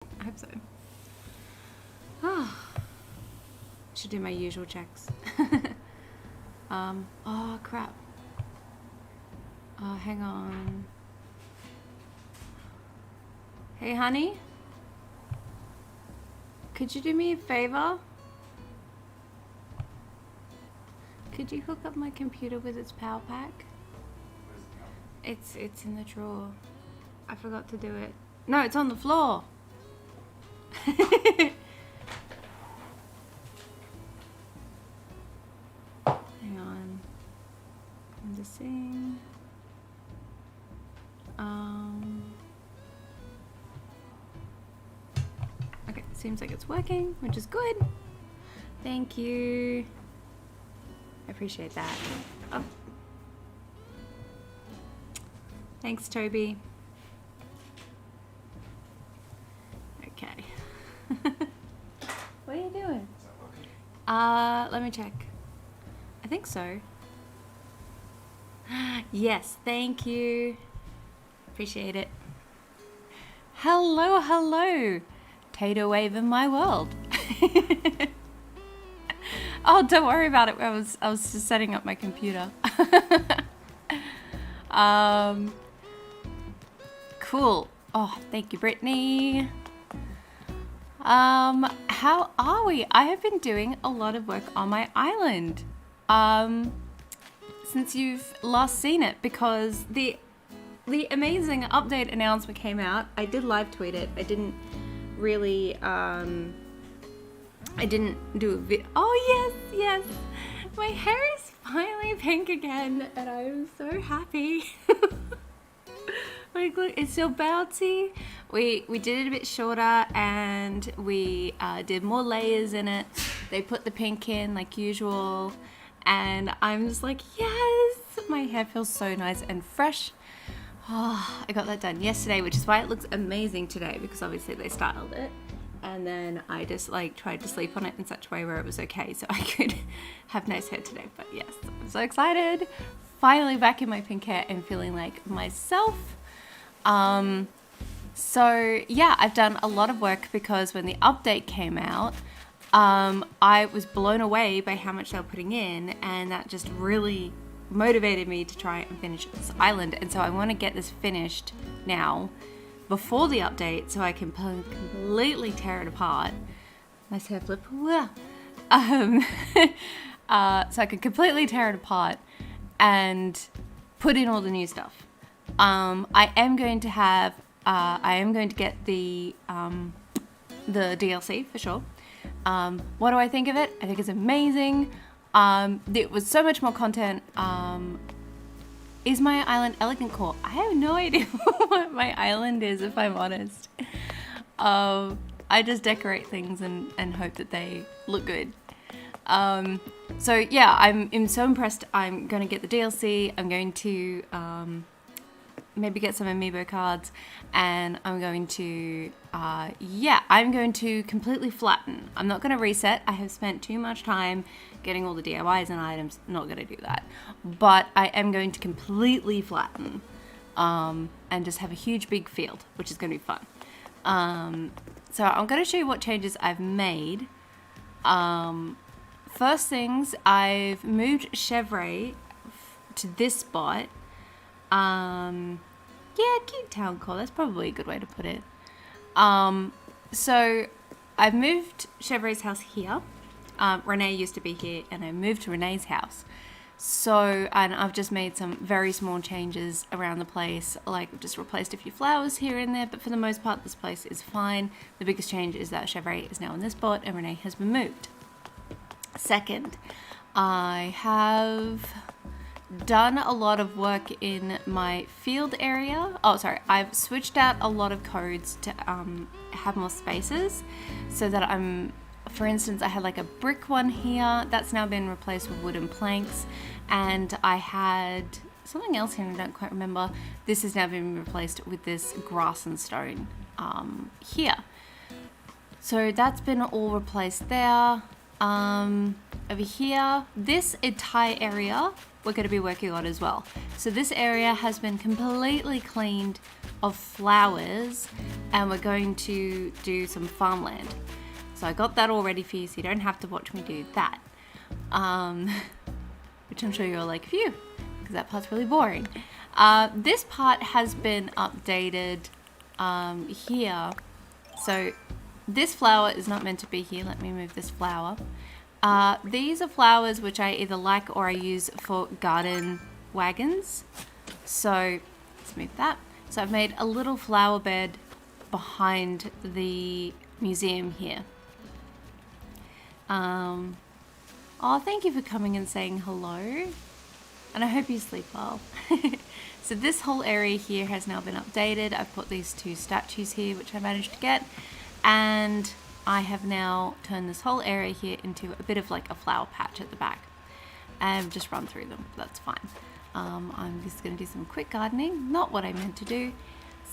I hope so. Oh, should do my usual checks. Oh crap. Oh, hang on. Hey honey, could you do me a favor? Could you hook up my computer with its power pack? It's in the drawer. I forgot to do it. No, it's on the floor. Hang on. I'm just seeing. Okay, seems like it's working, which is good. Thank you. I appreciate that. Oh. Thanks, Toby. Okay. What are you doing? Is that working? Let me check. I think so. Yes, thank you. Appreciate it. Hello, hello. Tato wave in my world. Oh, don't worry about it. I was just setting up my computer. Cool. Oh, thank you, Brittany. How are we? I have been doing a lot of work on my island. Since you've last seen it, because the amazing update announcement came out. I did live tweet it. I didn't really, I didn't do a video. Oh, yes. My hair is finally pink again, and I'm so happy. Like, look, it's so bouncy. We did it a bit shorter, and we did more layers in it. They put the pink in like usual, and I'm just like, yes! My hair feels so nice and fresh. Oh, I got that done yesterday, which is why it looks amazing today, because obviously they styled it. And then I just like tried to sleep on it in such a way where it was okay, so I could have nice hair today. But yes, I'm so excited. Finally back in my pink hair and feeling like myself. So yeah, I've done a lot of work because when the update came out, I was blown away by how much they were putting in, and that just really motivated me to try and finish this island. And so I want to get this finished now before the update so I can completely tear it apart. Nice hair flip. So I could completely tear it apart and put in all the new stuff. I am going to get the DLC for sure. What do I think of it? I think it's amazing. It was so much more content. Is my island elegant core? I have no idea what my island is, if I'm honest. I just decorate things and hope that they look good. So yeah, I'm so impressed. I'm going to get the DLC. I'm going to maybe get some amiibo cards, and I'm going to I'm going to completely flatten. I'm not going to reset. I have spent too much time getting all the DIYs and items. Not going to do that, but I am going to completely flatten and just have a huge big field, which is going to be fun. So I'm going to show you what changes I've made. First things, I've moved Chevre to this spot. Yeah, cute town core. That's probably a good way to put it. So I've moved Chevre's house here. Renee used to be here, and I moved to Renee's house. So, and I've just made some very small changes around the place, like just replaced a few flowers here and there, but for the most part, this place is fine. The biggest change is that Chevre is now in this spot, and Renee has been moved. Second, I have done a lot of work in my field area. Oh, sorry, I've switched out a lot of codes to have more spaces so that for instance, I had like a brick one here that's now been replaced with wooden planks, and I had something else here, I don't quite remember. This has now been replaced with this grass and stone here. So that's been all replaced there. Over here, this entire area we're going to be working on as well. So this area has been completely cleaned of flowers and we're going to do some farmland. So I got that all ready for you so you don't have to watch me do that. Which I'm sure you're like, phew, because that part's really boring. This part has been updated here. So this flower is not meant to be here. Let me move this flower. These are flowers which I either like or I use for garden wagons. So let's move that. So I've made a little flower bed behind the museum here. Oh, thank you for coming and saying hello. And I hope you sleep well. So this whole area here has now been updated. I've put these 2 statues here, which I managed to get. And I have now turned this whole area here into a bit of like a flower patch at the back. And just run through them, that's fine. I'm just gonna do some quick gardening, not what I meant to do.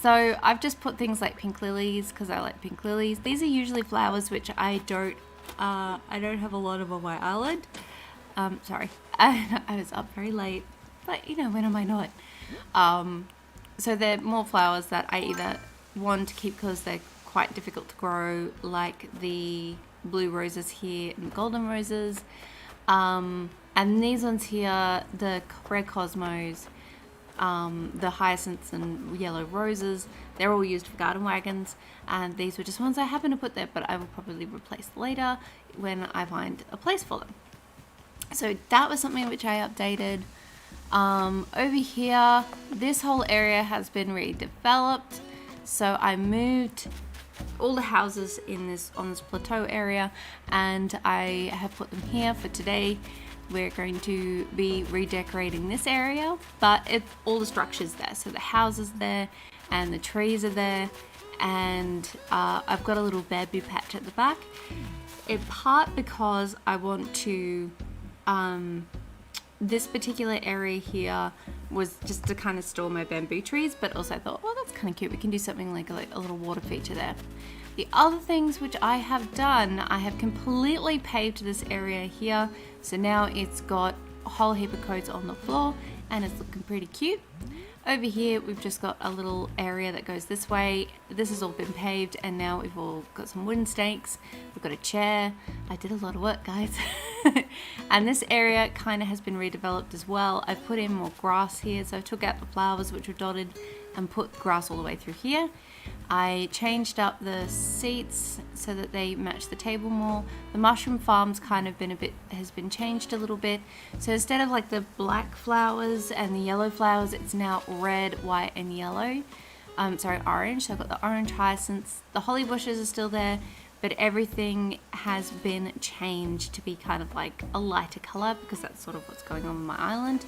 So I've just put things like pink lilies, because I like pink lilies. These are usually flowers which I don't have a lot of on my island. Sorry, I was up very late, but you know, when am I not? So they're more flowers that I either want to keep because they're quite difficult to grow, like the blue roses here and golden roses. And these ones here, the red cosmos, the hyacinths and yellow roses, they're all used for garden wagons. And these were just ones I happened to put there, but I will probably replace later when I find a place for them. So that was something which I updated. Over here, this whole area has been redeveloped. So I moved all the houses in on this plateau area, and I have put them here for today. We're going to be redecorating this area, but all the structures there. So the houses there and the trees are there, and I've got a little bamboo patch at the back. In part because I want to, this particular area here was just to kind of store my bamboo trees, but also I thought, well, that's kind of cute. We can do something like a little water feature there. The other things which I have done, I have completely paved this area here. So now it's got a whole heap of coats on the floor and it's looking pretty cute. Over here, we've just got a little area that goes this way. This has all been paved and now we've all got some wooden stakes. We've got a chair. I did a lot of work, guys. And this area kind of has been redeveloped as well. I've put in more grass here. So I took out the flowers which were dotted and put grass all the way through here. I changed up the seats so that they match the table more. The mushroom farm's kind of has been changed a little bit. So instead of like the black flowers and the yellow flowers, it's now red, white and yellow. Orange. So I've got the orange hyacinths. The holly bushes are still there, but everything has been changed to be kind of like a lighter color because that's sort of what's going on my island.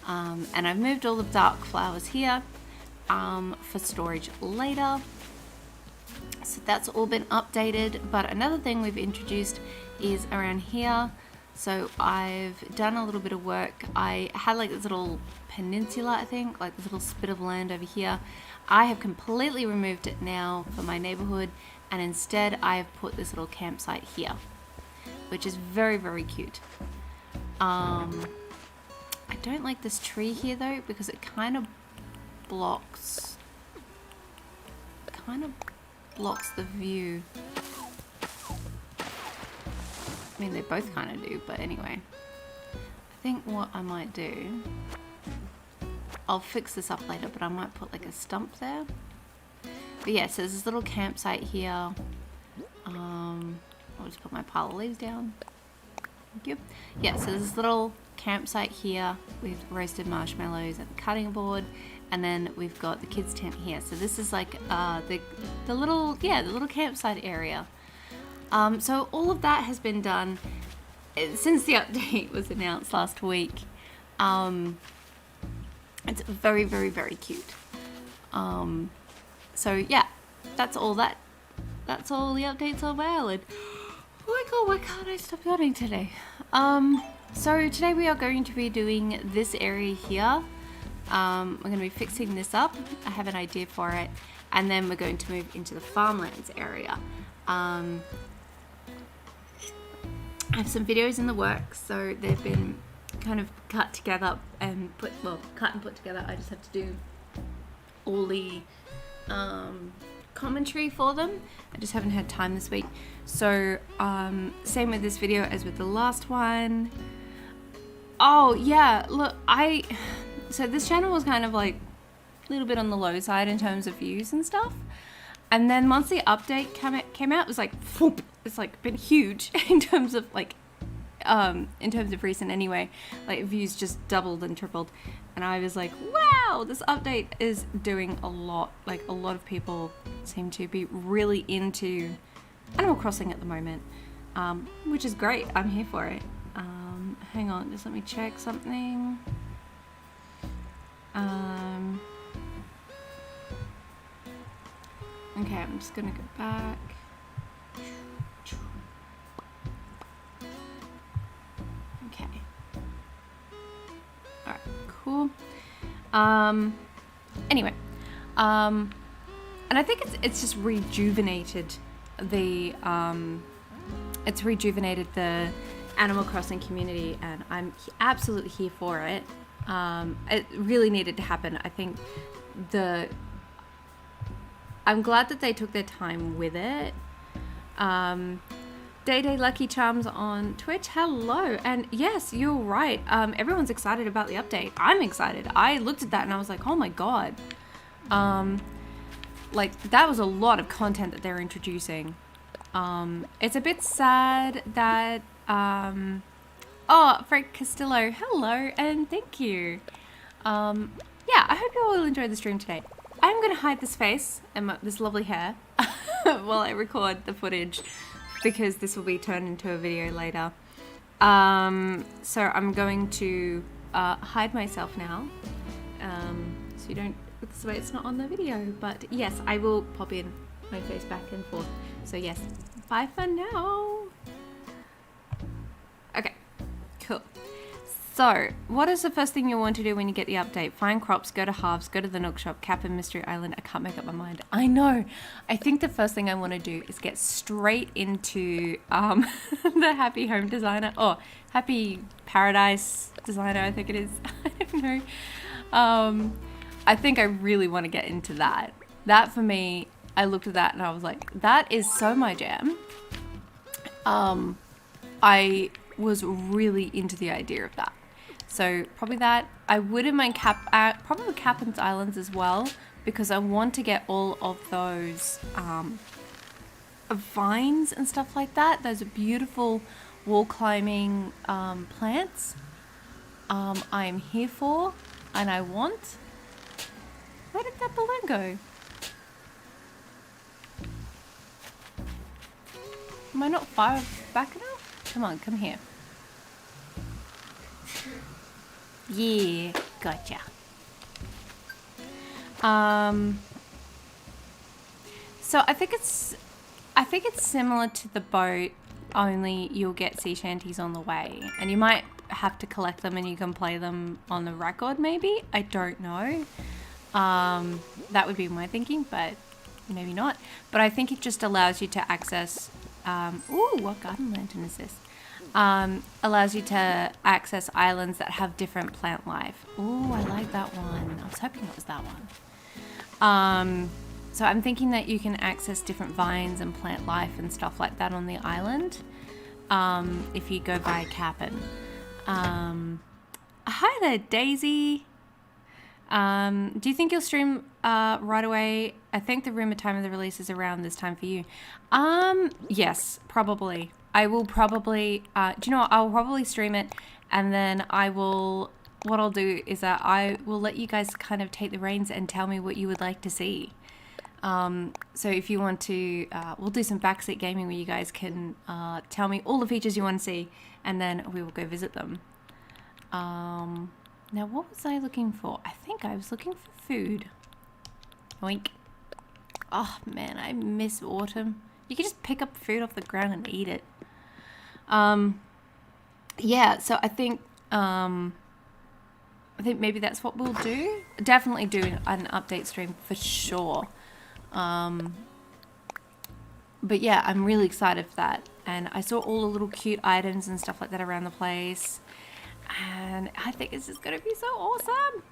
And I've moved all the dark flowers here for storage later. So that's all been updated. But another thing we've introduced is around here. So I've done a little bit of work. I had like this little peninsula, I think, like this little spit of land over here. I have completely removed it now for my neighborhood, and instead I have put this little campsite here, which is very, very cute. I don't like this tree here though, because it kind of blocks the view. I mean, they both kind of do, but anyway. I think what I might do, I'll fix this up later, but I might put like a stump there. But yeah, so there's this little campsite here. I'll just put my pile of leaves down. Thank you. Yeah, so there's this little campsite here with roasted marshmallows and a cutting board, and then we've got the kids' tent here. So this is like the little campsite area. So all of that has been done since the update was announced last week. It's very, very, very cute. So yeah, that's all the updates on my island. Oh my god, why can't I stop yawning today? So today we are going to be doing this area here. We're going to be fixing this up. I have an idea for it. And then we're going to move into the farmlands area. I have some videos in the works, so they've been kind of cut and put together. I just have to do all the commentary for them. I just haven't had time this week. So same with this video as with the last one. Oh yeah, look, so this channel was kind of like a little bit on the low side in terms of views and stuff. And then once the update came out, it was like, whoop, it's like been huge in terms of like, in terms of recent anyway, like views just doubled and tripled. And I was like, wow, this update is doing a lot. Like a lot of people seem to be really into Animal Crossing at the moment, which is great. I'm here for it. Hang on, just let me check something. Okay, I'm just gonna go back. Okay. Alright, cool. Anyway. And I think it's just rejuvenated the Animal Crossing community, and I'm absolutely here for it. It really needed to happen. I think I'm glad that they took their time with it. Day Lucky Charms on Twitch, hello. And yes, you're right. Everyone's excited about the update. I'm excited. I looked at that and I was like, oh my god. Like that was a lot of content that they're introducing. It's a bit sad that oh, Frank Castillo, hello and thank you. Yeah, I hope you all enjoyed the stream today. I'm gonna hide this face and this lovely hair while I record the footage, because this will be turned into a video later. So I'm going to hide myself now, so you don't, this way it's not on the video, but yes, I will pop in my face back and forth. So yes, bye for now. Okay, cool. So, what is the first thing you'll want to do when you get the update? Find crops, go to Halves, go to the Nook Shop, Cap and Mystery Island. I can't make up my mind. I know. I think the first thing I want to do is get straight into the Happy Home Designer, or Happy Paradise Designer, I think it is. I don't know. I think I really want to get into that. That for me, I looked at that and I was like, that is so my jam. I was really into the idea of that. So probably that. I wouldn't mind probably Captain's Islands as well, because I want to get all of those vines and stuff like that. Those are beautiful wall climbing plants. I am here for, and I want. Where did that balloon go? Am I not far back enough? Come on, come here. Yeah, gotcha. So I think it's similar to the boat, only you'll get sea shanties on the way, and you might have to collect them and you can play them on the record maybe. I don't know. That would be my thinking, but maybe not. But I think it just allows you to access. Ooh, what garden lantern is this? Allows you to access islands that have different plant life. Ooh, I like that one. I was hoping it was that one. So I'm thinking that you can access different vines and plant life and stuff like that on the island, if you go by Cap'n. Hi there, Daisy. Do you think you'll stream right away? I think the rumored time of the release is around this time for you. Yes, probably. I will probably, do you know what? I'll probably stream it, and then what I'll do is that I will let you guys kind of take the reins and tell me what you would like to see. So if you want to, we'll do some backseat gaming where you guys can tell me all the features you want to see, and then we will go visit them. Now, what was I looking for? I think I was looking for food. Oink. Oh, man, I miss autumn. You can just pick up food off the ground and eat it. Yeah, so I think maybe that's what we'll do. Definitely do an update stream for sure. But yeah, I'm really excited for that. And I saw all the little cute items and stuff like that around the place. And I think it's just going to be so awesome.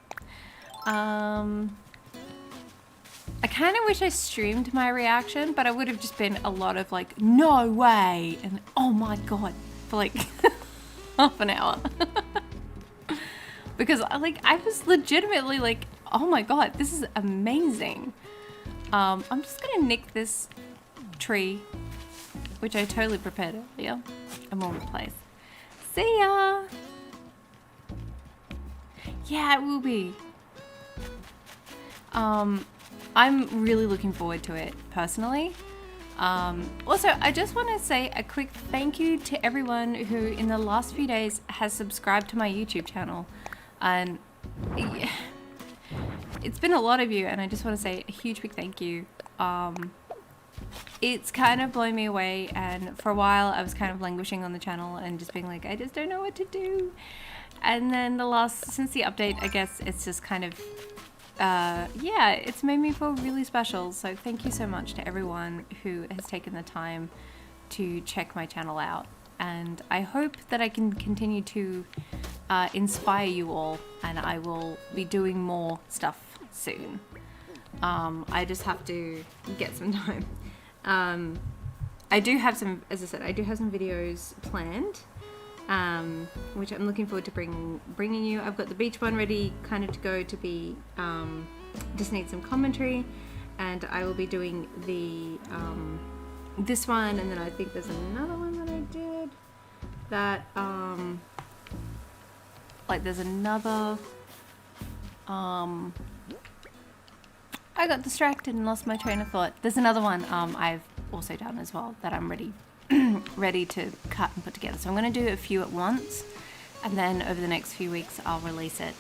I kind of wish I streamed my reaction, but I would have just been a lot of like, no way, and oh my god, for like half an hour. Because I was legitimately like, oh my god, this is amazing. I'm just gonna nick this tree, which I totally prepared earlier, and we'll replace. See ya! Yeah, it will be. I'm really looking forward to it, personally. Also, I just want to say a quick thank you to everyone who in the last few days has subscribed to my YouTube channel. And it's been a lot of you, and I just want to say a huge big thank you. It's kind of blown me away, and for a while I was kind of languishing on the channel and just being like, I just don't know what to do. And then since the update, I guess it's just kind of, yeah, it's made me feel really special. So thank you so much to everyone who has taken the time to check my channel out. And I hope that I can continue to inspire you all, and I will be doing more stuff soon. I just have to get some time. I do have some, as I said, I do have some videos planned, which I'm looking forward to bringing you. I've got the beach one ready kind of to go to be, just need some commentary, and I will be doing the, this one, and then I think there's another one that I did that, like there's another, I got distracted and lost my train of thought. There's another one I've also done as well that I'm ready to cut and put together. So I'm going to do a few at once, and then over the next few weeks I'll release it.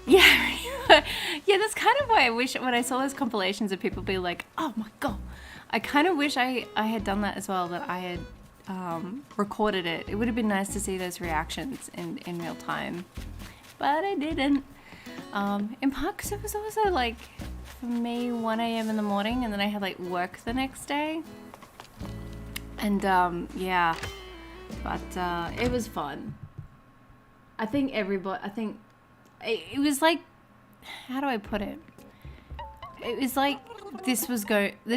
Yeah, yeah, that's kind of why I wish when I saw those compilations of people be like, oh my god, I kind of wish I had done that as well, that I had recorded it. It would have been nice to see those reactions in real time, but I didn't. In part because it was also like, for me, 1 a.m. in the morning, and then I had like work the next day. And yeah, but it was fun. I think it was like, how do I put it? It was like this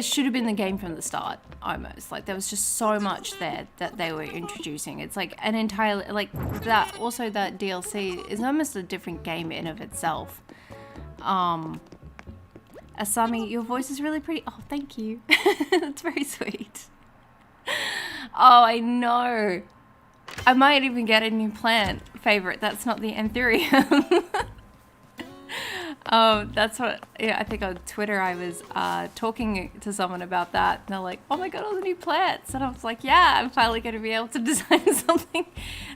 should have been the game from the start, almost. Like there was just so much there that they were introducing. It's like an entirely, like that, also that DLC is almost a different game in of itself. Asami, your voice is really pretty. Oh, thank you. That's very sweet. Oh, I know. I might even get a new plant favorite. That's not the anthurium. That's what, yeah, I think on Twitter I was talking to someone about that, and they're like, oh my god, all the new plants. And I was like, yeah, I'm finally going to be able to design something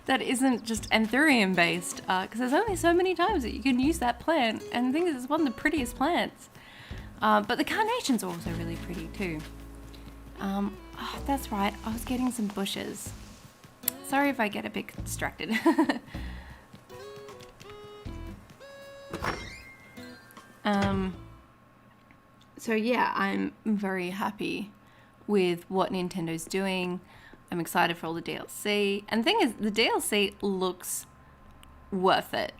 that isn't just anthurium based, because there's only so many times that you can use that plant, and the thing is, it's one of the prettiest plants. But the carnations are also really pretty too. Oh, that's right, I was getting some bushes. Sorry if I get a bit distracted. So yeah, I'm very happy with what Nintendo's doing. I'm excited for all the DLC. And the thing is, the DLC looks worth it.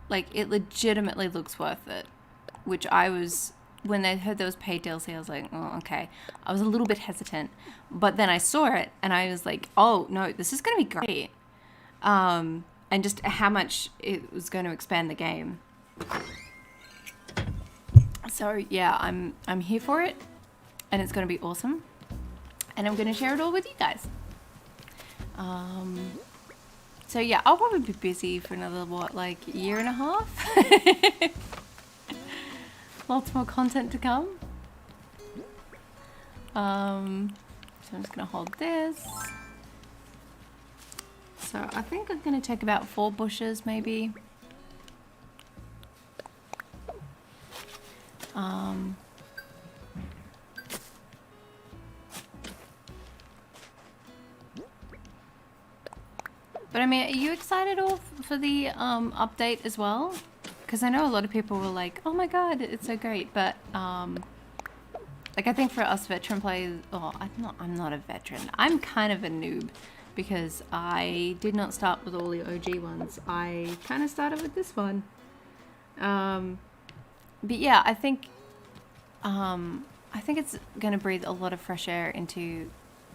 Like, it legitimately looks worth it. Which I was, when I heard there was paid DLC, I was like, oh, okay. I was a little bit hesitant. But then I saw it, and I was like, oh, no, this is going to be great. And just how much it was going to expand the game. So yeah, I'm here for it, and it's going to be awesome, and I'm going to share it all with you guys. So yeah, I'll probably be busy for another, what, like year and a half? Lots more content to come. So I'm just going to hold this. So I think I'm going to take about 4 bushes maybe. But I mean, are you excited all for the update as well? Because I know a lot of people were like, oh my god, it's so great. But like, I think for us veteran players, oh, I'm not a veteran. I'm kind of a noob because I did not start with all the OG ones. I kind of started with this one. But yeah, I think it's going to breathe a lot of fresh air into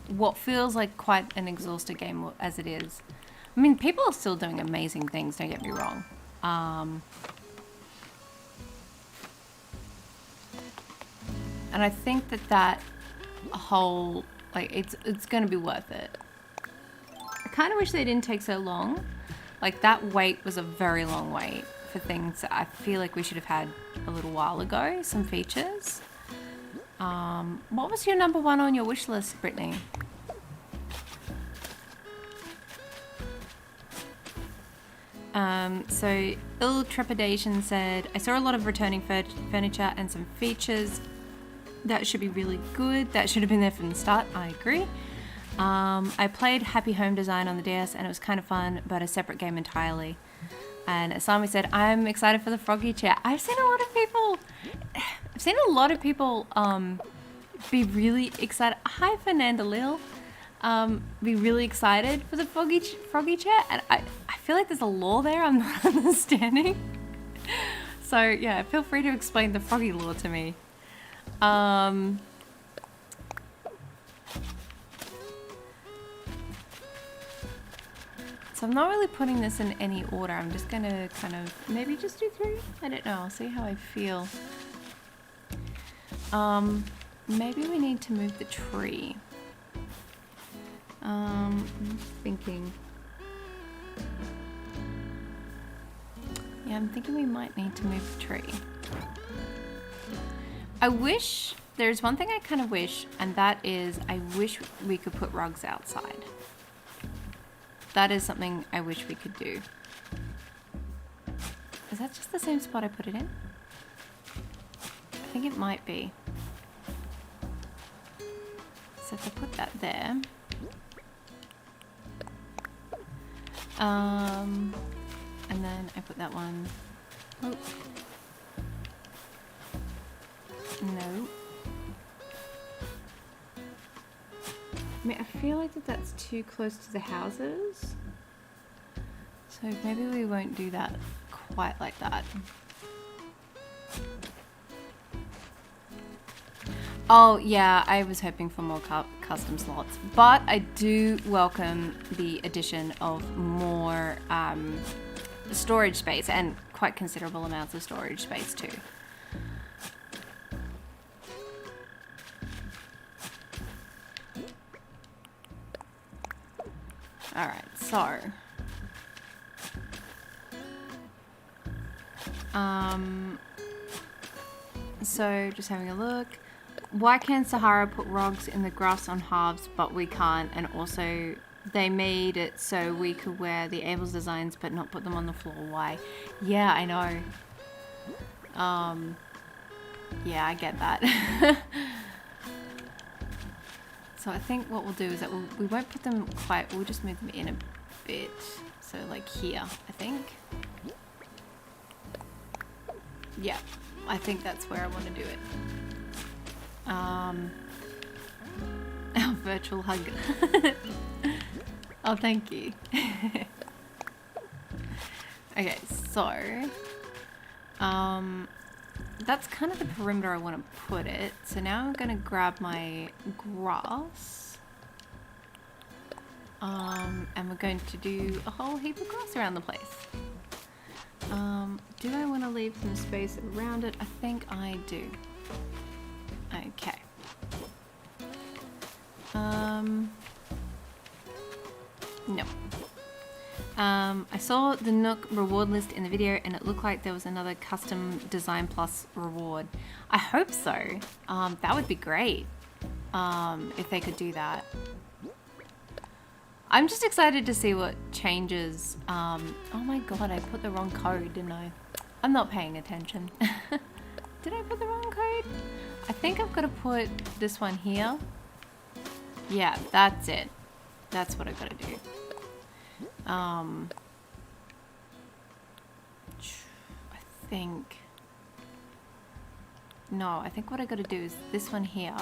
what feels like quite an exhausted game as it is. I mean, people are still doing amazing things, don't get me wrong. And I think that whole, like, it's going to be worth it. I kind of wish they didn't take so long. Like, that wait was a very long wait for things that I feel like we should have had a little while ago, some features. What was your number one on your wish list, Brittany? So Ill Trepidation said, I saw a lot of returning furniture and some features that should be really good. That should have been there from the start. I agree. I played Happy Home Design on the DS and it was kind of fun, but a separate game entirely. And Asami said, I'm excited for the Froggy chair. I've seen a lot of people be really excited. Hi, Fernanda Lil. Be really excited for the Froggy chair. And I feel like there's a lore there I'm not understanding. So yeah, feel free to explain the Froggy lore to me. So I'm not really putting this in any order. I'm just gonna kind of maybe just do 3. I don't know. I'll see how I feel. Maybe we need to move the tree. I'm thinking. Yeah, I'm thinking we might need to move the tree. I wish, there's one thing I kind of wish, and that is I wish we could put rugs outside. That is something I wish we could do. Is that just the same spot I put it in? I think it might be. So if I put that there. And then I put that one. Oh. No. I mean, I feel like that's too close to the houses. So maybe we won't do that quite like that. Oh yeah, I was hoping for more custom slots, but I do welcome the addition of more storage space, and quite considerable amounts of storage space too. Alright, so just having a look. Why can Sahara put rugs in the grass on halves, but we can't? And also, they made it so we could wear the Abel's designs, but not put them on the floor. Why? Yeah, I know. Yeah, I get that. So I think what we'll do is that we won't put them quite, we'll just move them in a bit. So like here, I think. Yeah, I think that's where I want to do it. Our virtual hug. Oh, thank you. Okay, so that's kind of the perimeter I want to put it. So now I'm going to grab my grass. And we're going to do a whole heap of grass around the place. Do I want to leave some space around it? I think I do. Okay. No. I saw the Nook reward list in the video and it looked like there was another custom design plus reward. I hope so. That would be great. If they could do that. I'm just excited to see what changes. Oh my god, I put the wrong code, didn't I? I'm not paying attention. Did I put the wrong code? I think I've got to put this one here. Yeah, that's it. That's what I've got to do. I think... No, I think what I got to do is this one here.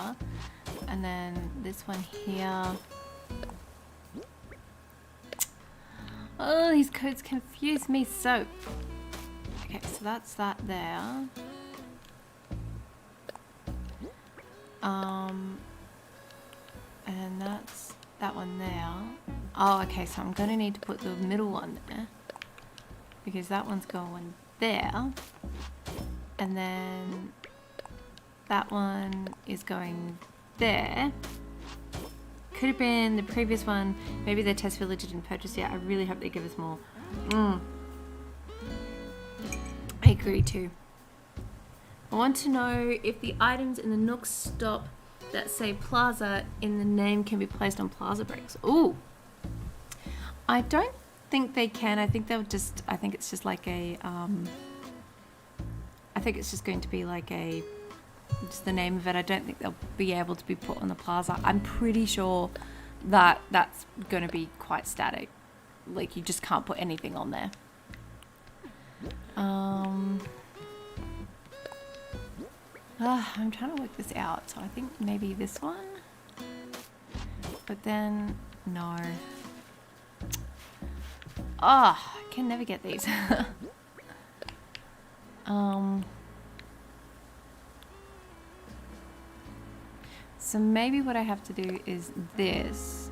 And then this one here. Oh, these codes confuse me so. Okay, so that's that there. And that's that one there. Oh, okay, so I'm gonna need to put the middle one there because that one's going there. And then that one is going there. Could have been the previous one. Maybe the test villager didn't purchase yet. I really hope they give us more. I agree too. I want to know if the items in the Nook stop that say Plaza in the name can be placed on Plaza bricks. Ooh. I don't think they can. I think they'll just, I think it's just like a, I think it's just going to be like a, just the name of it. I don't think they'll be able to be put on the Plaza. I'm pretty sure that that's going to be quite static. Like you just can't put anything on there. I'm trying to work this out. So I think maybe this one. But then, no. I can never get these. So maybe what I have to do is this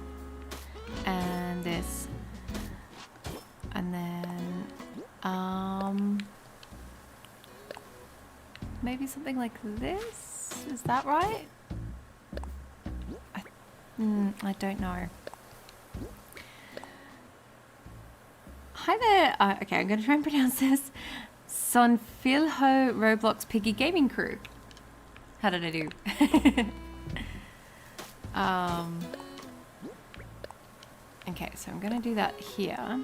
and this and then maybe something like this. Is that right? I don't know. Hi there. Okay, I'm going to try and pronounce this. Sonfilho Roblox Piggy Gaming Crew. How did I do? Okay, so I'm going to do that here.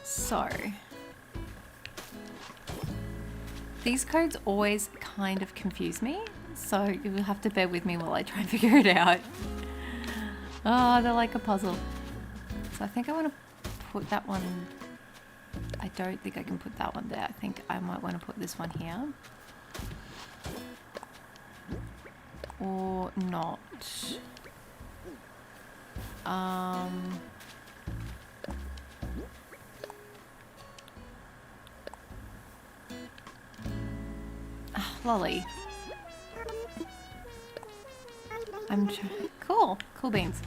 So these codes always kind of confuse me, so you will have to bear with me while I try and figure it out. Oh, they're like a puzzle. So I think I want to put that one, I don't think I can put that one there. I think I might want to put this one here. Or not. Lolly. Cool beans.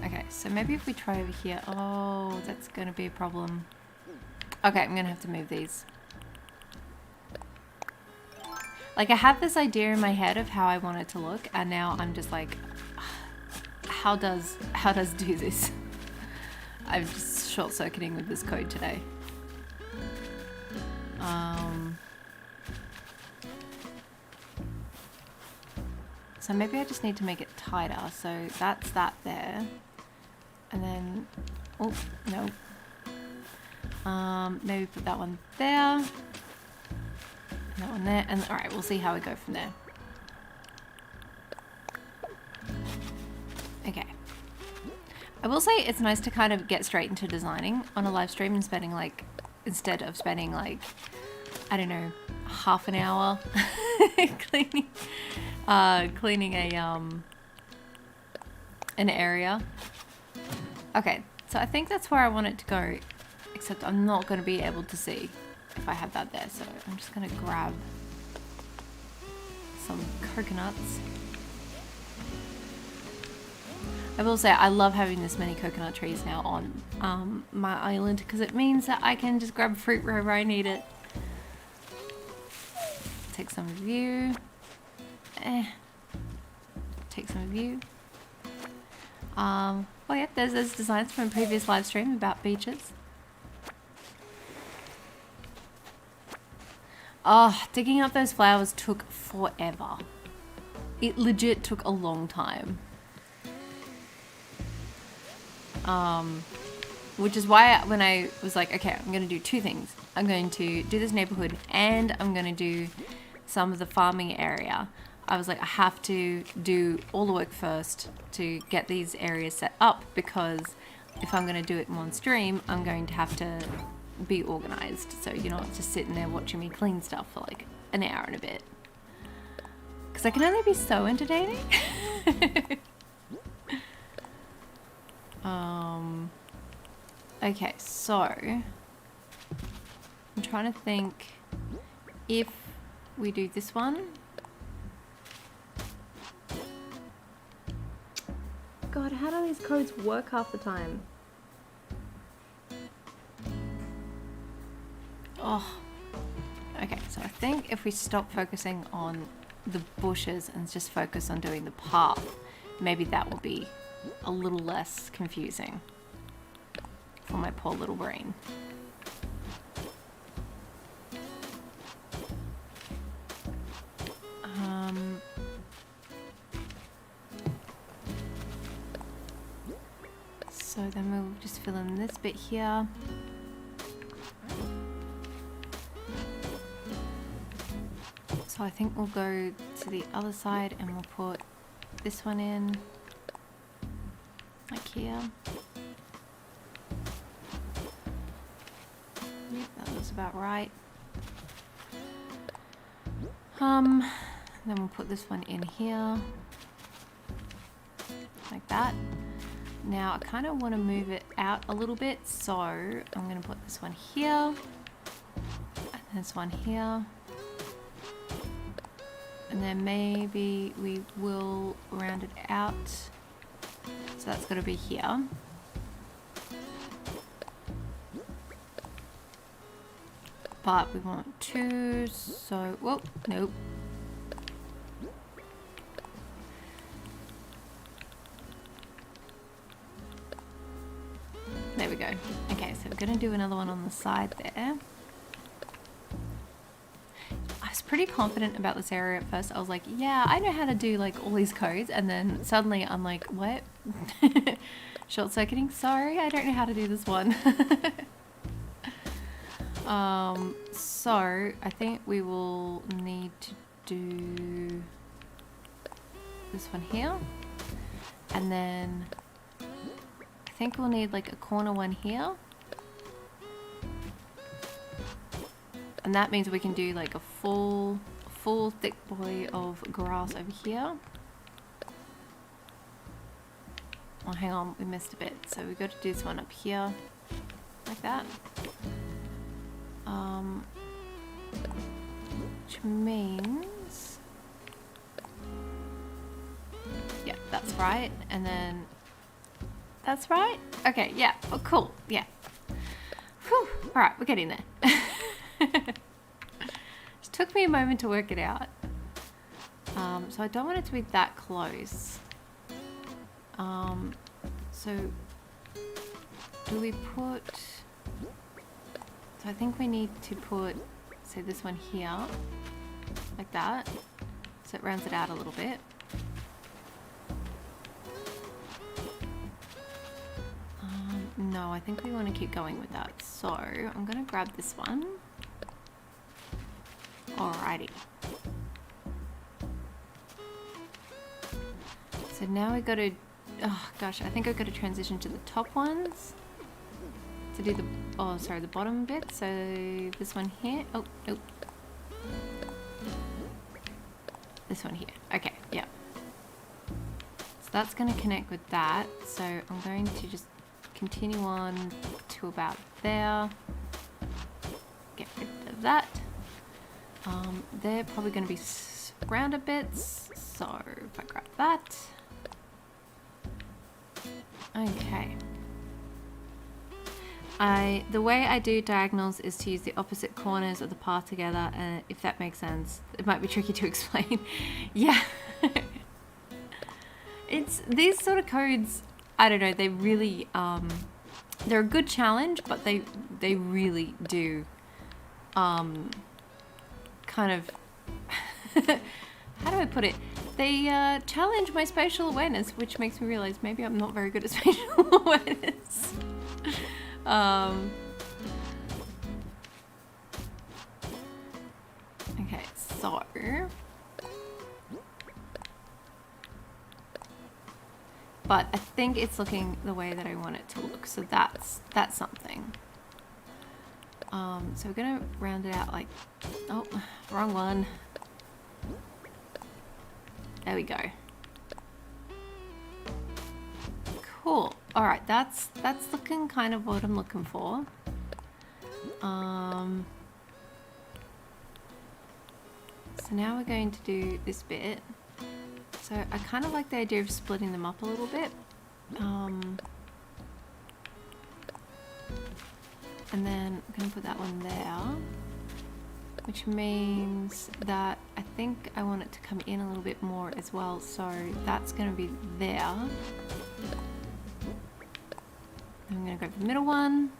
Okay, so maybe if we try over here. Oh, that's gonna be a problem. Okay, I'm gonna have to move these. Like I have this idea in my head of how I want it to look, and now I'm just like, how does do this? I'm just short-circuiting with this code today. So maybe I just need to make it tighter. So that's that there. And then, oh, no. Maybe put that one there. And that one there. And all right, we'll see how we go from there. Okay. I will say it's nice to kind of get straight into designing on a live stream and spending like, instead of spending like, I don't know, half an hour cleaning an area. Okay, so I think that's where I want it to go, except I'm not going to be able to see if I have that there. So I'm just going to grab some coconuts. I will say I love having this many coconut trees now on my island because it means that I can just grab fruit wherever I need it. Take some of you. Take some of you. Oh yeah, there's those designs from a previous live stream about beaches. Oh, digging up those flowers took forever. It legit took a long time. Which is why when I was like, okay, I'm going to do two things. I'm going to do this neighborhood and I'm going to do some of the farming area. I was like, I have to do all the work first to get these areas set up because if I'm going to do it in one stream, I'm going to have to be organized, so you're not just sitting there watching me clean stuff for like an hour and a bit. Because I can only be so entertaining. Okay, so I'm trying to think if we do this one. God, how do these codes work half the time? Oh, okay, so I think if we stop focusing on the bushes and just focus on doing the path, maybe that will be a little less confusing for my poor little brain. So then we'll just fill in this bit here. So I think we'll go to the other side and we'll put this one in, like here. Yep, that looks about right. Then we'll put this one in here, like that. Now I kind of want to move it out a little bit, so I'm going to put this one here, and this one here. And then maybe we will round it out. So that's got to be here. But we want two, so, whoa, nope. There we go. Okay, so we're going to do another one on the side there. I was pretty confident about this area at first. I was like, yeah, I know how to do like all these codes, and then suddenly I'm like, what? Short circuiting? Sorry, I don't know how to do this one. So I think we will need to do this one here, and then I think we'll need like a corner one here. And that means we can do like a full thick boy of grass over here. Oh, hang on, we missed a bit. So we've got to do this one up here, like that. Which means, yeah, that's right. And then that's right. Okay, yeah, oh, cool, yeah. Whew. All right, we're getting there. It took me a moment to work it out. So I don't want it to be that close. So do we put, so I think we need to put, say this one here, like that, so it rounds it out a little bit. No, I think we want to keep going with that. So I'm going to grab this one. Alrighty. So now we got to, oh gosh, I think I've got to transition to the top ones to do the, oh sorry, the bottom bit. So this one here, oh nope. This one here, okay, yeah. So that's going to connect with that. So I'm going to just continue on to about there. Get rid of that. They're probably going to be rounder bits, so if I grab that. Okay. The way I do diagonals is to use the opposite corners of the path together, and if that makes sense. It might be tricky to explain. Yeah. It's these sort of codes, I don't know, they really, they're a good challenge, but they really do, kind of, how do I put it? They challenge my spatial awareness, which makes me realize maybe I'm not very good at spatial awareness. Okay, so but I think it's looking the way that I want it to look, so that's something. So we're gonna round it out like, oh, wrong one. There we go. Cool. All right, that's looking kind of what I'm looking for. So now we're going to do this bit. So I kind of like the idea of splitting them up a little bit. And then I'm going to put that one there, which means that I think I want it to come in a little bit more as well. So that's going to be there. I'm going to go for the middle one,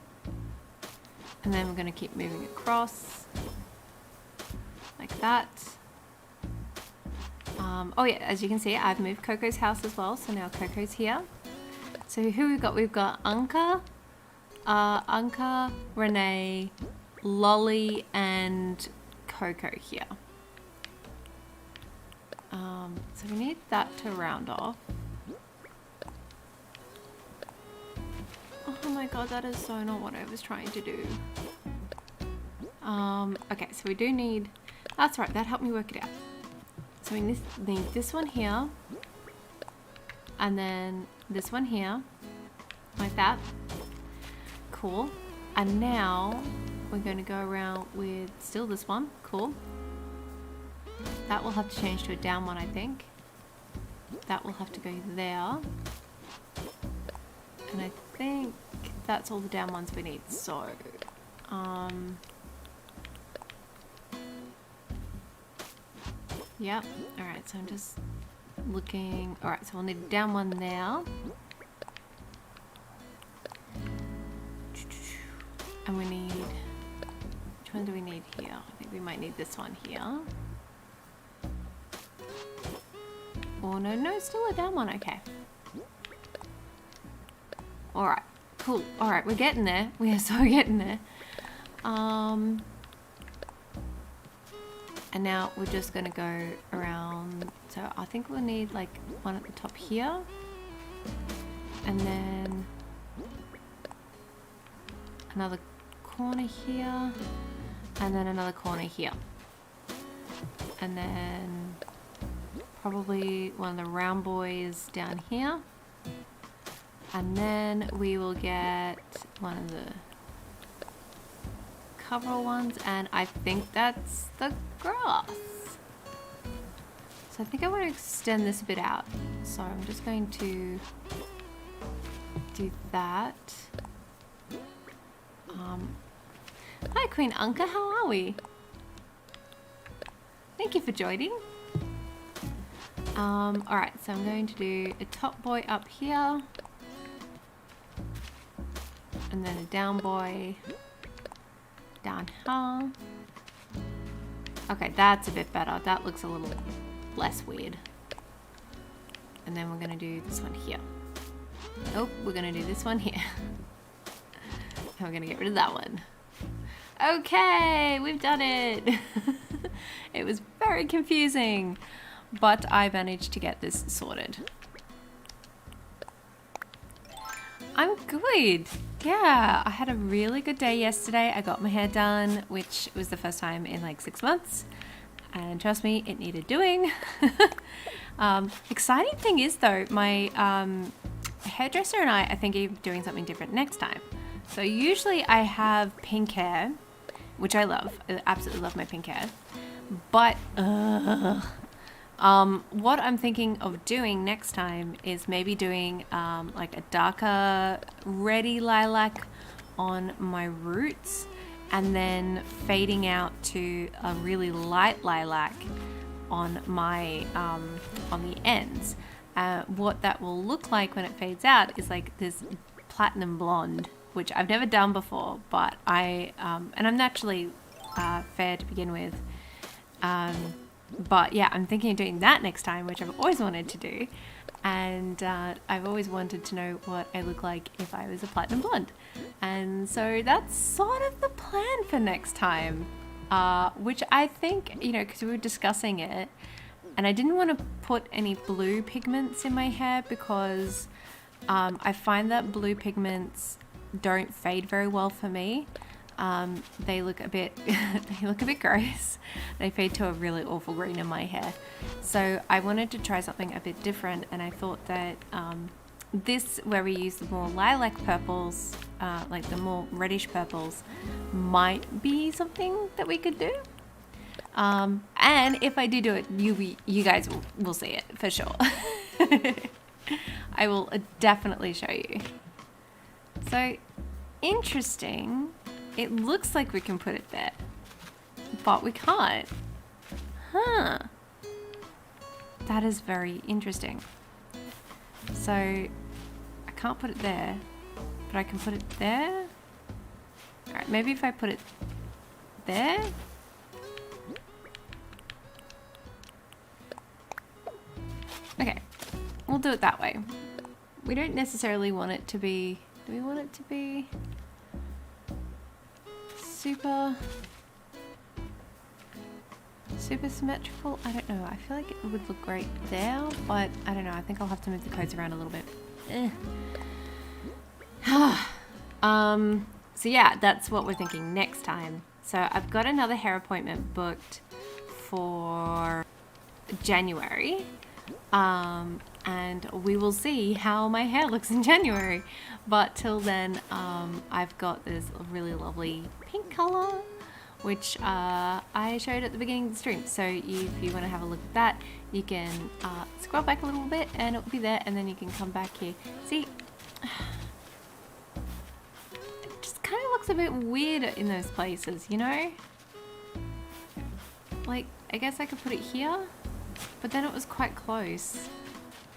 and then we're going to keep moving across like that. Oh yeah, as you can see, I've moved Coco's house as well, so now Coco's here. So who we've got? We've got Anka, Renee, Lolly, and Coco here. So we need that to round off. Oh my god, that is so not what I was trying to do. Okay, so we do need... That's right, that helped me work it out. So we need this one here. And then this one here. Like that. Cool. And now we're going to go around with still this one. Cool. That will have to change to a down one, I think. That will have to go there. And I think that's all the down ones we need. So, yep. Alright, so I'm just looking. Alright, so we'll need a down one now. And we need, which one do we need here? I think we might need this one here. Oh no, still a down one, okay. Alright, cool. Alright, we're getting there. We are so getting there. And now we're just gonna go around. So I think we'll need like one at the top here. And then another corner here. And then another corner here. And then probably one of the round boys down here. And then we will get one of the cover ones, and I think that's the grass. So I think I want to extend this a bit out. So I'm just going to do that. Hi Queen Anka, how are we? Thank you for joining. Alright, so I'm going to do a top boy up here. And then a down boy down here. Okay, that's a bit better. That looks a little less weird. And then we're going to do this one here. Nope, we're going to do this one here. And we're going to get rid of that one. Okay, we've done it. It was very confusing, but I managed to get this sorted. I'm good. Yeah, I had a really good day yesterday. I got my hair done, which was the first time in like 6 months. And trust me, it needed doing. Exciting thing is though, my hairdresser and I thinking of doing something different next time. So usually I have pink hair, which I love. I absolutely love my pink hair. But what I'm thinking of doing next time is maybe doing like a darker reddy lilac on my roots, and then fading out to a really light lilac on my on the ends. What that will look like when it fades out is like this platinum blonde, which I've never done before, but and I'm naturally fair to begin with. But yeah, I'm thinking of doing that next time, which I've always wanted to do. And I've always wanted to know what I look like if I was a platinum blonde. And so that's sort of the plan for next time. Which I think, you know, because we were discussing it, and I didn't want to put any blue pigments in my hair because I find that blue pigments don't fade very well for me. they look a bit they look a bit gross. They fade to a really awful green in my hair. So I wanted to try something a bit different, and I thought that this, where we use the more lilac purples, like the more reddish purples, might be something that we could do. And if I do it, you guys will see it for sure. I will definitely show you. So interesting. It looks like we can put it there, but we can't. Huh. That is very interesting. So I can't put it there, but I can put it there. All right, maybe if I put it there. Okay, we'll do it that way. We don't necessarily want it to be, do we want it to be super symmetrical? I don't know. I feel like it would look great there, but I don't know. I think I'll have to move the codes around a little bit. So yeah, that's what we're thinking next time. So I've got another hair appointment booked for January. And we will see how my hair looks in January. But till then, I've got this really lovely pink color, which I showed at the beginning of the stream. So if you want to have a look at that, you can scroll back a little bit and it'll be there, and then you can come back here. See, it just kind of looks a bit weird in those places, you know? Like, I guess I could put it here, but then it was quite close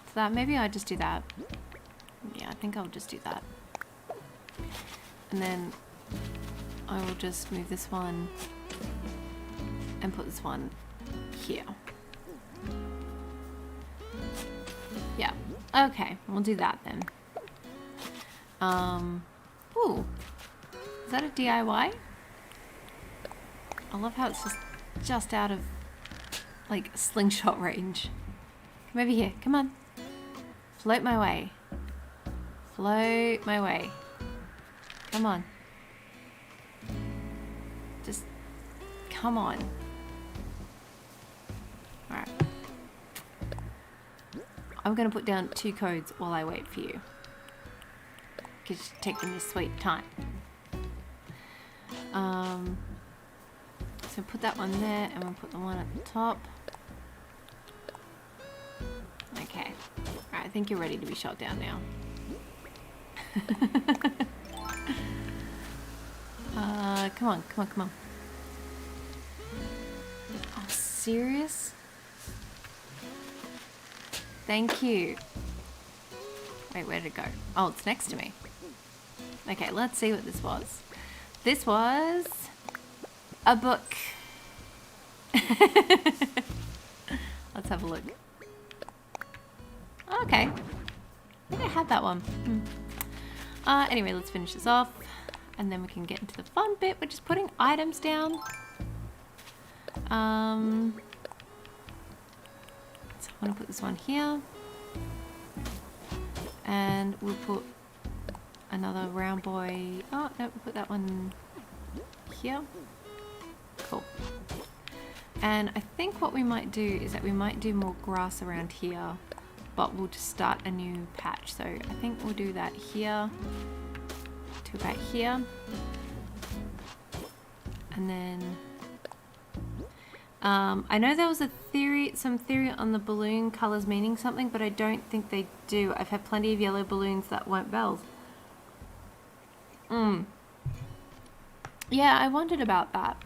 to that. Maybe I'll just do that. Yeah, I think I'll just do that. And then I will just move this one and put this one here. Yeah, okay, we'll do that then. Ooh, is that a DIY? I love how it's just out of like slingshot range. Come over here, come on. Float my way. Float my way. Come on. Just come on. Alright. I'm gonna put down 2 codes while I wait for you, because you're taking your sweet time. So put that one there, and we'll put the one at the top. Okay. Alright, I think you're ready to be shot down now. Come on, come on, come on. Oh, serious? Thank you. Wait, where did it go? Oh, it's next to me. Okay, let's see what this was. This was a book. Let's have a look. Okay. I think I had that one. Anyway, let's finish this off, and then we can get into the fun bit, which is putting items down. So I want to put this one here, and we'll put another round boy. Oh no, we'll put that one here. Cool. And I think what we might do is that we might do more grass around here, but we'll just start a new patch. So I think we'll do that here to about here, and then I know there was some theory on the balloon colors meaning something, but I don't think they do. I've had plenty of yellow balloons that weren't bells. Yeah, I wondered about that,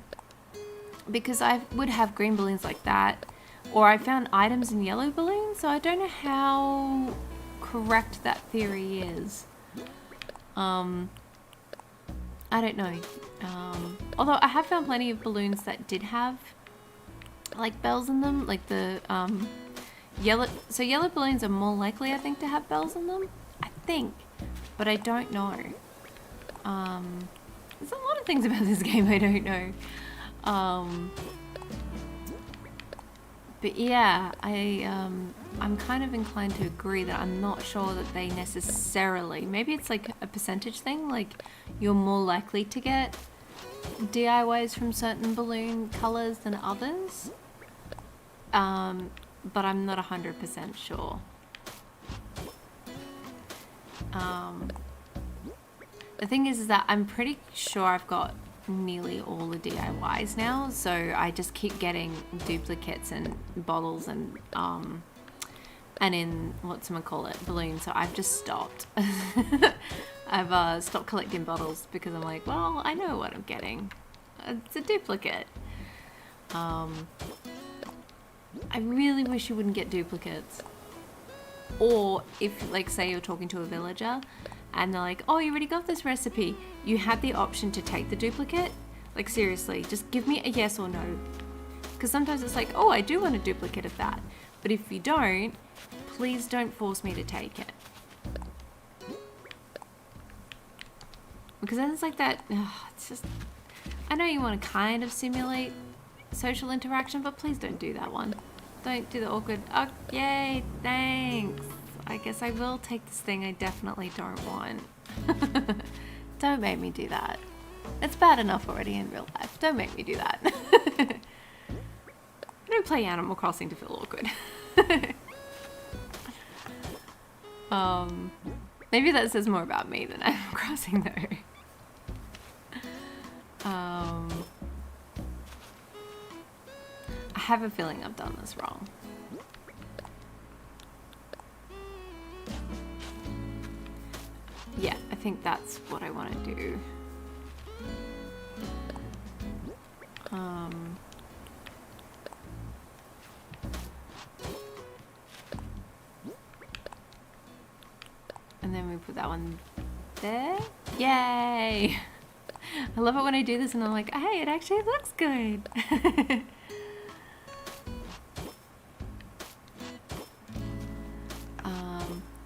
because I would have green balloons like that, or I found items in yellow balloons, so I don't know how correct that theory is. I don't know. Although I have found plenty of balloons that did have like bells in them, like the yellow balloons are more likely, I think, to have bells in them, I think, but I don't know. There's a lot of things about this game I don't know. But yeah, I'm kind of inclined to agree that I'm not sure that they necessarily, maybe it's like a percentage thing, like you're more likely to get DIYs from certain balloon colors than others, but I'm not 100% sure. The thing is that I'm pretty sure I've got nearly all the DIYs now, so I just keep getting duplicates and bottles and in whatchamacallit, balloons, so I've just stopped. I've stopped collecting bottles because I'm like, well, I know what I'm getting. It's a duplicate. I really wish you wouldn't get duplicates. Or if, like, say you're talking to a villager and they're like, oh, you already got this recipe, you have the option to take the duplicate. Like, seriously, just give me a yes or no. Because sometimes it's like, oh, I do want a duplicate of that. But if you don't, please don't force me to take it. Because then it's like that, it's just, I know you want to kind of simulate social interaction, but please don't do that one. Don't do the awkward, oh, yay, thanks. I guess I will take this thing I definitely don't want. Don't make me do that. It's bad enough already in real life. Don't make me do that. I don't play Animal Crossing to feel awkward. Maybe that says more about me than Animal Crossing though. I have a feeling I've done this wrong. Yeah, I think that's what I want to do. And then we put that one there. Yay! I love it when I do this and I'm like, hey, it actually looks good.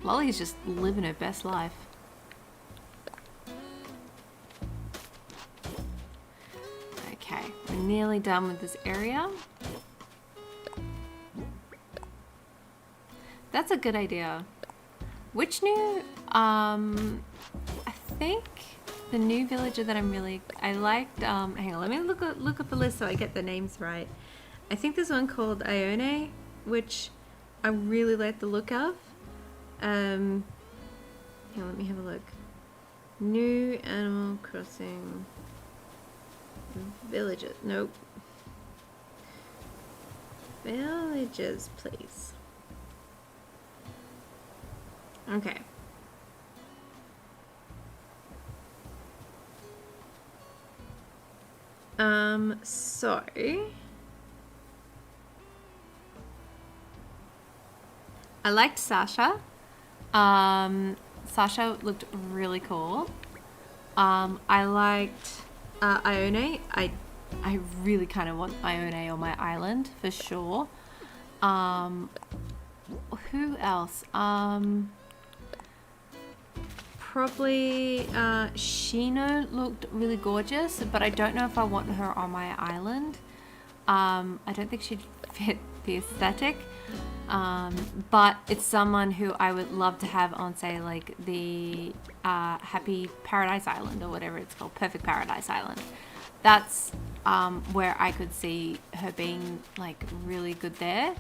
Lolly's just living her best life. Okay, we're nearly done with this area. That's a good idea. Which new, I think the new villager that I liked, hang on, let me look up the list so I get the names right. I think there's one called Ione, which I really like the look of. Here, let me have a look. New Animal Crossing villages. Nope. Villages, please. Okay. So I liked Sasha. Sasha looked really cool. I liked Ione. I really kind of want Ione on my island for sure. Who else? Probably Shino looked really gorgeous, but I don't know if I want her on my island. I don't think she'd fit the aesthetic. But it's someone who I would love to have on, say, like the Happy Paradise Island or whatever it's called, Perfect Paradise Island. That's where I could see her being like really good there.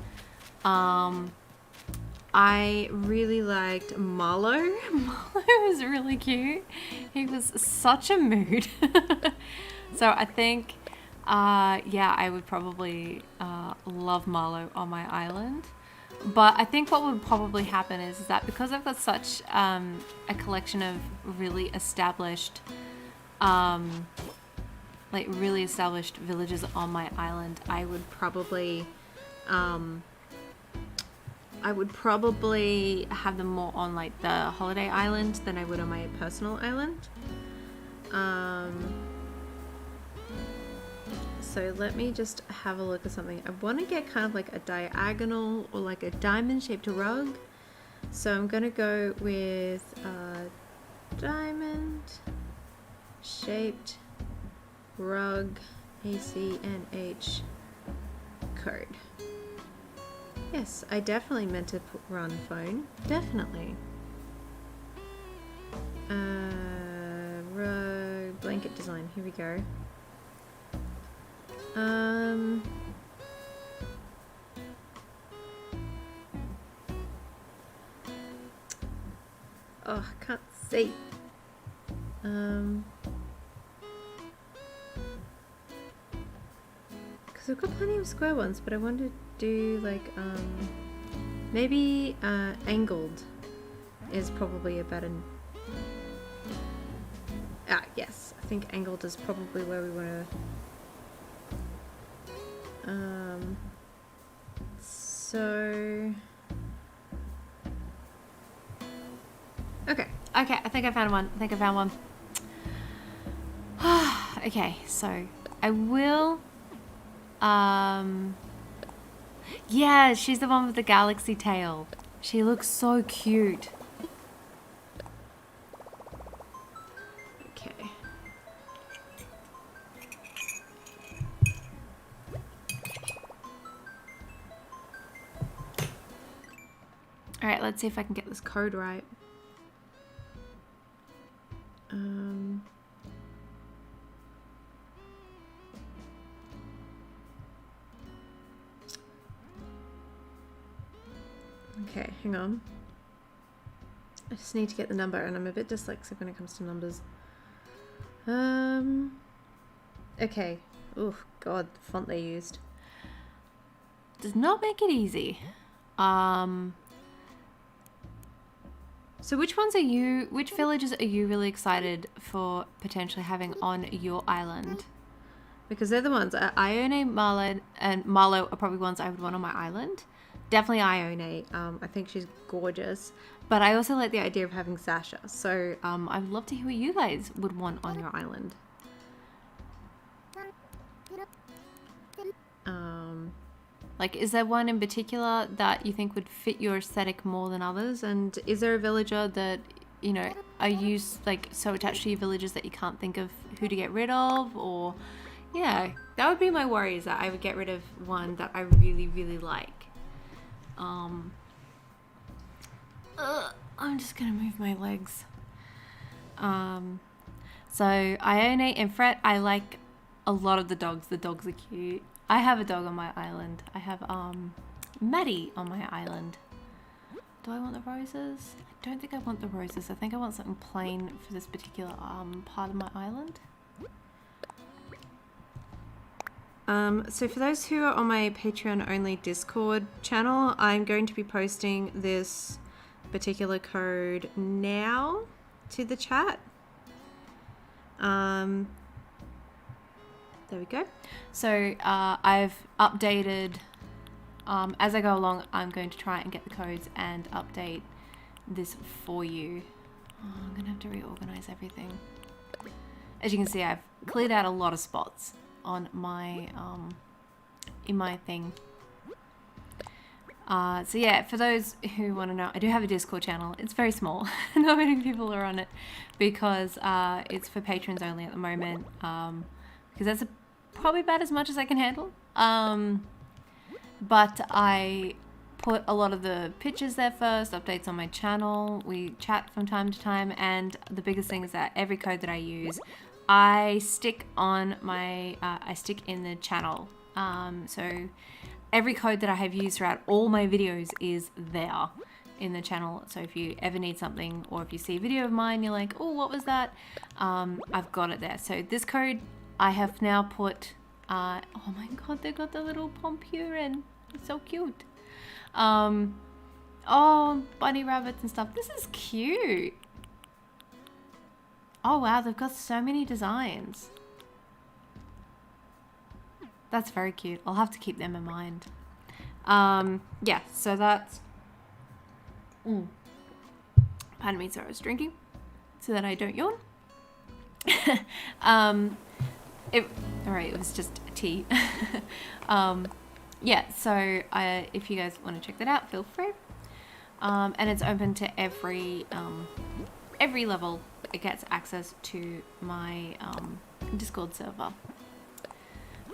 I really liked Marlo. Marlo was really cute. He was such a mood. So I think, yeah, I would probably love Marlo on my island. But I think what would probably happen is that because I've got such a collection of really established, really established villages on my island, I would probably have them more on like the holiday island than I would on my personal island. So let me just have a look at something. I want to get kind of like a diagonal or like a diamond shaped rug. So I'm going to go with a diamond shaped rug ACNH code. Yes, I definitely meant to run phone. Definitely. Rug blanket design. Here we go. Oh, I can't see. Because we've got plenty of square ones, but I want to do like maybe angled is probably a better. Yes, I think angled is probably where we want to. So. Okay, I think I found one. Okay, so I will. Yeah, she's the one with the galaxy tail. She looks so cute. Okay. All right, let's see if I can get this code right. Okay, hang on. I just need to get the number, and I'm a bit dyslexic when it comes to numbers. Okay. Oh God, the font they used Does not make it easy. So which villages are you really excited for potentially having on your island? Because they're the ones, Ione, Marle, and Marlo are probably ones I would want on my island. Definitely Ione. I think she's gorgeous. But I also like the idea of having Sasha. So I'd love to hear what you guys would want on your island. Like, is there one in particular that you think would fit your aesthetic more than others? And is there a villager that, you know, are you like so attached to your villagers that you can't think of who to get rid of? Or, yeah, that would be my worry, is that I would get rid of one that I really, really like. I'm just gonna move my legs. So Ione and Fret, I like a lot of the dogs. The dogs are cute. I have a dog on my island. I have Maddie on my island. Do I want the roses? I don't think I want the roses. I think I want something plain for this particular part of my island. So for those who are on my Patreon only Discord channel, I'm going to be posting this particular code now to the chat. There we go. So I've updated, as I go along, I'm going to try and get the codes and update this for you. Oh, I'm going to have to reorganize everything. As you can see, I've cleared out a lot of spots on my, in my thing. So yeah, for those who want to know, I do have a Discord channel. It's very small. Not many people are on it because it's for patrons only at the moment. Because that's probably about as much as I can handle. But I put a lot of the pictures there first, updates on my channel. We chat from time to time, and the biggest thing is that every code that I use, I stick on my, I stick in the channel. So every code that I have used throughout all my videos is there in the channel. So if you ever need something, or if you see a video of mine, you're like, oh, what was that? I've got it there. So this code I have now put, oh my God, they got the little Pompurin. It's so cute. Oh, bunny rabbits and stuff. This is cute. Oh wow, they've got so many designs. That's very cute. I'll have to keep them in mind. Yeah, so that's... Pardon me, sorry, I was drinking so that I don't yawn. Alright, it was just tea. Yeah, so if you guys want to check that out, feel free. And it's open to every level. It gets access to my Discord server.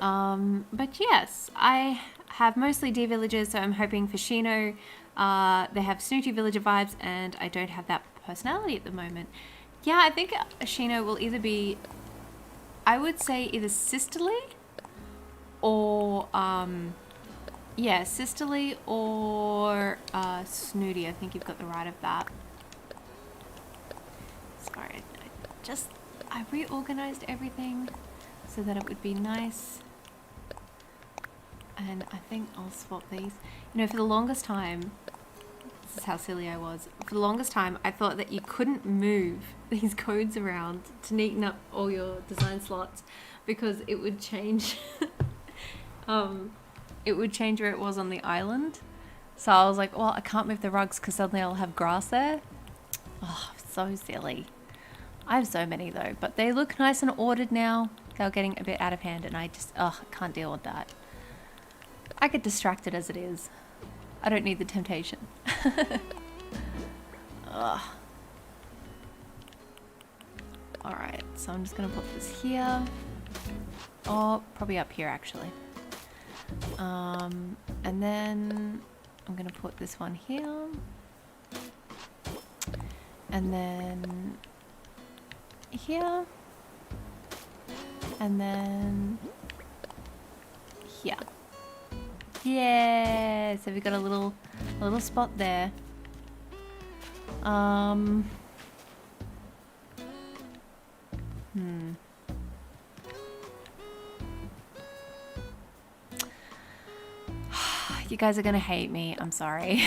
But yes, I have mostly deer villagers, so I'm hoping for Shino. They have snooty villager vibes, and I don't have that personality at the moment. Yeah, I think Shino will either be, I would say either sisterly or yeah, Sisterly or Snooty. I think you've got the right of that. Sorry, I reorganized everything so that it would be nice. And I think I'll swap these. You know, for the longest time, this is how silly I was. For the longest time, I thought that you couldn't move these codes around to neaten up all your design slots because it would change. It would change where it was on the island. So I was like, well, I can't move the rugs because suddenly I'll have grass there. Oh, so silly. I have so many though, but they look nice and ordered now. They're getting a bit out of hand and I can't deal with that. I get distracted as it is. I don't need the temptation. Ugh. Alright, so I'm just gonna put this here. Oh, probably up here actually. And then I'm gonna put this one here. And then here. And then here. Yeah, so we've got a little spot there. You guys are gonna hate me, I'm sorry.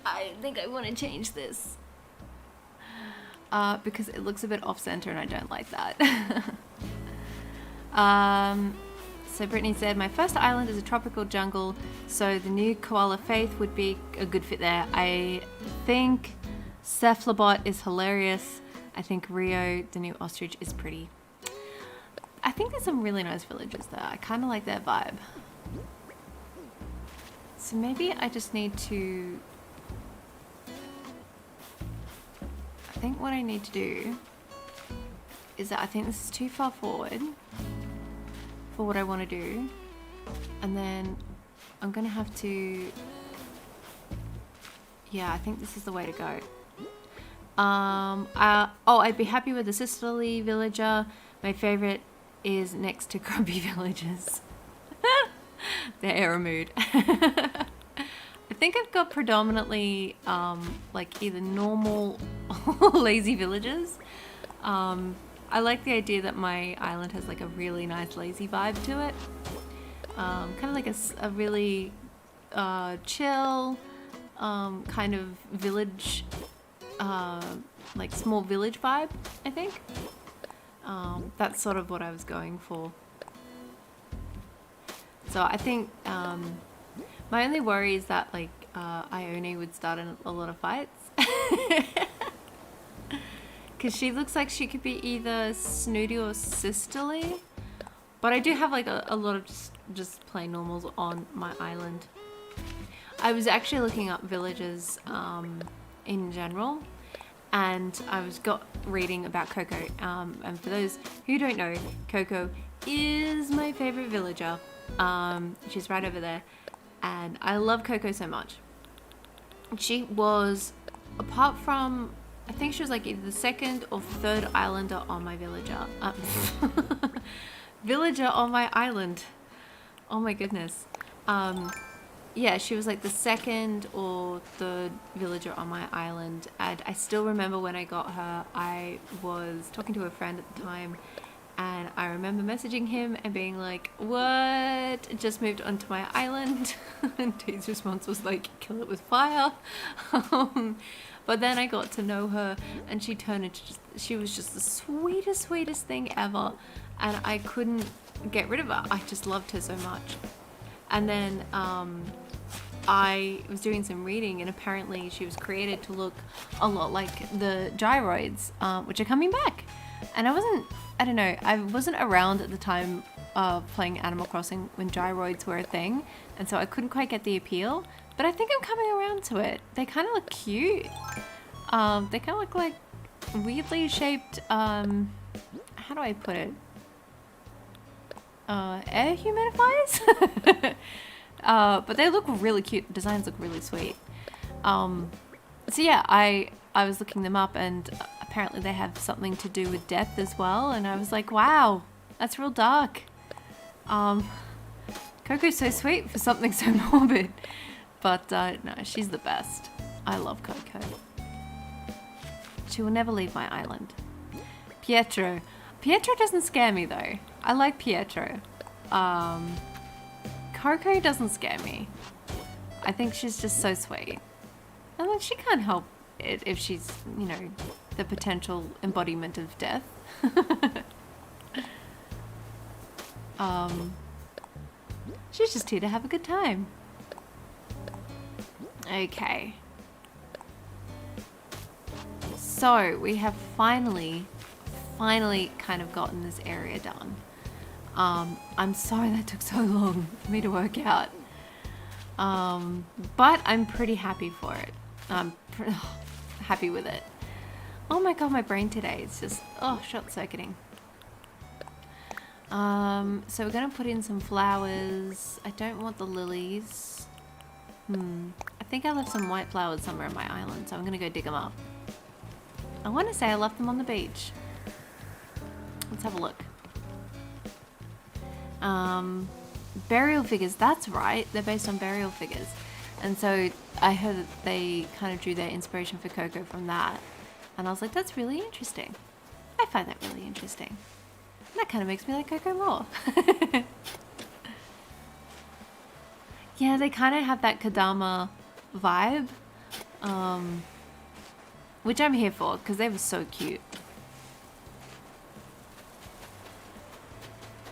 I think I want to change this. Because it looks a bit off-center and I don't like that. So Brittany said, my first island is a tropical jungle, so the new koala faith would be a good fit there. I think Cephalobot is hilarious. I think Rio, the new ostrich, is pretty. I think there's some really nice villages there. I kind of like their vibe. So maybe I just need to... I think what I need to do is that I think this is too far forward for what I want to do, and then I'm gonna have to, yeah, I think this is the way to go. I'd be happy with the sisterly villager. My favorite is next to grumpy villagers. The error mood. I think I've got predominantly like either normal or lazy villagers. I like the idea that my island has like a really nice lazy vibe to it. Kind of like a really chill kind of village, like small village vibe, I think. That's sort of what I was going for. So I think my only worry is that like Ione would start a lot of fights. Because she looks like she could be either snooty or sisterly. But I do have like a lot of just plain normals on my island. I was actually looking up villages in general. And I was reading about Coco. And for those who don't know, Coco is my favorite villager. She's right over there. And I love Coco so much. She was, apart from... I think she was like either the second or third islander on my villager. Villager on my island. Oh my goodness. Yeah, she was like the second or third villager on my island. And I still remember when I got her, I was talking to a friend at the time. And I remember messaging him and being like, what? Just moved onto my island. And his response was like, kill it with fire. But then I got to know her and she turned into she was just the sweetest thing ever. And I couldn't get rid of her. I just loved her so much. And then I was doing some reading and apparently she was created to look a lot like the gyroids, which are coming back. And I don't know, I wasn't around at the time of playing Animal Crossing when gyroids were a thing. And so I couldn't quite get the appeal. But I think I'm coming around to it. They kind of look cute. They kind of look like weirdly shaped, how do I put it? Air humidifiers? But they look really cute. The designs look really sweet. So yeah, I was looking them up and apparently they have something to do with death as well. And I was like, wow, That's real dark. Coco's so sweet for something so morbid. But no, she's the best. I love Coco. She will never leave my island. Pietro. Pietro doesn't scare me though. I like Pietro. Coco doesn't scare me. I think she's just so sweet. And like she can't help it if she's, you know, the potential embodiment of death. She's just here to have a good time. Okay. So we have finally kind of gotten this area done. I'm sorry that took so long for me to work out. But I'm pretty happy for it. I'm happy with it. Oh my god, my brain today is just, short circuiting. So we're gonna put in some flowers. I don't want the lilies. I think I left some white flowers somewhere on my island, so I'm gonna go dig them up. I want to say I left them on the beach. Let's have a look. Burial figures, that's right. They're based on burial figures. And so I heard that they kind of drew their inspiration for Coco from that. And I was like, that's really interesting. I find that really interesting. That kind of makes me like Coco more. Yeah, they kind of have that Kadama vibe. Which I'm here for, because they were so cute.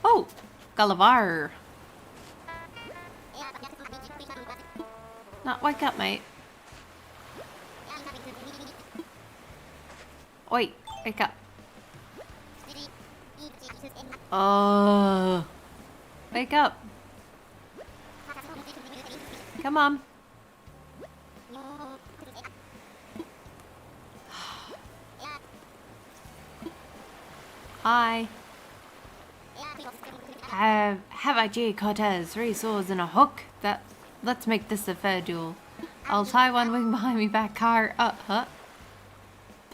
Oh! Clover! No, wake up, mate. Oi, wake up. Oh, wake up. Come on. Hi. Have I G Cortez, 3 swords and a hook? Let's make this a fair duel. I'll tie one wing behind me back car.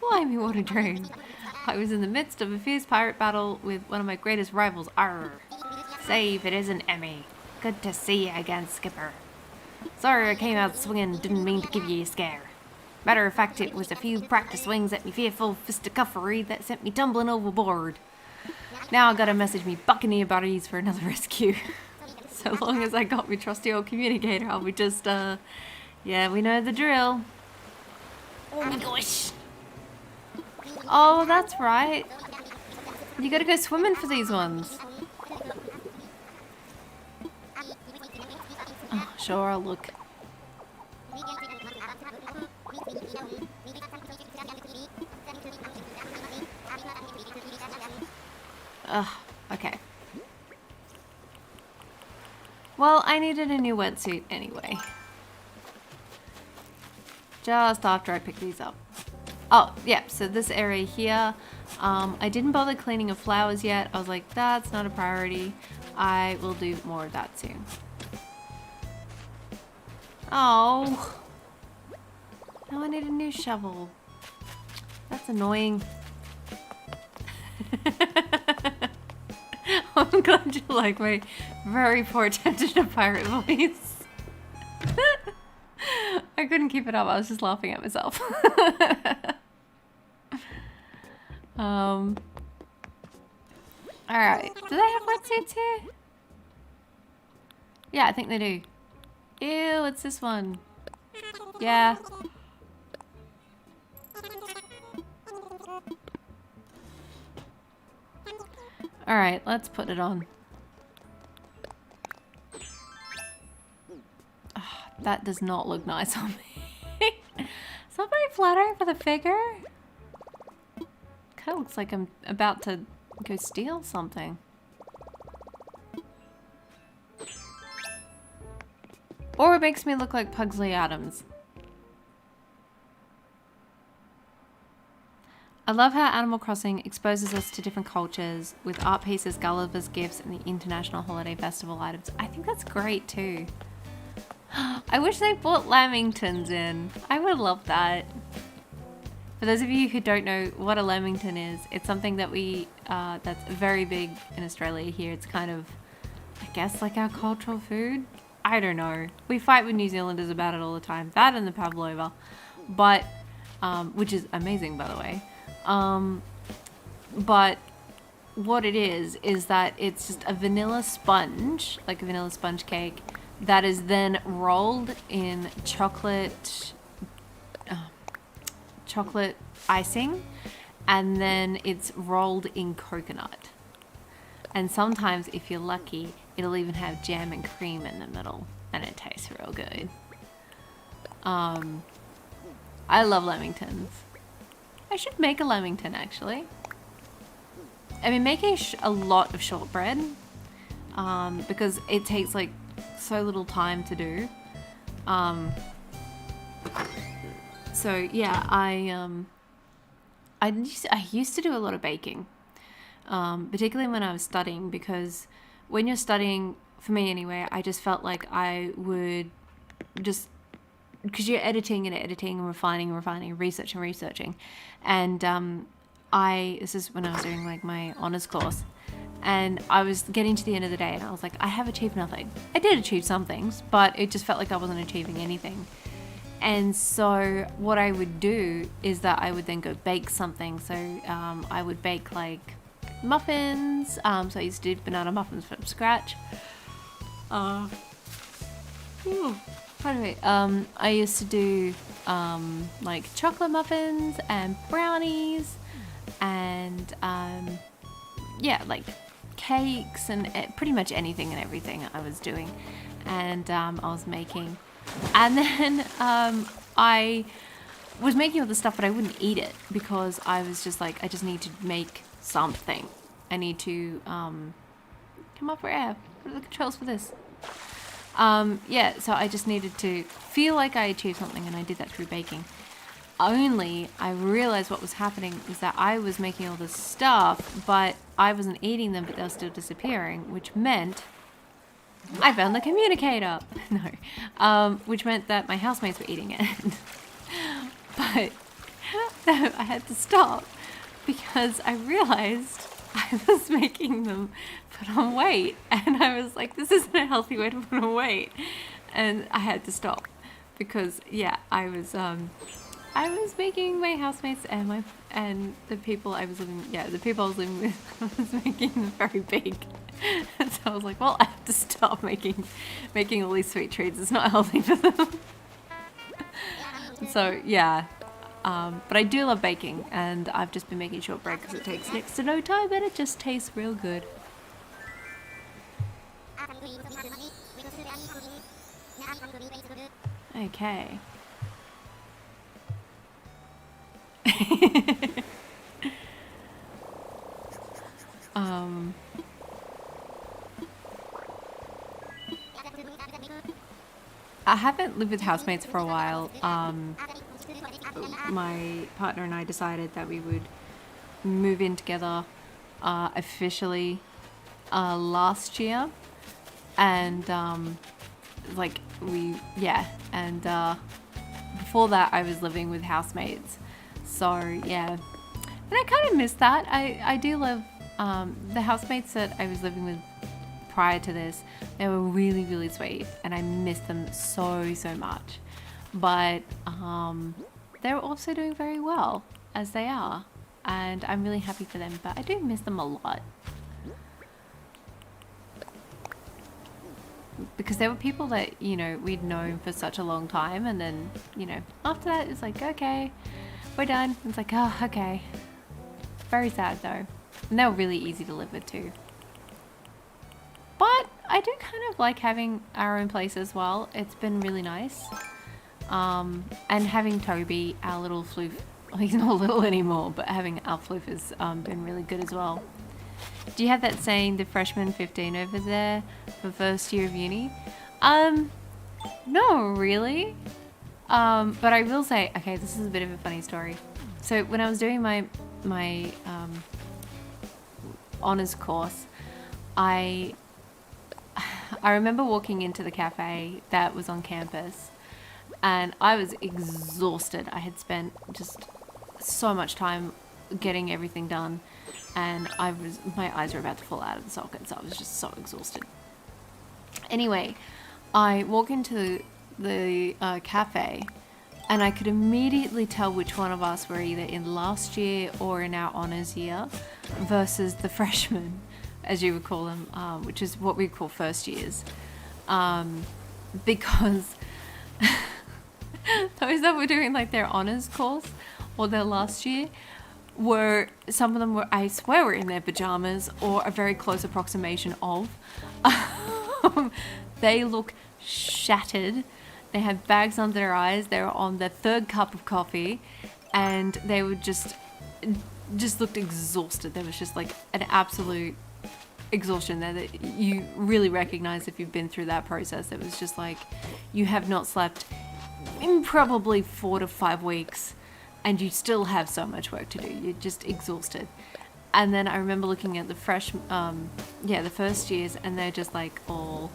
Blimey, what a dream. I was in the midst of a fierce pirate battle with one of my greatest rivals. Arr. Say if it isn't Emmy. Good to see you again, Skipper. Sorry I came out swinging, didn't mean to give you a scare. Matter of fact, it was a few practice swings at me fearful fisticuffery that sent me tumbling overboard. Now I gotta message me buccaneer buddies for another rescue. So long as I got me trusty old communicator, I'll be just, yeah, we know the drill. Oh my gosh. Oh, that's right. You gotta go swimming for these ones. Oh, sure, I'll look. Okay. Well, I needed a new wetsuit anyway. Just after I picked these up. Oh, yeah, so this area here, I didn't bother cleaning of flowers yet. I was like, that's not a priority. I will do more of that soon. Oh. Now I need a new shovel. That's annoying. I'm glad you like my very poor attention to pirate voice. I couldn't keep it up. I was just laughing at myself. Alright. Do they have wetsuits here? Yeah, I think they do. Ew, it's this one. Yeah. Alright, let's put it on. Oh, that does not look nice on me. It's not very flattering for the figure. Kind of looks like I'm about to go steal something. Or it makes me look like Pugsley Adams. I love how Animal Crossing exposes us to different cultures with art pieces, Gulliver's Gifts, and the International Holiday Festival items. I think that's great too. I wish they brought lamingtons in. I would love that. For those of you who don't know what a lamington is, it's something that we that's very big in Australia here. It's kind of, I guess, like our cultural food. I don't know. We fight with New Zealanders about it all the time. That and the pavlova. But, which is amazing, by the way. But what it is that it's just a vanilla sponge, like a vanilla sponge cake, that is then rolled in chocolate icing, and then it's rolled in coconut. And sometimes, if you're lucky, it'll even have jam and cream in the middle, and it tastes real good. I love lamingtons. I should make a lamington, actually. I've been making a lot of shortbread, because it takes like so little time to do. So yeah, I used to do a lot of baking, particularly when I was studying, because when you're studying, for me anyway, I just felt like I would just, because you're editing and refining, researching, and this is when I was doing like my honors course, and I was getting to the end of the day and I was like, I have achieved nothing. I did achieve some things, but it just felt like I wasn't achieving anything. And so what I would do is that I would then go bake something. So I would bake like muffins. So I used to do banana muffins from scratch. Anyway, I used to do like chocolate muffins and brownies, and yeah, like cakes and pretty much anything and everything I was doing, and I was making. And then I was making all this stuff, but I wouldn't eat it because I was just like, I just need to make something. I need to come up for air. What are the controls for this? Yeah, so I just needed to feel like I achieved something, and I did that through baking. Only I realized what was happening is that I was making all this stuff, but I wasn't eating them, but they were still disappearing, which meant I found the communicator. No, which meant that my housemates were eating it. But I had to stop because I realized I was making them put on weight, and I was like, this isn't a healthy way to put on weight, and I had to stop because yeah, I was making my housemates and the people I was living with, I was making them very big. And so I was like, well, I have to stop making all these sweet treats. It's not healthy for them. So yeah, but I do love baking, and I've just been making shortbread because it takes next to no time and it just tastes real good. Okay. I haven't lived with housemates for a while. My partner and I decided that we would move in together officially last year, and before that I was living with housemates. So yeah, and I kind of miss that. I do love the housemates that I was living with prior to this. They were really, really sweet, and I miss them so much. But they're also doing very well as they are, and I'm really happy for them. But I do miss them a lot because there were people that, you know, we'd known for such a long time, and then, you know, after that it's like, okay, we're done. It's like, oh, okay. Very sad though. And they were really easy to live with too. But I do kind of like having our own place as well. It's been really nice. And having Toby, our little Floof, well, he's not little anymore, but having our Floof has been really good as well. Do you have that saying, the freshman 15 over there for first year of uni? No, really. But I will say, okay, this is a bit of a funny story. So when I was doing my honors course, I remember walking into the cafe that was on campus, and I was exhausted. I had spent just so much time getting everything done, and my eyes were about to fall out of the sockets. I was just so exhausted. Anyway, I walk into the cafe, and I could immediately tell which one of us were either in last year or in our honours year versus the freshmen, as you would call them, which is what we call first years. Because those that were doing like their honours course or their last year some of them were, I swear, were in their pajamas or a very close approximation of. They look shattered. They had bags under their eyes. They were on their third cup of coffee, and they were just looked exhausted. There was just like an absolute exhaustion there that you really recognize if you've been through that process. It was just like you have not slept in probably 4 to 5 weeks, and you still have so much work to do. You're just exhausted. And then I remember looking at the the first years, and they're just like all,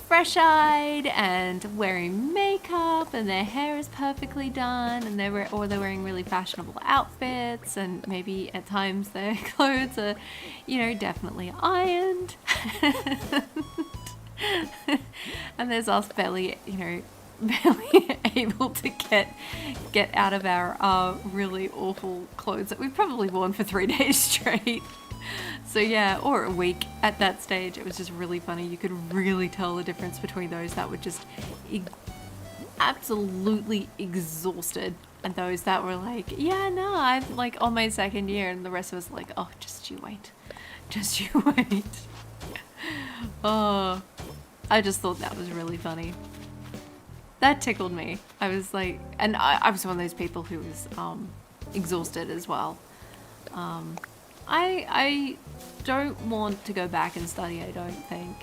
fresh-eyed and wearing makeup, and their hair is perfectly done, and they're wearing really fashionable outfits, and maybe at times their clothes are, definitely ironed. And there's us barely able to get out of our really awful clothes that we've probably worn for 3 days straight. So yeah, or a week at that stage. It was just really funny. You could really tell the difference between those that were just absolutely exhausted and those that were like, yeah, no, I'm like on my second year, and the rest of us like, oh, just you wait. Oh, I just thought that was really funny. That tickled me. I was like, and I was one of those people who was exhausted as well. I don't want to go back and study, I don't think.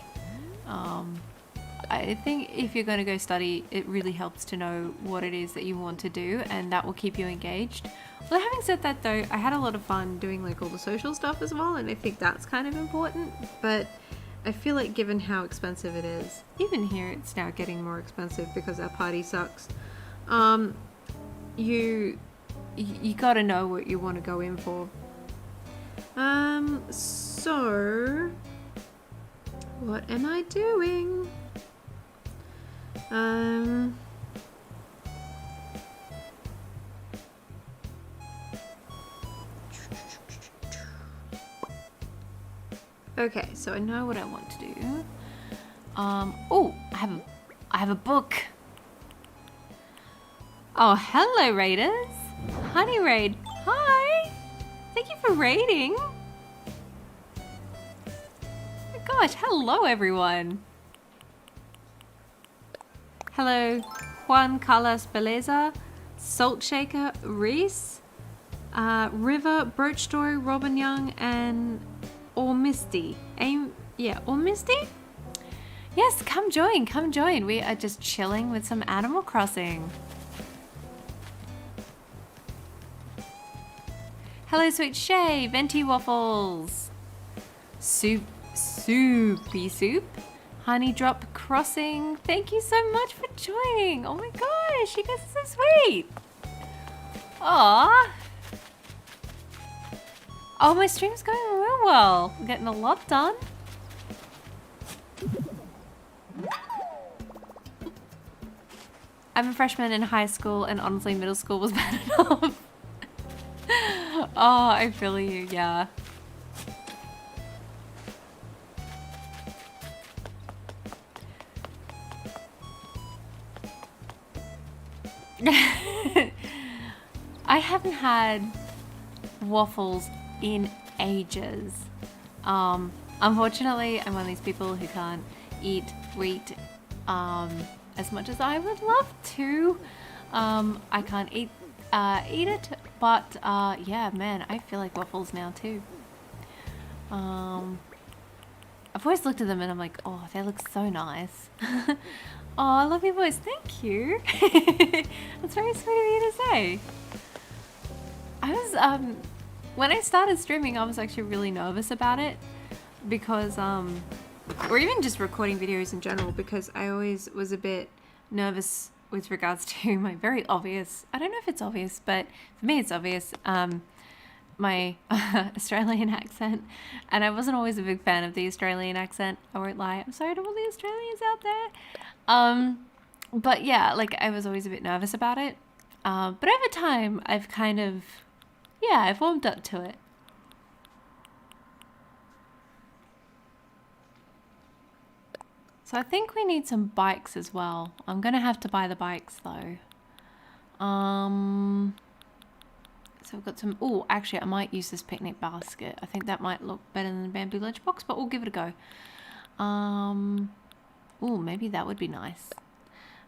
I think if you're going to go study, it really helps to know what it is that you want to do, and that will keep you engaged. Well, having said that though, I had a lot of fun doing like all the social stuff as well, and I think that's kind of important, but I feel like given how expensive it is, even here it's now getting more expensive because our party sucks, you gotta know what you want to go in for. So what am I doing? Okay, so I know what I want to do. Oh, I have a book. Oh, hello, raiders. Honey Raid. Hi. Thank you for raiding. Oh my gosh, hello, everyone. Hello, Juan Carlos Beleza, Salt Shaker, Reese, River, Broach Story, Robin Young, and Or Misty. Or Misty? Yes, come join. We are just chilling with some Animal Crossing. Hello, Sweet Shay, Venti Waffles, Soupy Soup, Honey Drop Crossing. Thank you so much for joining. Oh my gosh, you guys are so sweet. Aww. Oh, my stream's going real well. I'm getting a lot done. I'm a freshman in high school, and honestly, middle school was bad enough. Oh, I feel you, yeah. I haven't had waffles in ages. Unfortunately, I'm one of these people who can't eat wheat as much as I would love to. I can't eat it, but yeah, man, I feel like waffles now too. I've always looked at them and I'm like, oh, they look so nice. Oh, I love your voice. Thank you. That's very sweet of you to say. I was when I started streaming, I was actually really nervous about it because or even just recording videos in general, because I always was a bit nervous with regards to my very obvious, I don't know if it's obvious, but for me it's obvious, my Australian accent, and I wasn't always a big fan of the Australian accent. I won't lie. I'm sorry to all the Australians out there. But yeah, like I was always a bit nervous about it. But over time, I've kind of, yeah, I've warmed up to it. So I think we need some bikes as well. I'm gonna have to buy the bikes though. So we've got some, oh, actually I might use this picnic basket. I think that might look better than the bamboo lunchbox, but we'll give it a go. Oh, maybe that would be nice.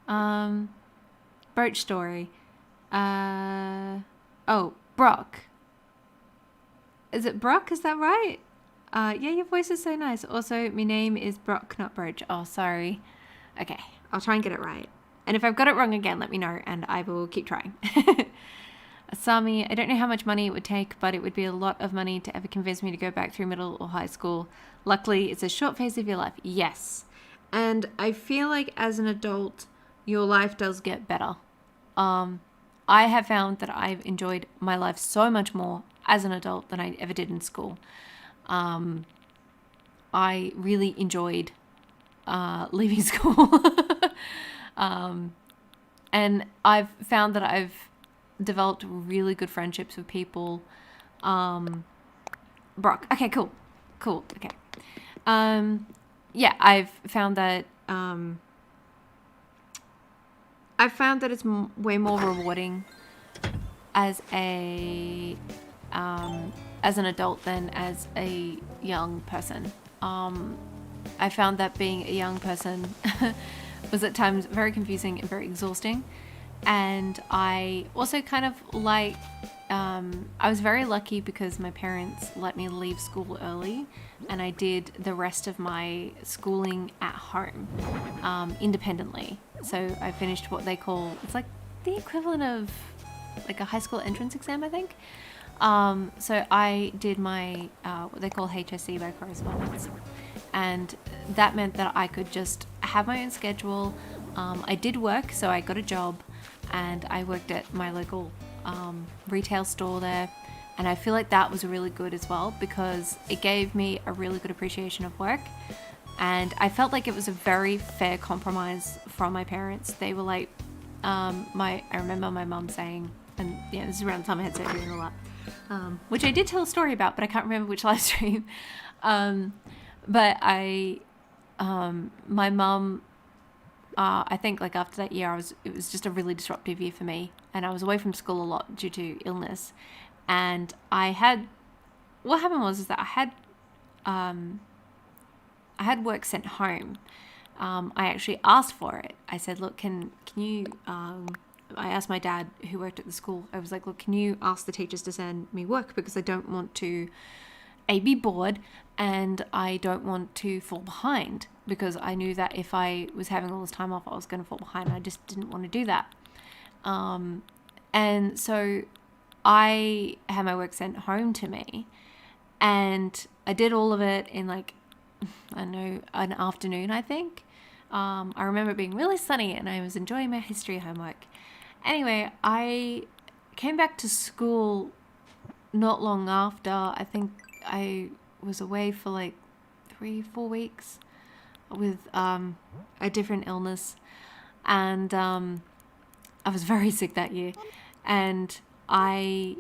Brooch story. Oh, Brock. Is it Brock? Is that right? Yeah, your voice is so nice. Also, my name is Brock, not Brooch. Oh, sorry. Okay, I'll try and get it right. And if I've got it wrong again, let me know and I will keep trying. Asami, I don't know how much money it would take, but it would be a lot of money to ever convince me to go back through middle or high school. Luckily, it's a short phase of your life. Yes. And I feel like as an adult, your life does get better. I have found that I've enjoyed my life so much more as an adult than I ever did in school. I really enjoyed leaving school. And I've found that I've developed really good friendships with people. Brock. Okay, cool. Okay. Yeah, I've found that it's way more rewarding as an adult than as a young person. I found that being a young person was at times very confusing and very exhausting. And I also kind of like, I was very lucky because my parents let me leave school early and I did the rest of my schooling at home, independently. So I finished what they call, it's like the equivalent of like a high school entrance exam, I think. So I did my, what they call HSC by correspondence. And that meant that I could just have my own schedule. I did work, so I got a job and I worked at my local retail store there. And I feel like that was really good as well because it gave me a really good appreciation of work. And I felt like it was a very fair compromise from my parents. They were like, I remember my mum saying, and yeah, this is around the time I had surgery and all that, which I did tell a story about, but I can't remember which live stream. But my mum, I think like after that year, it was just a really disruptive year for me, and I was away from school a lot due to illness. And what happened was that I had work sent home. I actually asked for it. I said, look, can you, I asked my dad who worked at the school, I was like, look, can you ask the teachers to send me work because I don't want to be bored and I don't want to fall behind, because I knew that if I was having all this time off, I was going to fall behind. I just didn't want to do that. And so I had my work sent home to me and I did all of it in like, I don't know, an afternoon, I think. I remember it being really sunny and I was enjoying my history homework. Anyway, I came back to school not long after. I think I was away for like 3-4 weeks with a different illness, and I was very sick that year. And I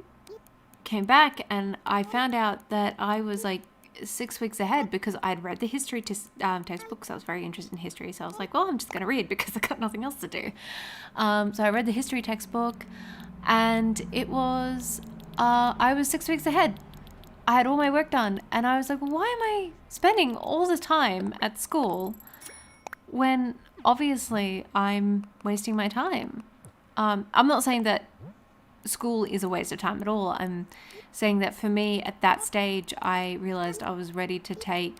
came back and I found out that I was like 6 weeks ahead because I'd read the history textbooks. I was very interested in history, so I was like, well, I'm just going to read because I got nothing else to do. So I read the history textbook, and it was I was 6 weeks ahead. I had all my work done, and I was like, why am I spending all the time at school when obviously I'm wasting my time? I'm not saying that school is a waste of time at all. I'm saying that for me at that stage, I realized I was ready to take,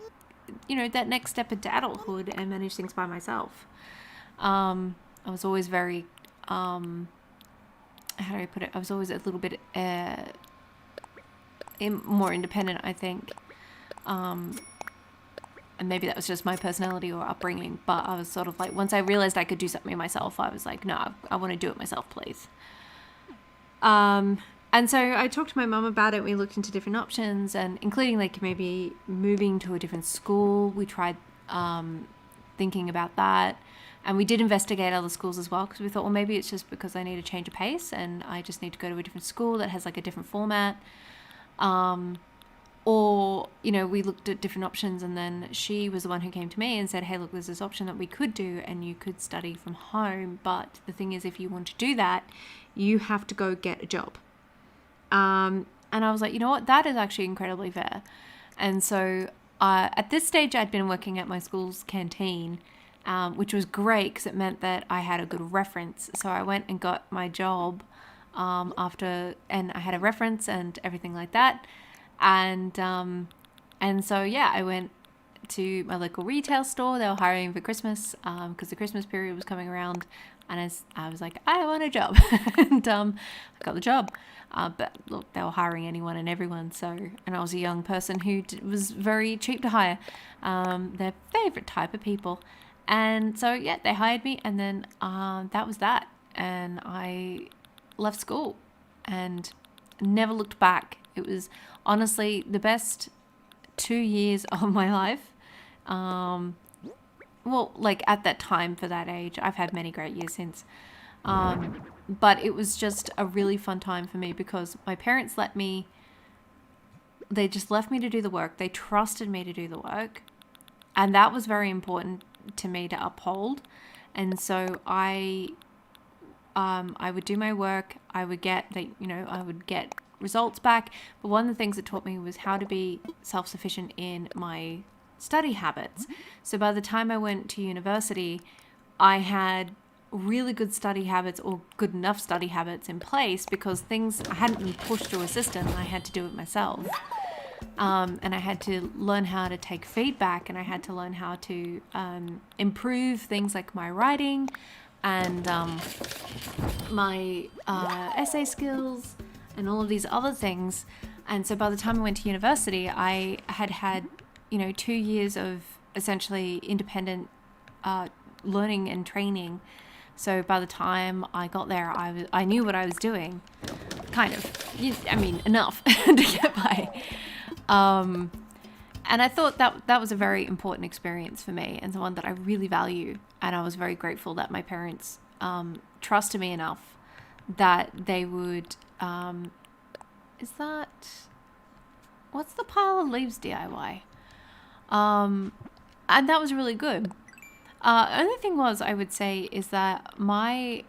that next step into adulthood and manage things by myself. I was always very, how do I put it? I was always a little bit more independent, I think. And maybe that was just my personality or upbringing, but I was sort of like, once I realized I could do something myself, I was like, no, I want to do it myself, please. And so I talked to my mum about it. We looked into different options, and including like maybe moving to a different school. We tried thinking about that. And we did investigate other schools as well, because we thought, well, maybe it's just because I need a change of pace and I just need to go to a different school that has like a different format. Or, you know, we looked at different options, and then she was the one who came to me and said, hey, look, there's this option that we could do and you could study from home. But the thing is, if you want to do that, you have to go get a job. And I was like, you know what, that is actually incredibly fair. And so at this stage, I'd been working at my school's canteen, which was great because it meant that I had a good reference. So I went and got my job after, and I had a reference and everything like that. And so, yeah, I went to my local retail store. They were hiring for Christmas because the Christmas period was coming around. And I was like, I want a job. And I got the job. But look, they were hiring anyone and everyone. So, and I was a young person who was very cheap to hire. Their favorite type of people. And so, yeah, they hired me. And then that was that. And I left school and never looked back. It was honestly the best 2 years of my life. Well, like at that time for that age, I've had many great years since. But it was just a really fun time for me because my parents they just left me to do the work. They trusted me to do the work. And that was very important to me to uphold. And so I would do my work. I would get results back. But one of the things it taught me was how to be self-sufficient in my study habits. So by the time I went to university, I had really good study habits, or good enough study habits in place, because things I hadn't been pushed through a system. I had to do it myself. And I had to learn how to take feedback, and I had to learn how to improve things like my writing and my essay skills and all of these other things. And so by the time I went to university, I had 2 years of essentially independent learning and training. So by the time I got there, I knew what I was doing, kind of. Enough to get by. And I thought that was a very important experience for me, and the one that I really value. And I was very grateful that my parents trusted me enough that they would. What's the pile of leaves DIY? And that was really good. Only thing I would say is that my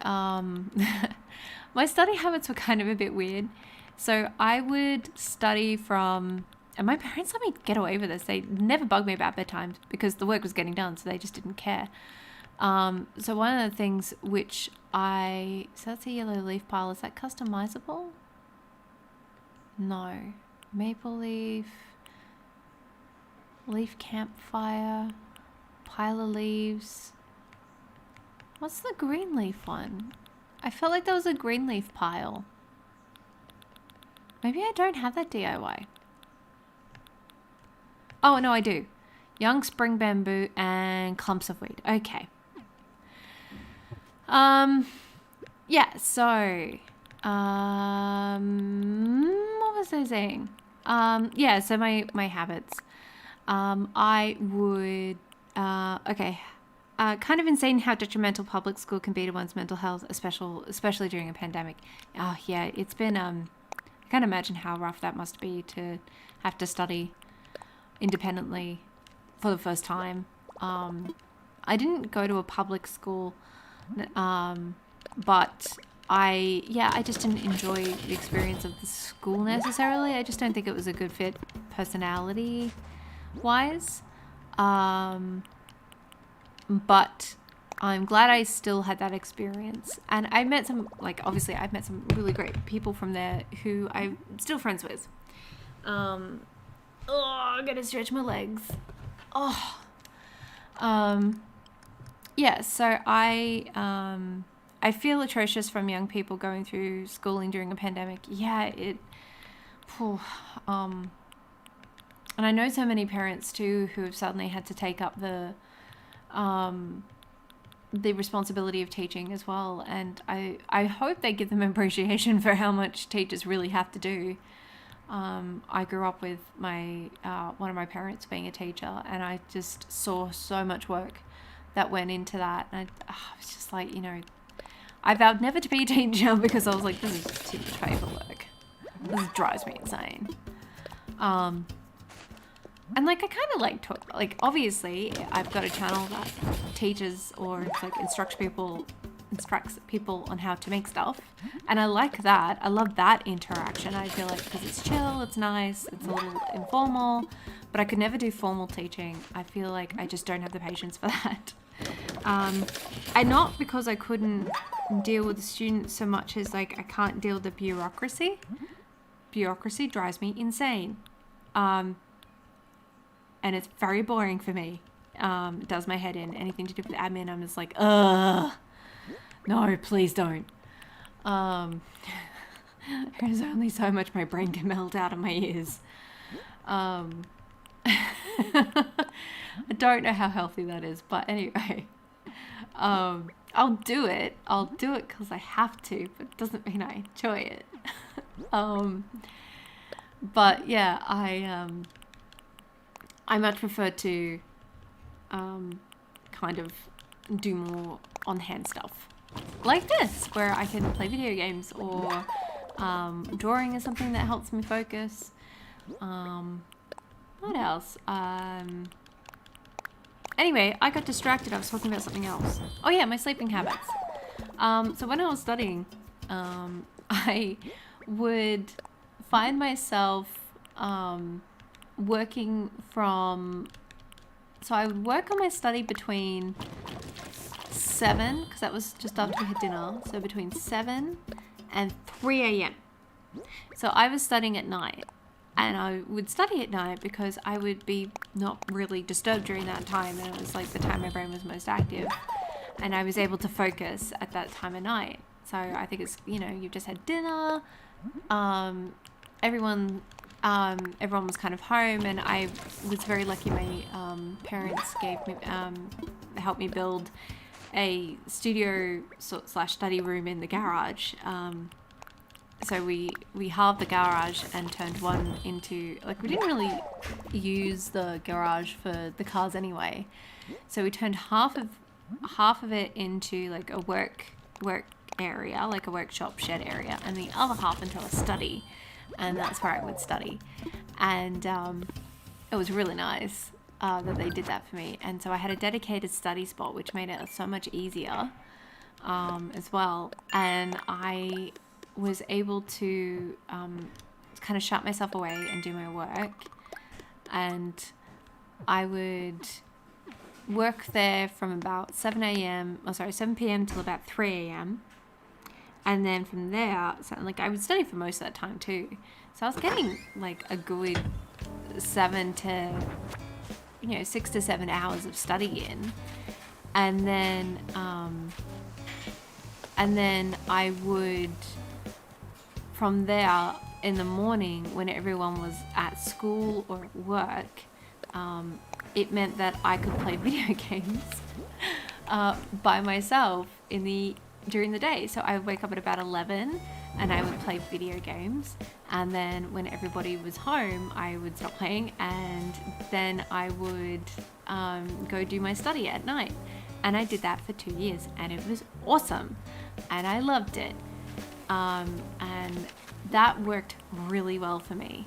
my study habits were kind of a bit weird. So I would study from, and my parents let me get away with this. They never bugged me about bedtime because the work was getting done, so they just didn't care. So one of the things which so that's a yellow leaf pile. Is that customizable? No. Maple leaf campfire, pile of leaves. What's the green leaf one? I felt like there was a green leaf pile. Maybe I don't have that DIY. Oh, no, I do. Young spring bamboo and clumps of weed. Okay. Yeah, so, what was I saying? Yeah, so my habits. I would, kind of insane how detrimental public school can be to one's mental health, especially during a pandemic. Oh, yeah, it's been, I can't imagine how rough that must be to have to study independently for the first time. I didn't go to a public school, but I just didn't enjoy the experience of the school necessarily. I just don't think it was a good fit personality wise. But I'm glad I still had that experience. And I met obviously I've met some really great people from there who I'm still friends with. I'm gonna stretch my legs. Yeah, so I feel atrocious from young people going through schooling during a pandemic. Yeah, and I know so many parents too who have suddenly had to take up the the responsibility of teaching as well. And I hope they give them appreciation for how much teachers really have to do. I grew up with my one of my parents being a teacher, and I just saw so much work that went into that. And I was just like, you know, I vowed never to be a teacher because I was like, this is just too much paperwork. This drives me insane. And like, I kind of like talk, like, obviously I've got a channel that teaches or like instructs people on how to make stuff, and I like that. I love that interaction. I feel like because it's chill, it's nice, it's a little informal, but I could never do formal teaching. I feel like I just don't have the patience for that. And not because I couldn't deal with the students so much as like I can't deal with the bureaucracy. Bureaucracy drives me insane. And it's very boring for me. It does my head in. Anything to do with admin, I'm just like, ugh. No, please don't. There's only so much my brain can melt out of my ears. I don't know how healthy that is, but anyway. I'll do it. I'll do it because I have to, but it doesn't mean I enjoy it. But yeah, I much prefer to kind of do more on-hand stuff like this, where I can play video games, or drawing is something that helps me focus. What else? Anyway, I got distracted. I was talking about something else. Oh yeah, my sleeping habits. So when I was studying, I would find myself working from... So I would work on my study between 7, because that was just after we had dinner. So between 7 and 3 a.m. So I was studying at night. And I would study at night because I would be not really disturbed during that time. And it was like the time my brain was most active. And I was able to focus at that time of night. So I think it's, you know, you've just had dinner. Everyone was kind of home, and I was very lucky. My parents gave me, helped me build a studio slash study room in the garage. So we halved the garage and turned one into, like, we didn't really use the garage for the cars anyway. So we turned half of it into like a work area, like a workshop shed area, and the other half into a study. And that's where I would study. And it was really nice that they did that for me. And so I had a dedicated study spot, which made it so much easier as well. And I was able to kind of shut myself away and do my work. And I would work there from about 7 p.m. till about 3 a.m. And then from there, so like I would study for most of that time too. So I was getting like a good 6 to 7 hours of study in. And then I would, from there in the morning when everyone was at school or at work, it meant that I could play video games by myself during the day. So I would wake up at about 11 and I would play video games, and then when everybody was home I would stop playing, and then I would go do my study at night. And I did that for 2 years, and it was awesome and I loved it, and that worked really well for me.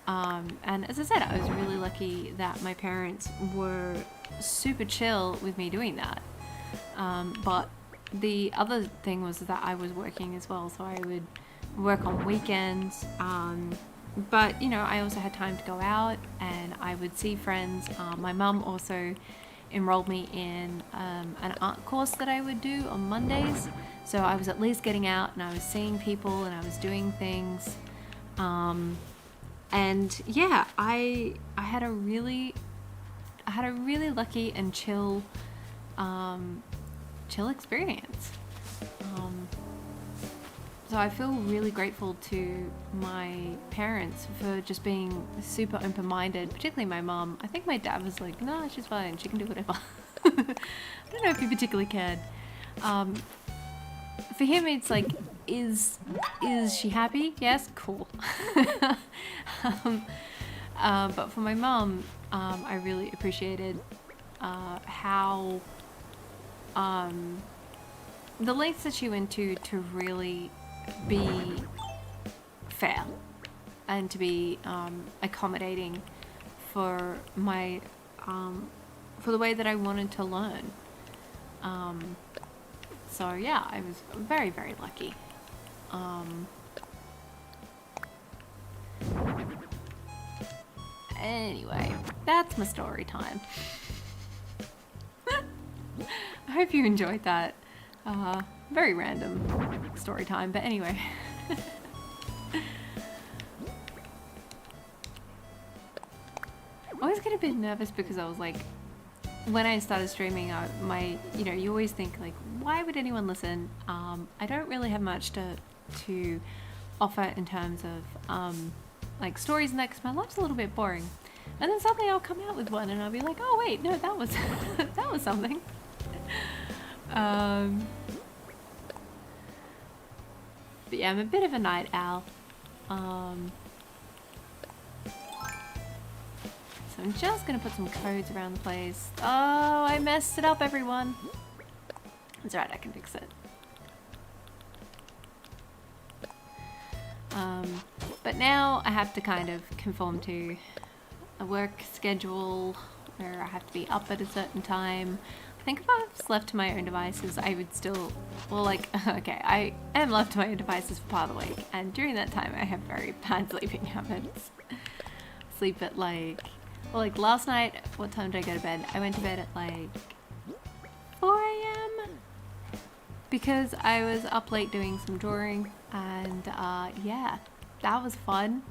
And as I said, I was really lucky that my parents were super chill with me doing that. But the other thing was that I was working as well, so I would work on weekends. But, you know, I also had time to go out and I would see friends. My mum also enrolled me in an art course that I would do on Mondays. So I was at least getting out and I was seeing people and I was doing things. And yeah, I had a really lucky and chill experience. So I feel really grateful to my parents for just being super open-minded, particularly my mom. I think my dad was like, no, she's fine, she can do whatever. I don't know if he particularly cared. For him, it's like, is she happy? Yes, cool. But for my mum, I really appreciated how the lengths that she went to really be fair and to be accommodating for my for the way that I wanted to learn. So yeah, I was very, very lucky. Anyway, that's my story time. I hope you enjoyed that. Very random story time, but anyway. I always get a bit nervous because I was like, when I started streaming, you always think like, why would anyone listen? I don't really have much to offer in terms of like stories and that, because my life's a little bit boring. And then suddenly I'll come out with one and I'll be like, oh wait, no, that was that was something. But yeah, I'm a bit of a night owl. So I'm just gonna put some codes around the place. Oh, I messed it up, everyone. That's right, I can fix it. But now I have to kind of conform to a work schedule where I have to be up at a certain time. I think if I was left to my own devices, I would still, well, like, okay, I am left to my own devices for part of the week, and during that time I have very bad sleeping habits. Sleep at like, well, like last night, what time did I go to bed? I went to bed at like 4 a.m. because I was up late doing some drawing, and yeah, that was fun.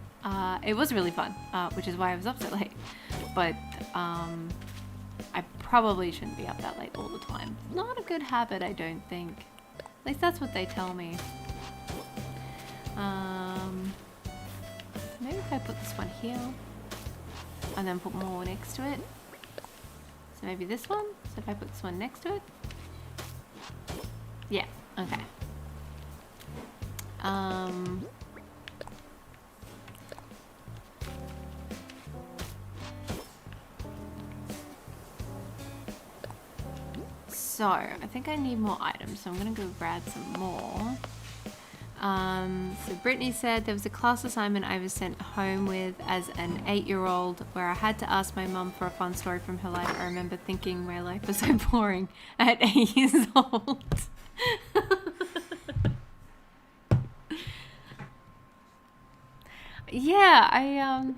It was really fun, which is why I was up so late. But I probably shouldn't be up that late all the time. Not a good habit, I don't think. At least that's what they tell me. Maybe if I put this one here and then put more next to it. So maybe this one. So if I put this one next to it. Yeah, okay. So, I think I need more items, so I'm gonna go grab some more. So Brittany said there was a class assignment I was sent home with as an 8-year-old where I had to ask my mum for a fun story from her life. I remember thinking my life was so boring at 8 years old. Yeah, I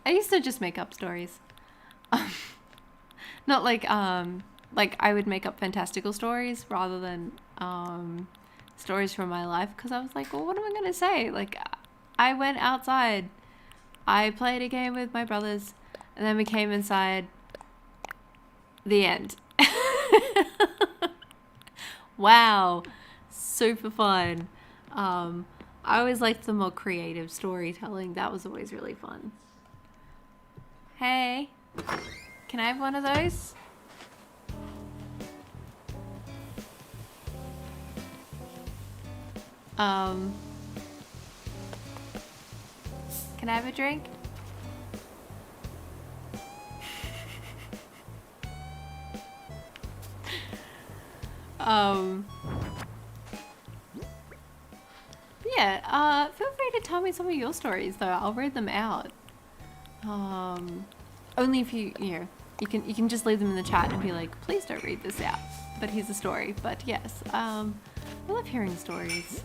used to just make up stories. Not like I would make up fantastical stories rather than stories from my life, because I was like, well, what am I gonna say? Like, I went outside, I played a game with my brothers, and then we came inside. The end. Wow, super fun. I always liked the more creative storytelling. That was always really fun. Hey, can I have one of those? Can I have a drink? Yeah, feel free to tell me some of your stories though. I'll read them out. Only if you know, you can just leave them in the chat and be like, please don't read this out. But here's a story. But yes, I love hearing stories.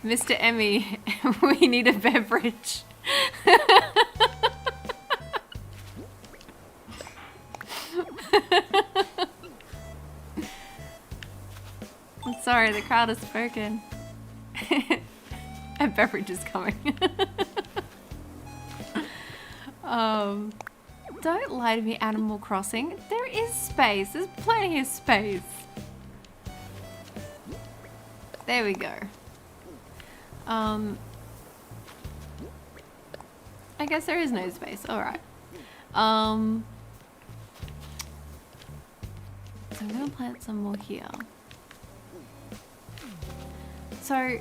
Mr. Emmy, we need a beverage. I'm sorry, the crowd has spoken. A beverage is coming. Don't lie to me, Animal Crossing. There is space. There's plenty of space. There we go. I guess there is no space. All right. So I'm gonna plant some more here. So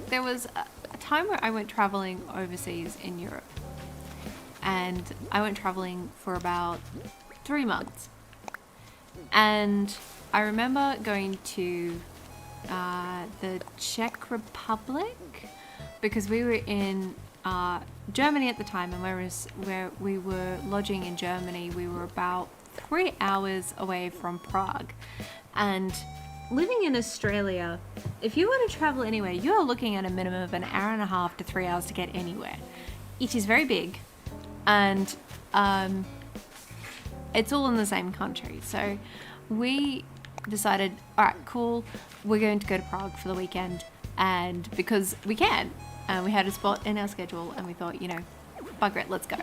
there was a time where I went traveling overseas in Europe, and I went traveling for about 3 months. And I remember going to the Czech Republic because we were in Germany at the time, and where we were lodging in Germany, we were about 3 hours away from Prague. And living in Australia, if you want to travel anywhere, you're looking at a minimum of an hour and a half to 3 hours to get anywhere. It is very big, and it's all in the same country. So we decided, all right, cool, we're going to go to Prague for the weekend, and because we can, we had a spot in our schedule, and we thought, you know, bugger it, let's go.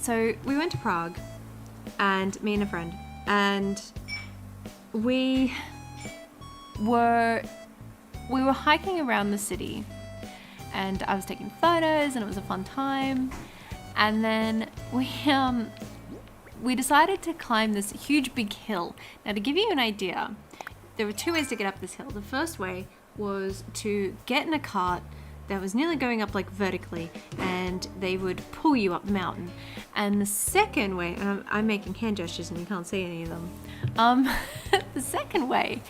So we went to Prague, and me and a friend, and we were hiking around the city, and I was taking photos, and it was a fun time. And then we decided to climb this huge big hill. Now, to give you an idea, there were 2 ways to get up this hill. The first way was to get in a cart that was nearly going up like vertically, and they would pull you up the mountain. And the second way, and I'm making hand gestures and you can't see any of them. The second way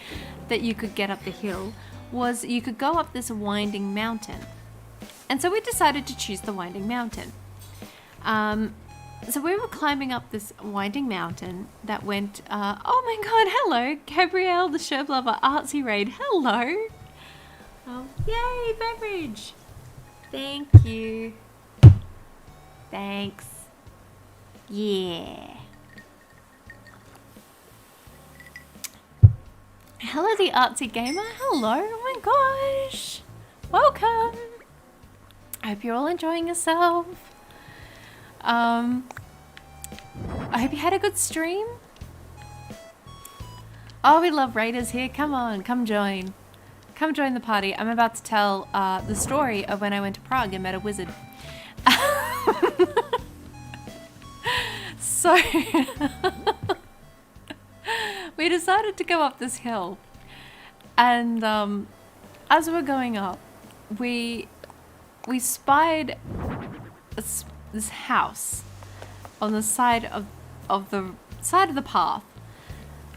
that you could get up the hill was you could go up this winding mountain. And so we decided to choose the winding mountain. So we were climbing up this winding mountain that went, oh my god, hello, Gabrielle the Sherb Lover Artsy Raid, hello. Oh, yay, beverage. Thank you. Thanks. Yeah. Hello, the Artsy Gamer. Hello. Oh my gosh. Welcome. I hope you're all enjoying yourself. I hope you had a good stream. Oh, we love raiders here. Come on, come join. Come join the party. I'm about to tell the story of when I went to Prague and met a wizard. So, we decided to go up this hill. And as we were going up, we spied this house on the side of the path.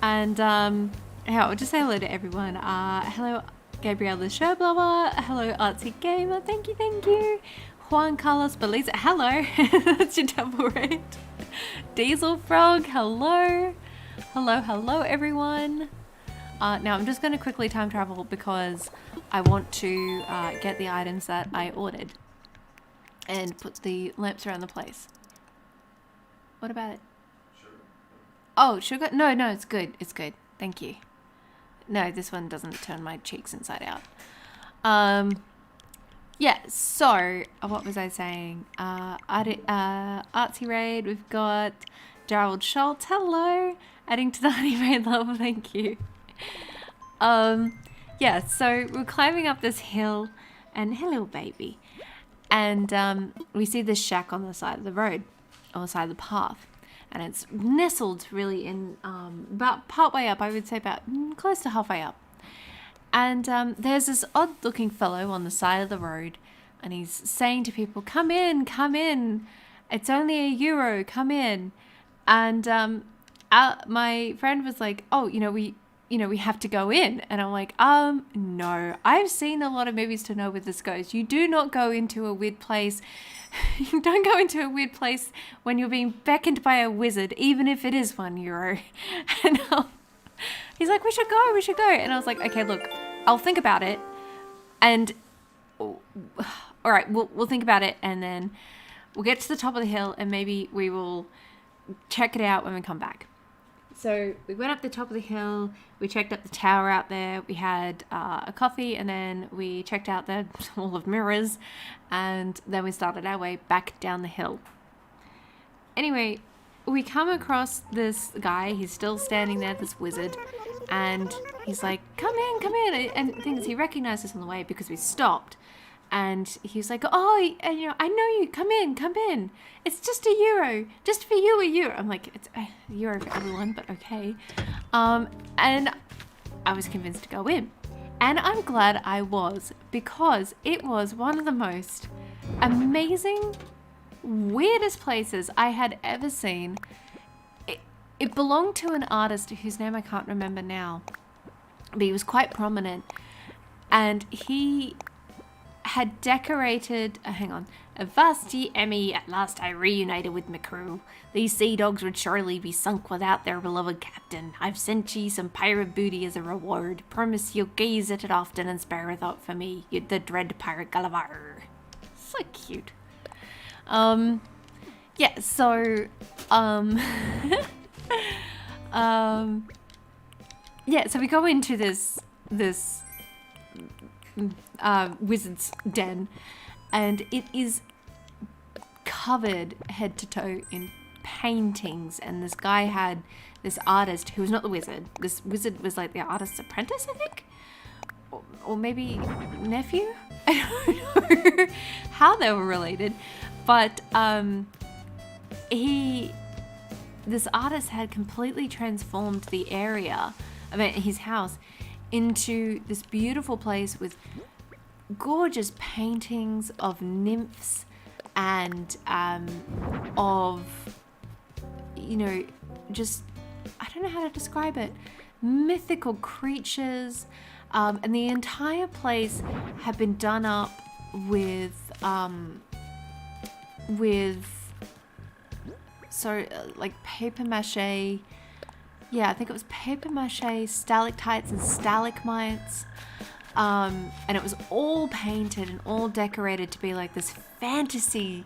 And yeah, I'll just say hello to everyone. Hello, Gabrielle the Sherb Lover. Hello, Artsy Gamer. Thank you. Juan Carlos Beliza. Hello. That's your double rate. Diesel Frog. Hello. Hello, everyone. Now I'm just going to quickly time travel because I want to get the items that I ordered and put the lamps around the place. What about it? Oh, sugar? No, it's good. It's good. Thank you. No, this one doesn't turn my cheeks inside out. Yeah, so, what was I saying? Artsy Raid, we've got Gerald Schultz. Hello. Adding to the Honey Raid level. Thank you. Yeah, so we're climbing up this hill, and hello, baby. And we see this shack on the side of the road, on the side of the path. And it's nestled really in about partway up, I would say about close to halfway up. And there's this odd looking fellow on the side of the road, and he's saying to people, come in, it's only €1, come in. And my friend was like, oh, we have to go in. And I'm like, no, I've seen a lot of movies to know where this goes. You do not go into a weird place. You don't go into a weird place when you're being beckoned by a wizard, even if it is €1. And he's like, we should go. And I was like, okay, look, I'll think about it. And all right, we'll think about it. And then we'll get to the top of the hill and maybe we will check it out when we come back. So we went up the top of the hill, we checked up the tower out there, we had a coffee, and then we checked out the wall of mirrors, and then we started our way back down the hill. Anyway, we come across this guy, he's still standing there, this wizard, and he's like, come in, and things, he recognized us on the way because we stopped, And he was like, oh, you know, I know you. Come in. It's just €1. Just for you, €1. I'm like, it's €1 for everyone, but okay. And I was convinced to go in. And I'm glad I was, because it was one of the most amazing, weirdest places I had ever seen. It belonged to an artist whose name I can't remember now, but he was quite prominent. And he had decorated, hang on, Avasti Emmy, at last I reunited with my crew. These sea dogs would surely be sunk without their beloved captain. I've sent ye some pirate booty as a reward. Promise you'll gaze at it often and spare a thought for me, you the dread pirate Gulliver. So cute. Yeah, so, yeah, so we go into this wizard's den, and it is covered head to toe in paintings. And this artist who was not the wizard. This wizard was like the artist's apprentice, I think, or maybe nephew. I don't know how they were related, but this artist had completely transformed the area, his house, into this beautiful place with gorgeous paintings of nymphs and of, you know, just, I don't know how to describe it, mythical creatures, and the entire place had been done up with like paper mache. Yeah, I think it was paper mache, stalactites and stalagmites. And it was all painted and all decorated to be like this fantasy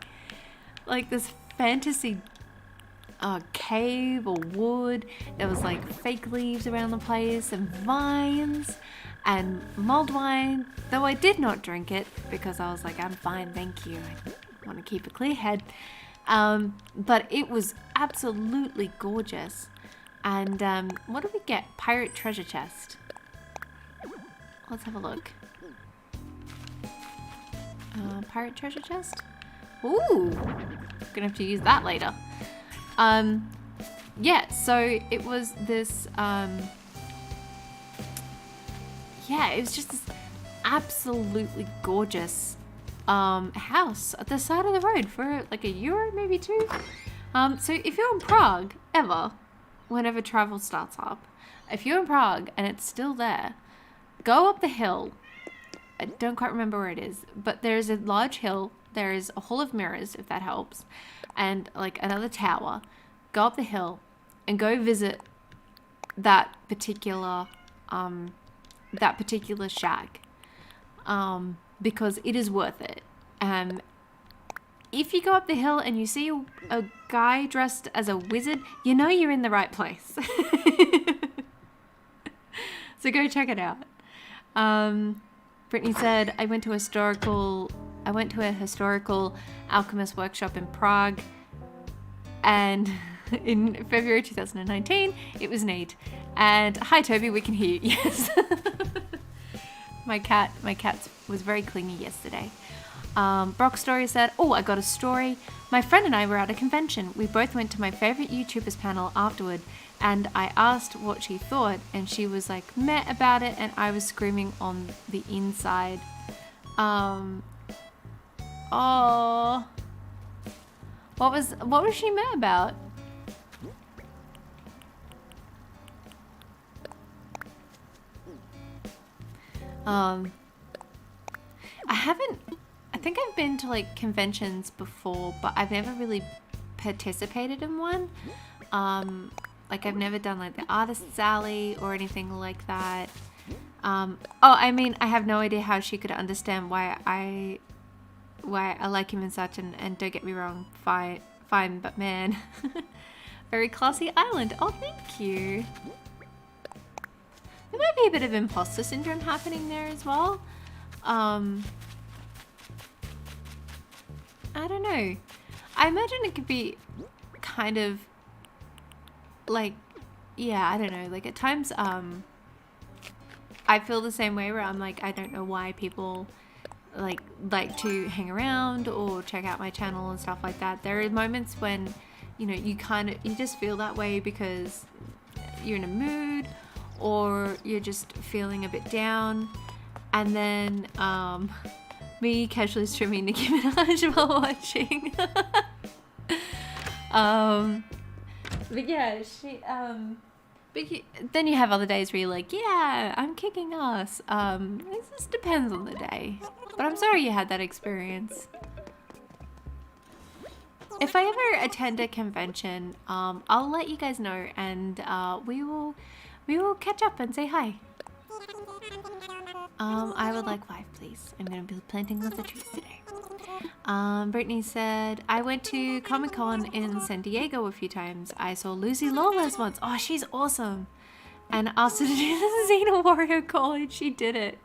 cave or wood. There was like fake leaves around the place and vines and mulled wine, though I did not drink it because I was like, I'm fine, thank you. I want to keep a clear head. But it was absolutely gorgeous. And what did we get? Pirate treasure chest. Let's have a look. Pirate treasure chest? Ooh! Gonna have to use that later. Yeah, so it was this, yeah, it was just this absolutely gorgeous house at the side of the road for like €1, maybe €2. So if you're in Prague, whenever travel starts up, if you're in Prague and it's still there, go up the hill. I don't quite remember where it is, but there's a large hill. There is a hall of mirrors, if that helps, and like another tower. Go up the hill and go visit that particular shack, because it is worth it. If you go up the hill and you see a guy dressed as a wizard, you know you're in the right place. So go check it out. Brittany said, I went to a historical alchemist workshop in Prague, and in February 2019, it was neat. And hi Toby, we can hear you. Yes. My cat was very clingy yesterday. Brock Story said, oh, I got a story. My friend and I were at a convention. We both went to my favorite YouTuber's panel afterward, and I asked what she thought, and she was like meh about it, and I was screaming on the inside. Oh, what was she meh about? I think I've been to like conventions before, but I've never really participated in one. Like I've never done like the Artist's Alley or anything like that. I mean, I have no idea how she could understand why I like him and such, and don't get me wrong, fine, but man, very classy island. Oh, thank you. There might be a bit of imposter syndrome happening there as well. I don't know. I imagine it could be kind of like, yeah, I don't know. Like at times, I feel the same way where I'm like, I don't know why people like to hang around or check out my channel and stuff like that, there are moments when, you know, you just feel that way because you're in a mood or you're just feeling a bit down. And then me casually streaming Nicki Minaj while watching. But yeah, then you have other days where you're like, yeah, I'm kicking ass. It just depends on the day. But I'm sorry you had that experience. If I ever attend a convention, I'll let you guys know, and we will catch up and say hi. I would like 5, please. I'm gonna be planting lots of trees today. Brittany said, I went to Comic-Con in San Diego a few times. I saw Lucy Lawless once. Oh, she's awesome. And asked her to do the Xena Warrior call, and she did it.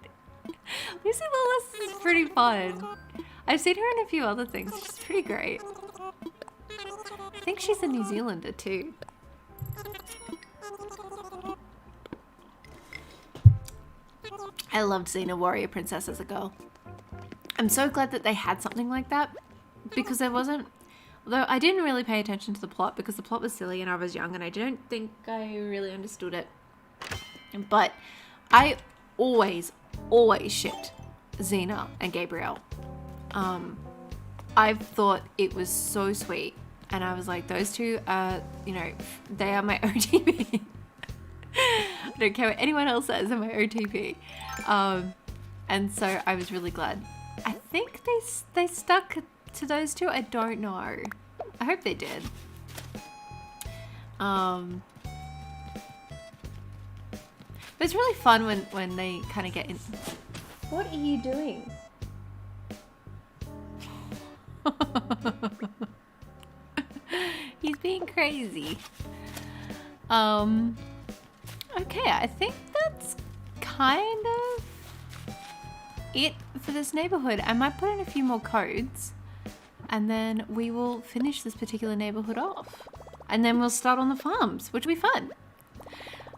Lucy Lawless is pretty fun. I've seen her in a few other things. She's pretty great. I think she's a New Zealander too. I loved Xena Warrior Princess as a girl. I'm so glad that they had something like that, because there wasn't, although I didn't really pay attention to the plot because the plot was silly and I was young and I don't think I really understood it. But I always shipped Xena and Gabrielle. I've thought it was so sweet, and I was like, those two are, you know, they are my OTP. I don't care what anyone else says, they're my OTP. And so I was really glad. I think they stuck to those two. I don't know. I hope they did. But it's really fun when they kind of get in. What are you doing? He's being crazy. Okay, I think that's kind of it for this neighborhood. I might put in a few more codes and then we will finish this particular neighborhood off. And then we'll start on the farms, which will be fun.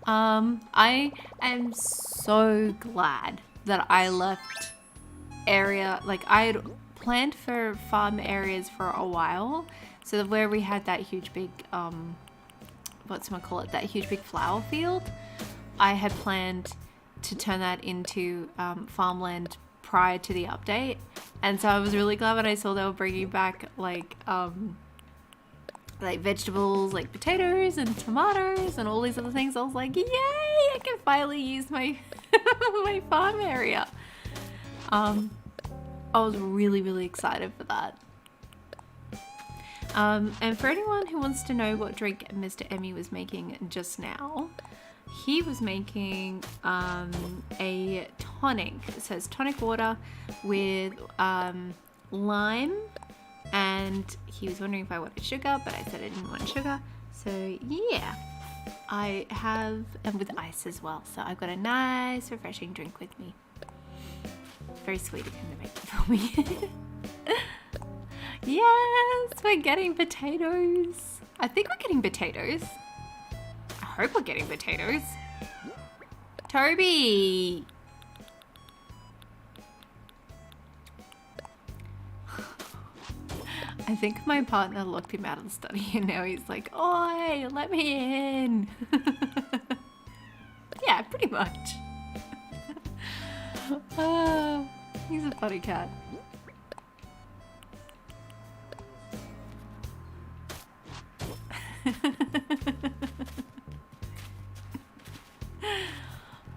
I am so glad that I left area, like I had planned for farm areas for a while. So where we had that huge big, that huge big flower field, I had planned to turn that into farmland prior to the update. And so I was really glad when I saw they were bringing back like vegetables like potatoes and tomatoes and all these other things. I was like, yay, I can finally use my my farm area. I was really excited for that. And for anyone who wants to know what drink Mr. Emmy was making just now, he was making a tonic. It says tonic water with lime, and he was wondering if I wanted sugar, but I said I didn't want sugar. So yeah, I have, and with ice as well. So I've got a nice refreshing drink with me. Very sweet of him to make it for me. Yes, we're getting potatoes. I think we're getting potatoes. I hope we're getting potatoes. Toby! I think my partner locked him out of the study and now he's like, oi, let me in. Yeah, pretty much. He's a funny cat.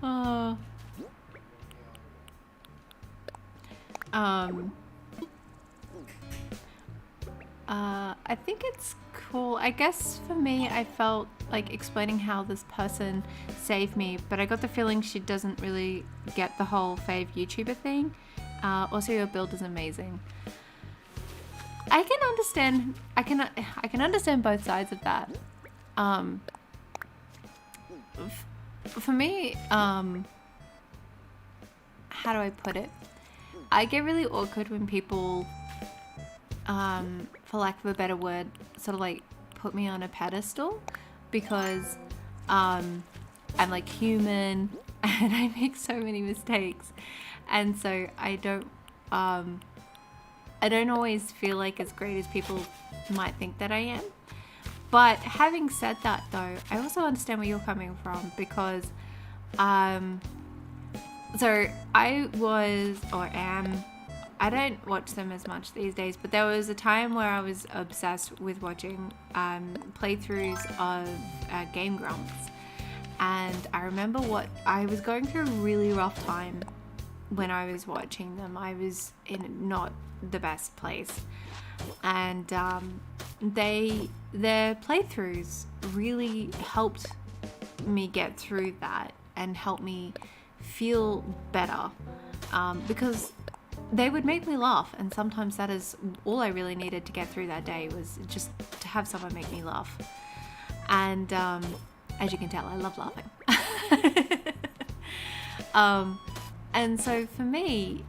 Oh. I think it's cool. I guess for me, I felt like explaining how this person saved me, but I got the feeling she doesn't really get the whole fave YouTuber thing. Also, your build is amazing. I can understand. I can understand both sides of that. For me, how do I put it? I get really awkward when people, for lack of a better word, sort of like put me on a pedestal, because I'm like human and I make so many mistakes, and so I don't I don't always feel like as great as people might think that I am. But having said that though, I also understand where you're coming from, because so I was, or am, I don't watch them as much these days, but there was a time where I was obsessed with watching playthroughs of Game Grumps. And I remember I was going through a really rough time when I was watching them. I was in not the best place. And their playthroughs really helped me get through that and help me feel better, because they would make me laugh, and sometimes that is all I really needed to get through that day, was just to have someone make me laugh. And as you can tell, I love laughing. And so for me,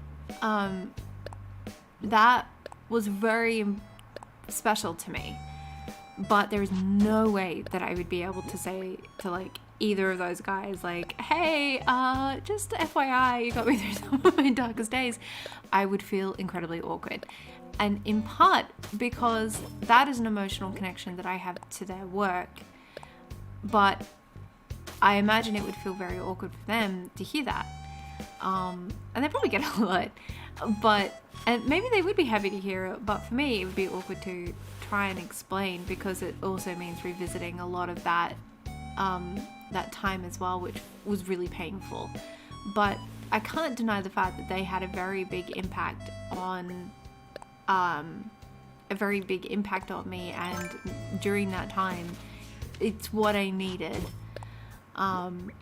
that was very special to me. But there is no way that I would be able to say to like either of those guys, like, hey, just FYI, you got me through some of my darkest days. I would feel incredibly awkward. And in part because that is an emotional connection that I have to their work. But I imagine it would feel very awkward for them to hear that. And they probably get a lot. And maybe they would be happy to hear it, but for me it would be awkward to try and explain, because it also means revisiting a lot of that time as well, which was really painful. But I can't deny the fact that they had a very big impact on me, and during that time it's what I needed. And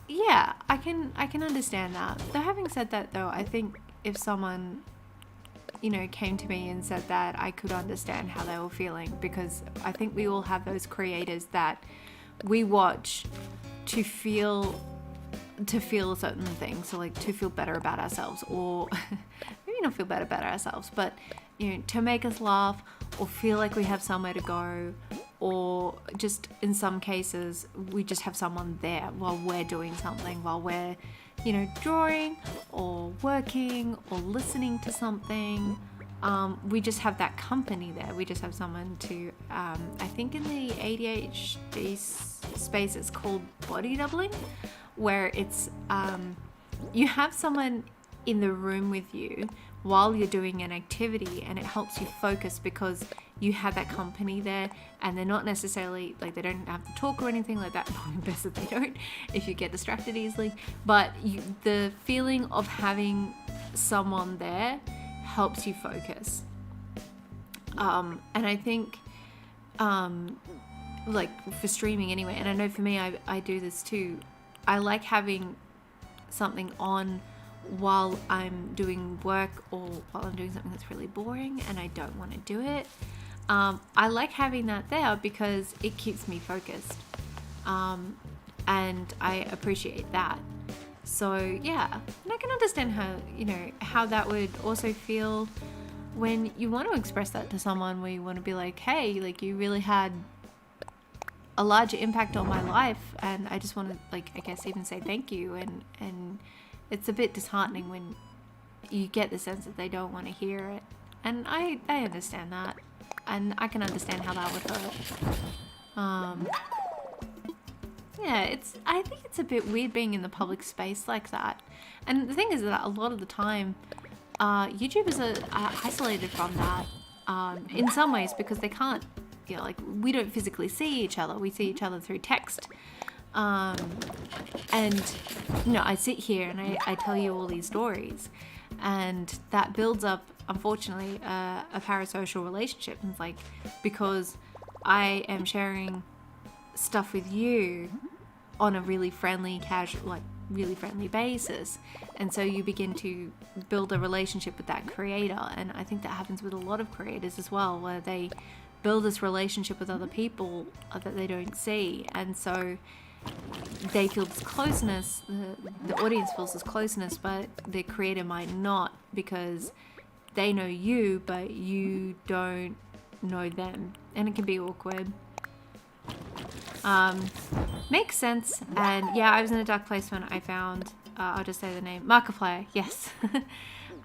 yeah, I can understand that. Though having said that though, I think if someone, you know, came to me and said that, I could understand how they were feeling, because I think we all have those creators that we watch to feel a certain thing. So like to feel better about ourselves, or maybe not feel better about ourselves, but you know, to make us laugh or feel like we have somewhere to go, or just in some cases we just have someone there while we're doing something, while we're, you know, drawing or working or listening to something. We just have that company there. We just have someone to, I think in the ADHD space it's called body doubling, where it's, you have someone in the room with you while you're doing an activity, and it helps you focus because you have that company there, and they're not necessarily like, they don't have to talk or anything like that. Probably best that they don't if you get distracted easily, but the feeling of having someone there helps you focus. And I think like for streaming anyway, and I know for me, I do this too, I like having something on while I'm doing work, or while I'm doing something that's really boring and I don't want to do it. I like having that there because it keeps me focused, and I appreciate that. So yeah, and I can understand how, you know, how that would also feel when you want to express that to someone, where you want to be like, hey, like you really had a larger impact on my life, and I just want to, like, I guess even say thank you. And it's a bit disheartening when you get the sense that they don't want to hear it, and I understand that, and I can understand how that would hurt. Yeah, I think it's a bit weird being in the public space like that. And the thing is that a lot of the time, YouTubers are isolated from that, in some ways, because they can't, you know, like, we don't physically see each other. We see each other through text. And, you know, I sit here and I tell you all these stories, and that builds up, unfortunately, a parasocial relationship. And it's like, because I am sharing stuff with you on a really friendly, casual, like really friendly basis, and so you begin to build a relationship with that creator. And I think that happens with a lot of creators as well, where they build this relationship with other people that they don't see, and so they feel this closeness, the audience feels this closeness, but the creator might not, because they know you but you don't know them, and it can be awkward. Makes sense. And yeah, I was in a dark place when I found I'll just say the name, Markiplier, yes.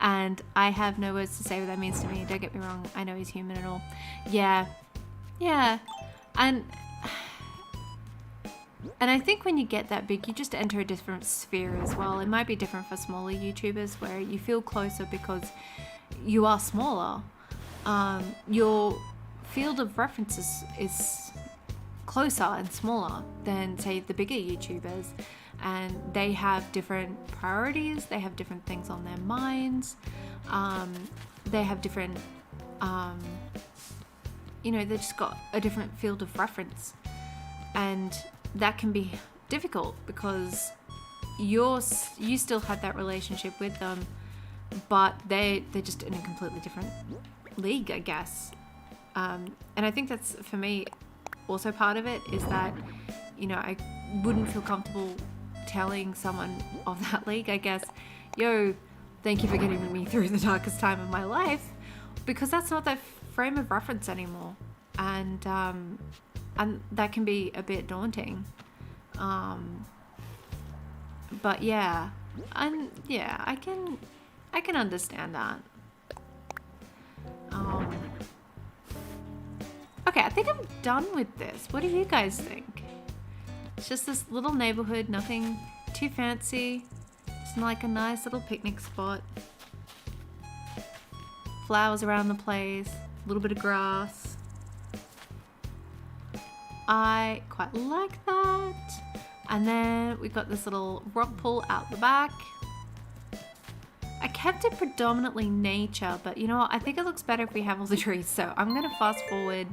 And I have no words to say what that means to me. Don't get me wrong. I know he's human and all. Yeah. And I think when you get that big, you just enter a different sphere as well. It might be different for smaller YouTubers where you feel closer because you are smaller. Your field of references is closer and smaller than, say, the bigger YouTubers. And they have different priorities. They have different things on their minds. They have different, they just got a different field of reference. And that can be difficult because you still have that relationship with them, but they're just in a completely different league, I guess. And I think that's, for me, also part of it is that, I wouldn't feel comfortable telling someone of that league, I guess, yo, thank you for getting me through the darkest time of my life, because that's not their frame of reference anymore. And that can be a bit daunting. But yeah, I can understand that. Okay, I think I'm done with this. What do you guys think? It's just this little neighborhood, nothing too fancy. It's like a nice little picnic spot. Flowers around the place, a little bit of grass. I quite like that. And then we got this little rock pool out the back. I kept it predominantly nature, but you know what? I think it looks better if we have all the trees. So I'm going to fast forward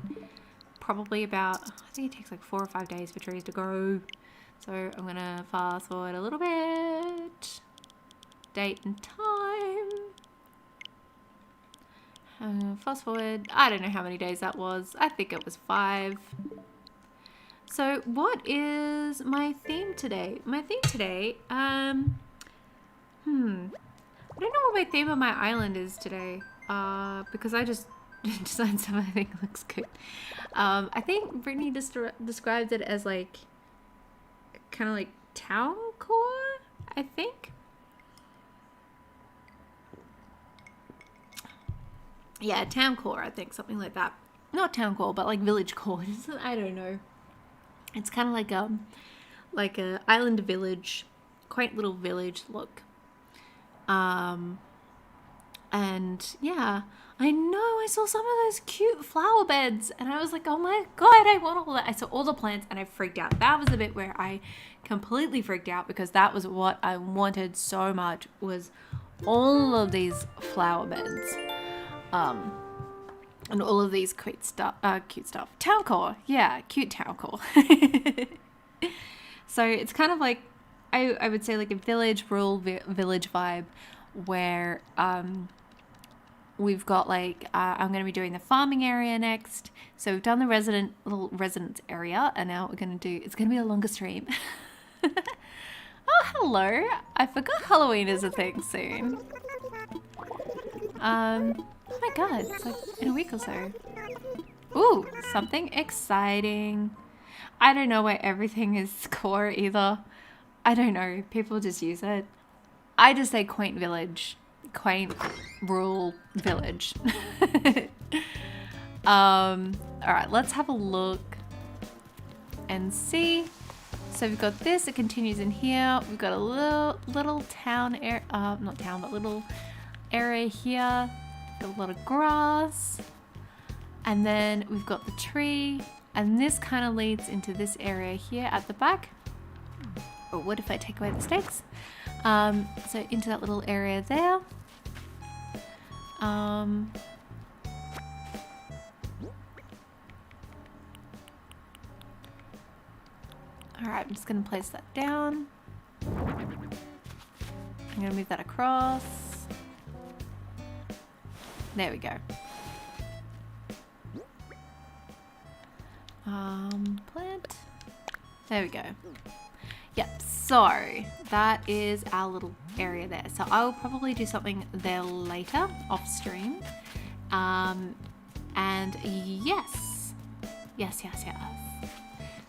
probably about, I think it takes like 4 or 5 days for trees to grow. So I'm going to fast forward a little bit. Date and time. Fast forward, I don't know how many days that was. I think it was 5. So what is my theme today? My theme today, I don't know what my theme of my island is today, because I just designed something I think looks good. I think Brittany described it as like, kind of like town core, I think. Yeah, town core, I think, something like that. Not town core, but like village core. I don't know. It's kind of like a island village, quaint little village look. And yeah, I know I saw some of those cute flower beds and I was like, oh my God, I want all that. I saw all the plants and I freaked out. That was the bit where I completely freaked out because that was what I wanted so much, was all of these flower beds. And all of these cute stuff. Town core. Yeah, cute town core. So it's kind of like, I would say like a rural village vibe where we've got like, I'm going to be doing the farming area next. So we've done the little residence area and now it's going to be a longer stream. Oh, hello. I forgot Halloween is a thing soon. Oh my God, it's like in a week or so. Ooh, something exciting. I don't know why everything is core either. I don't know, people just use it. I just say quaint village. Quaint rural village. Alright, let's have a look and see. So we've got this, it continues in here. We've got a little town area, not town, but little area here. Got a lot of grass. And then we've got the tree. And this kind of leads into this area here at the back. Or what if I take away the stakes? So into that little area there. Alright, I'm just going to place that down. I'm going to move that across. There we go. Plant. There we go. Yep, so that is our little area there. So I will probably do something there later off stream. And yes.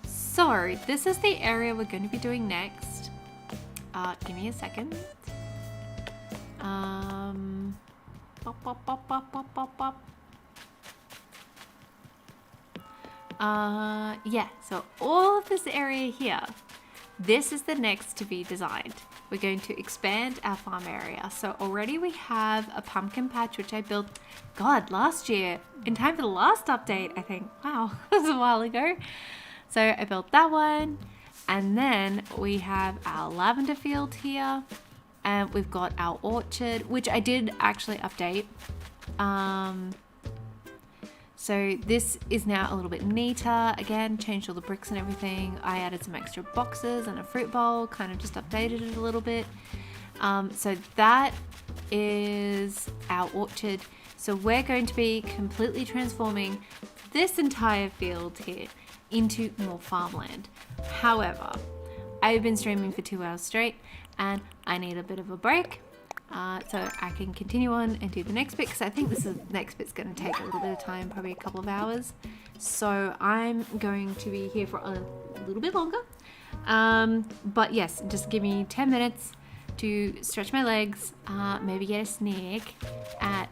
So this is the area we're going to be doing next. Give me a second. Pop, pop, pop, pop, pop, pop, pop. Yeah, so all of this area here, this is the next to be designed. We're going to expand our farm area. So already we have a pumpkin patch, which I built, God, last year, in time for the last update, I think. Wow, that was a while ago. So I built that one. And then we have our lavender field here. And we've got our orchard, which I did actually update. So this is now a little bit neater. Again, changed all the bricks and everything. I added some extra boxes and a fruit bowl, kind of just updated it a little bit. So that is our orchard. So we're going to be completely transforming this entire field here into more farmland. However, I've been streaming for 2 hours straight and I need a bit of a break. So I can continue on and do the next bit, because I think this next bit's going to take a little bit of time, probably a couple of hours. So I'm going to be here for a little bit longer. But yes, just give me 10 minutes to stretch my legs, maybe get a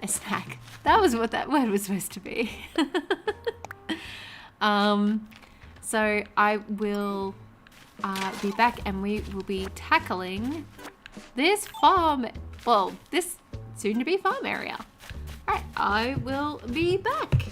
snack. That was what that word was supposed to be. So I will be back and we will be tackling this farm. Well, this soon-to-be farm area. All right, I will be back.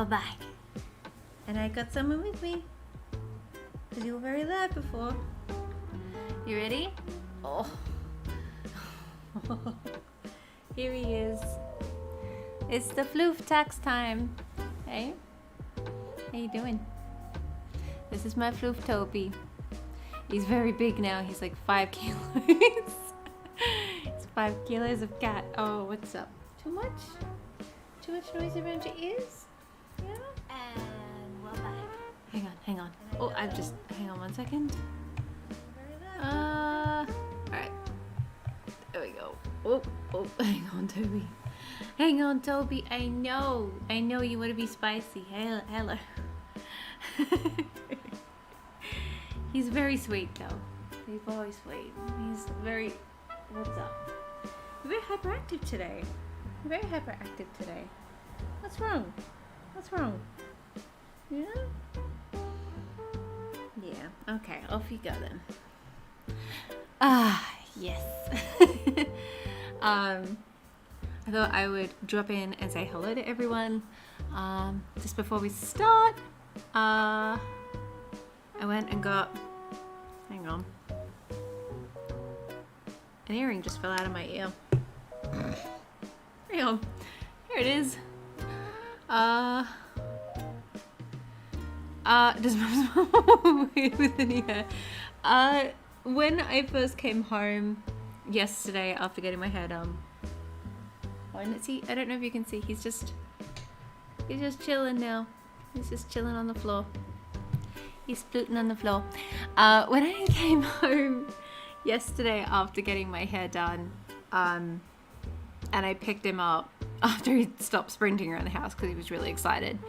we're back. And I got someone with me. Because you were very loud before. You ready? Oh. Here he is. It's the Floof tax time. Hey? How you doing? This is my Floof Toby. He's very big now. He's like 5 kilos. It's 5 kilos of cat. Oh, what's up? Too much? Too much noise around your ears? Yeah? And we're back. Hang on. Oh, hang on 1 second. Alright. There we go. Oh, hang on, Toby. Hang on, Toby. I know you want to be spicy. Hello. He's very sweet, though. He's always sweet. He's very... What's up? You're very hyperactive today. What's wrong? Yeah? Yeah. Okay, off you go then. Yes. I thought I would drop in and say hello to everyone. Just before we start, I went and got, hang on, an earring just fell out of my ear. Hang on, here it is. Just with an ear. When I first came home yesterday after getting my hair done, I don't know if you can see, he's just chilling now. He's just chilling on the floor. He's splooting on the floor. When I came home yesterday after getting my hair done, and I picked him up after he stopped sprinting around the house because he was really excited.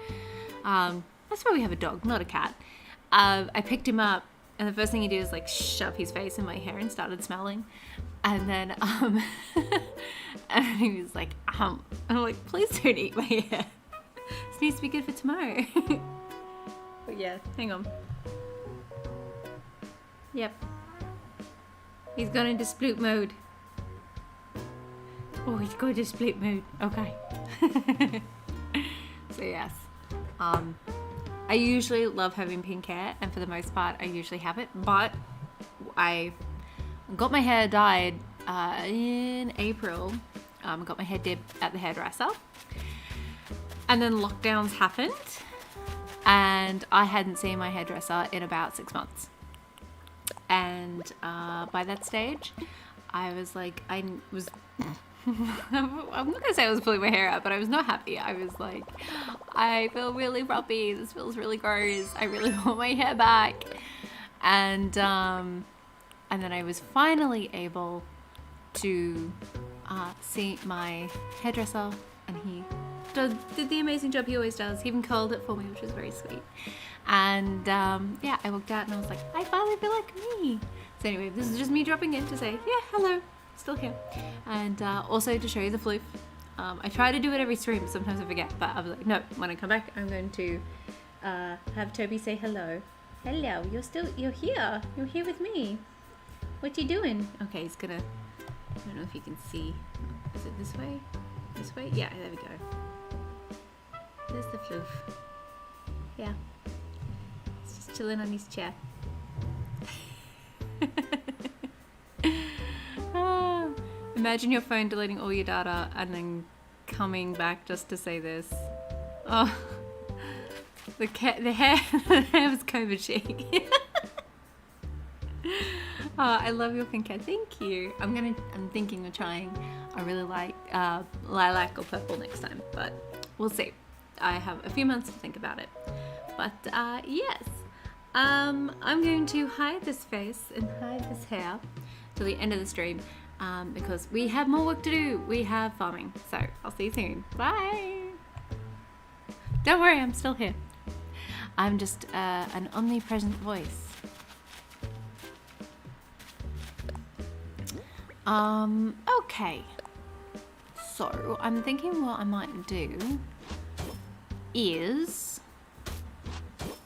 That's why we have a dog, not a cat. I picked him up, and the first thing he did was like shove his face in my hair and started smelling. And then, and he was like, and I'm like, please don't eat my hair. This needs to be good for tomorrow. But yeah, hang on. Yep. He's gone into sploot mode. Oh, he's going to split mode. Okay. So yes. I usually love having pink hair, and for the most part I usually have it, but I got my hair dyed in April. Got my hair did at the hairdresser, and then lockdowns happened, and I hadn't seen my hairdresser in about 6 months. And by that stage, I was like, I'm not gonna say I was pulling my hair out, but I was not happy. I was like, I feel really rubbly. This feels really gross. I really want my hair back. And then I was finally able to see my hairdresser, and he did the amazing job he always does. He even curled it for me, which was very sweet. And yeah, I walked out and I was like, I finally feel like me. So anyway, this is just me dropping in to say, yeah, hello. Still here, and also to show you the floof. I try to do it every stream, sometimes I forget, but I was like, no, when I come back I'm going to have Toby say hello. Hello, you're here with me. What you doing? Okay, he's gonna, I don't know if you can see, is it this way, yeah, there we go. There's the floof. Yeah, he's just chilling on his chair. Imagine your phone deleting all your data and then coming back just to say this. Oh, the hair was COVID chic. Oh, I love your pink hair. Thank you. I'm thinking of trying. I really like lilac or purple next time, but we'll see. I have a few months to think about it. But yes, I'm going to hide this face and hide this hair till the end of the stream. Because we have more work to do. We have farming. So I'll see you soon. Bye. Don't worry, I'm still here. I'm just an omnipresent voice. Okay. So I'm thinking what I might do is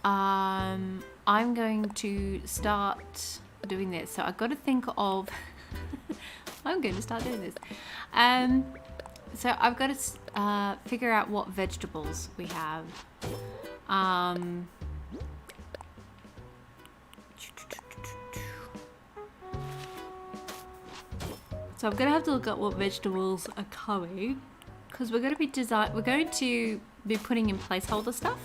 I'm going to start doing this. So I've got to think of I'm going to start doing this. So I've got to figure out what vegetables we have. So I'm gonna have to look at what vegetables are coming, because we're going to be putting in placeholder stuff.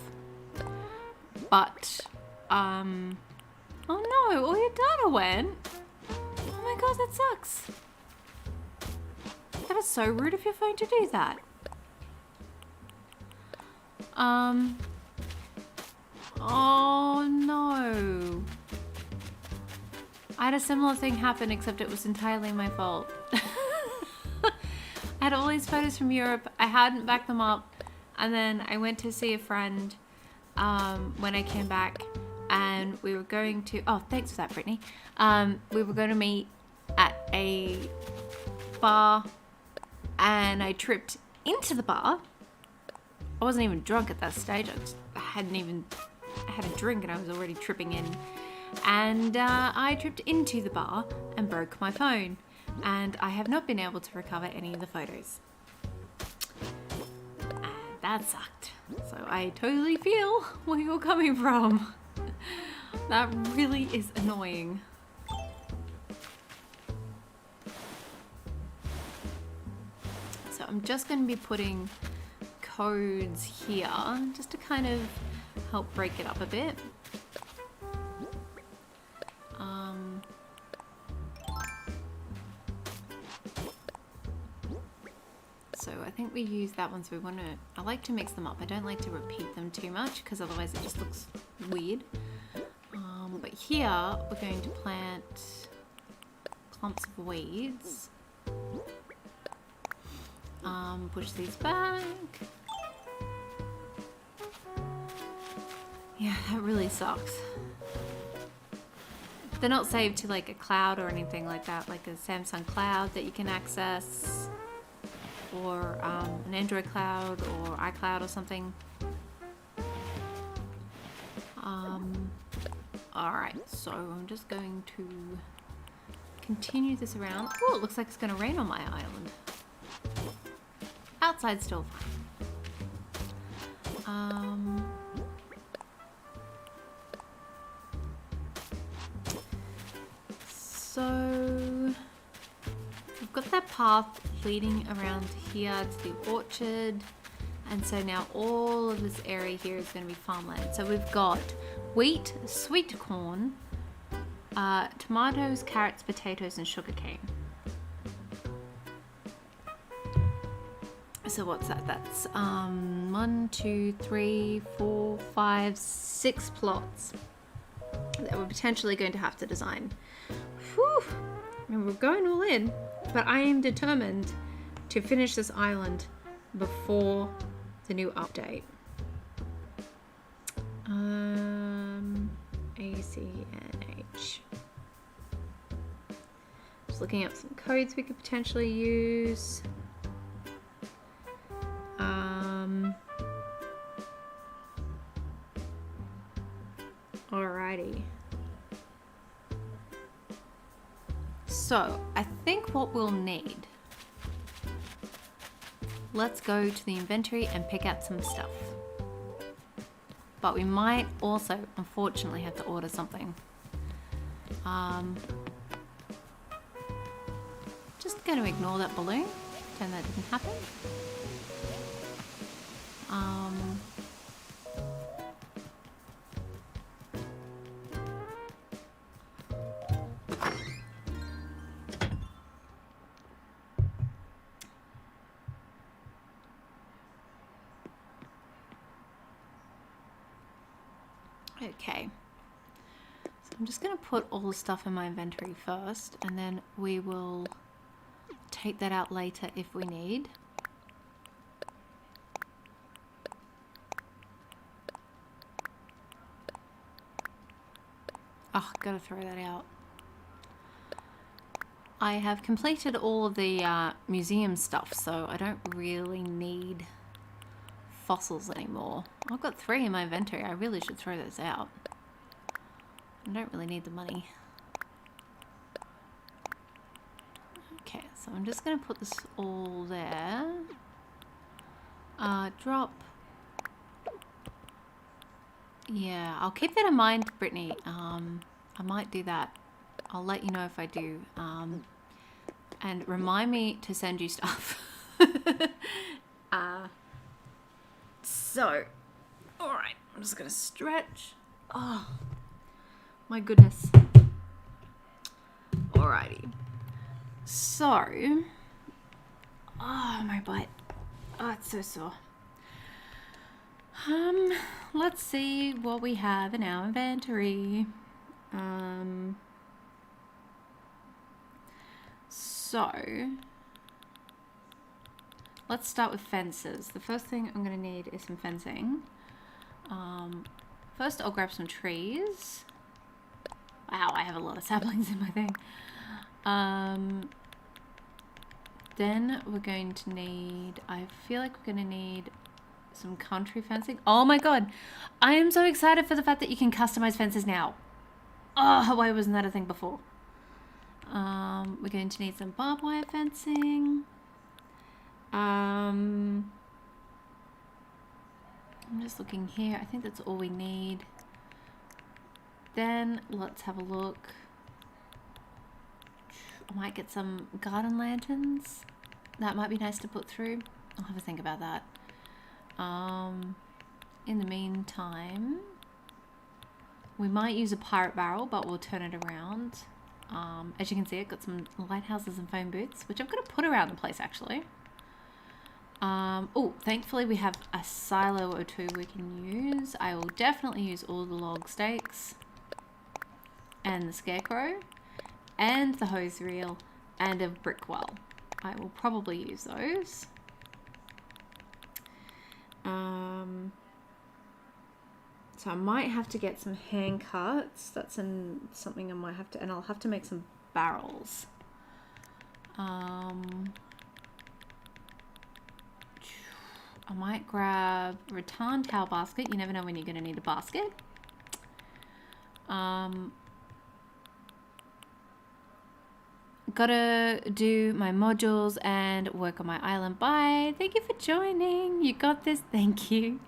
But oh no, all your data went. Oh my god, that sucks. That is so rude of your phone to do that. Oh no. I had a similar thing happen, except it was entirely my fault. I had all these photos from Europe. I hadn't backed them up. And then I went to see a friend when I came back. And we were going to... Oh, thanks for that, Brittany. We were going to meet at a bar. And I tripped into the bar. I wasn't even drunk at that stage. I had a drink and I was already tripping in. And I tripped into the bar and broke my phone. And I have not been able to recover any of the photos. And that sucked. So I totally feel where you're coming from. That really is annoying. So I'm just going to be putting codes here just to kind of help break it up a bit. So I think we use that one, so I like to mix them up. I don't like to repeat them too much because otherwise it just looks weird. But here we're going to plant clumps of weeds. Push these back. Yeah, that really sucks. They're not saved to like a cloud or anything like that, like a Samsung cloud that you can access, or an Android cloud or iCloud or something. Alright, so I'm just going to continue this around. Oh, it looks like it's going to rain on my island. Outside still fine. So we've got that path leading around here to the orchard, and so now all of this area here is going to be farmland. So we've got wheat, sweet corn, tomatoes, carrots, potatoes, and sugarcane. So what's that? That's 1, 2, 3, 4, 5, 6 plots that we're potentially going to have to design. Whew. I mean, we're going all in, but I am determined to finish this island before the new update. ACNH. Just looking up some codes we could potentially use. Alrighty. So, I think what we'll need, let's go to the inventory and pick out some stuff. But we might also, unfortunately, have to order something. Just going to ignore that balloon, pretend that didn't happen. Okay, so I'm just going to put all the stuff in my inventory first, and then we will take that out later if we need. Oh, gotta throw that out. I have completed all of the museum stuff, so I don't really need fossils anymore. I've got 3 in my inventory. I really should throw those out. I don't really need the money. Okay, So I'm just going to put this all there. Drop. Yeah, I'll keep that in mind, Brittany. I might do that. I'll let you know if I do. And remind me to send you stuff. So, all right, I'm just going to stretch. Oh, my goodness. Alrighty. So, oh, my butt. Oh, it's so sore. Let's see what we have in our inventory. So, let's start with fences. The first thing I'm going to need is some fencing. First, I'll grab some trees. Wow, I have a lot of saplings in my thing. Then we're going to need, I feel like we're going to need some country fencing. Oh my god, I am so excited for the fact that you can customize fences now. Oh, why wasn't that a thing before? We're going to need some barbed wire fencing. I'm just looking here. I think that's all we need. Then let's have a look. I might get some garden lanterns. That might be nice to put through. I'll have a think about that. In the meantime, we might use a pirate barrel, but we'll turn it around. As you can see, I've got some lighthouses and foam boots, which I'm going to put around the place actually. Oh, thankfully we have a silo or two we can use. I will definitely use all the log stakes and the scarecrow and the hose reel and a brick well. I will probably use those. So I might have to get some hand carts. That's something I might have to, and I'll have to make some barrels. I might grab a rattan towel basket. You never know when you're going to need a basket. Gotta do my modules and work on my island. Bye. Thank you for joining. You got this. Thank you.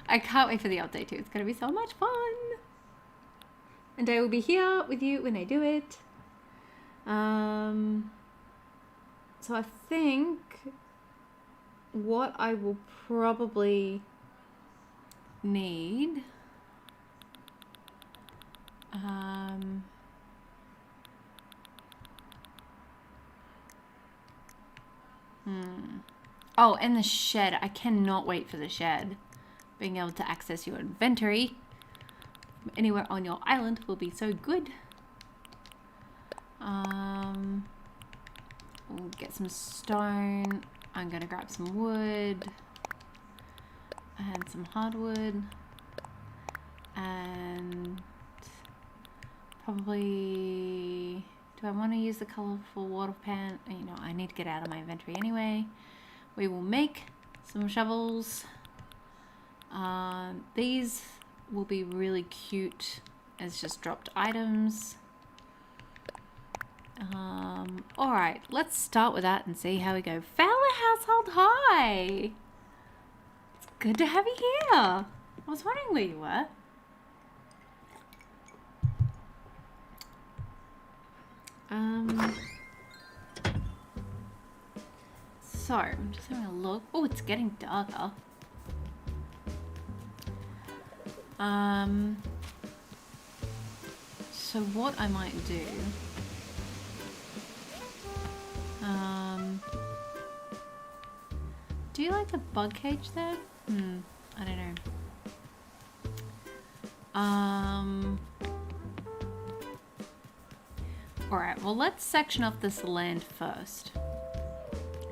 I can't wait for the update too. It's gonna be so much fun. And I will be here with you when I do it. So I think what I will probably need oh, and the shed. I cannot wait for the shed. Being able to access your inventory from anywhere on your island will be so good. We'll get some stone. I'm gonna grab some wood and some hardwood and probably, do I want to use the colorful water pan? You know, I need to get out of my inventory anyway. We will make some shovels. These will be really cute as just dropped items. Alright, let's start with that and see how we go. Fowler household, hi! It's good to have you here. I was wondering where you were. So, I'm just having a look. Oh, it's getting darker. So what I might do, do you like the bug cage there? I don't know. Alright, well let's section off this land first.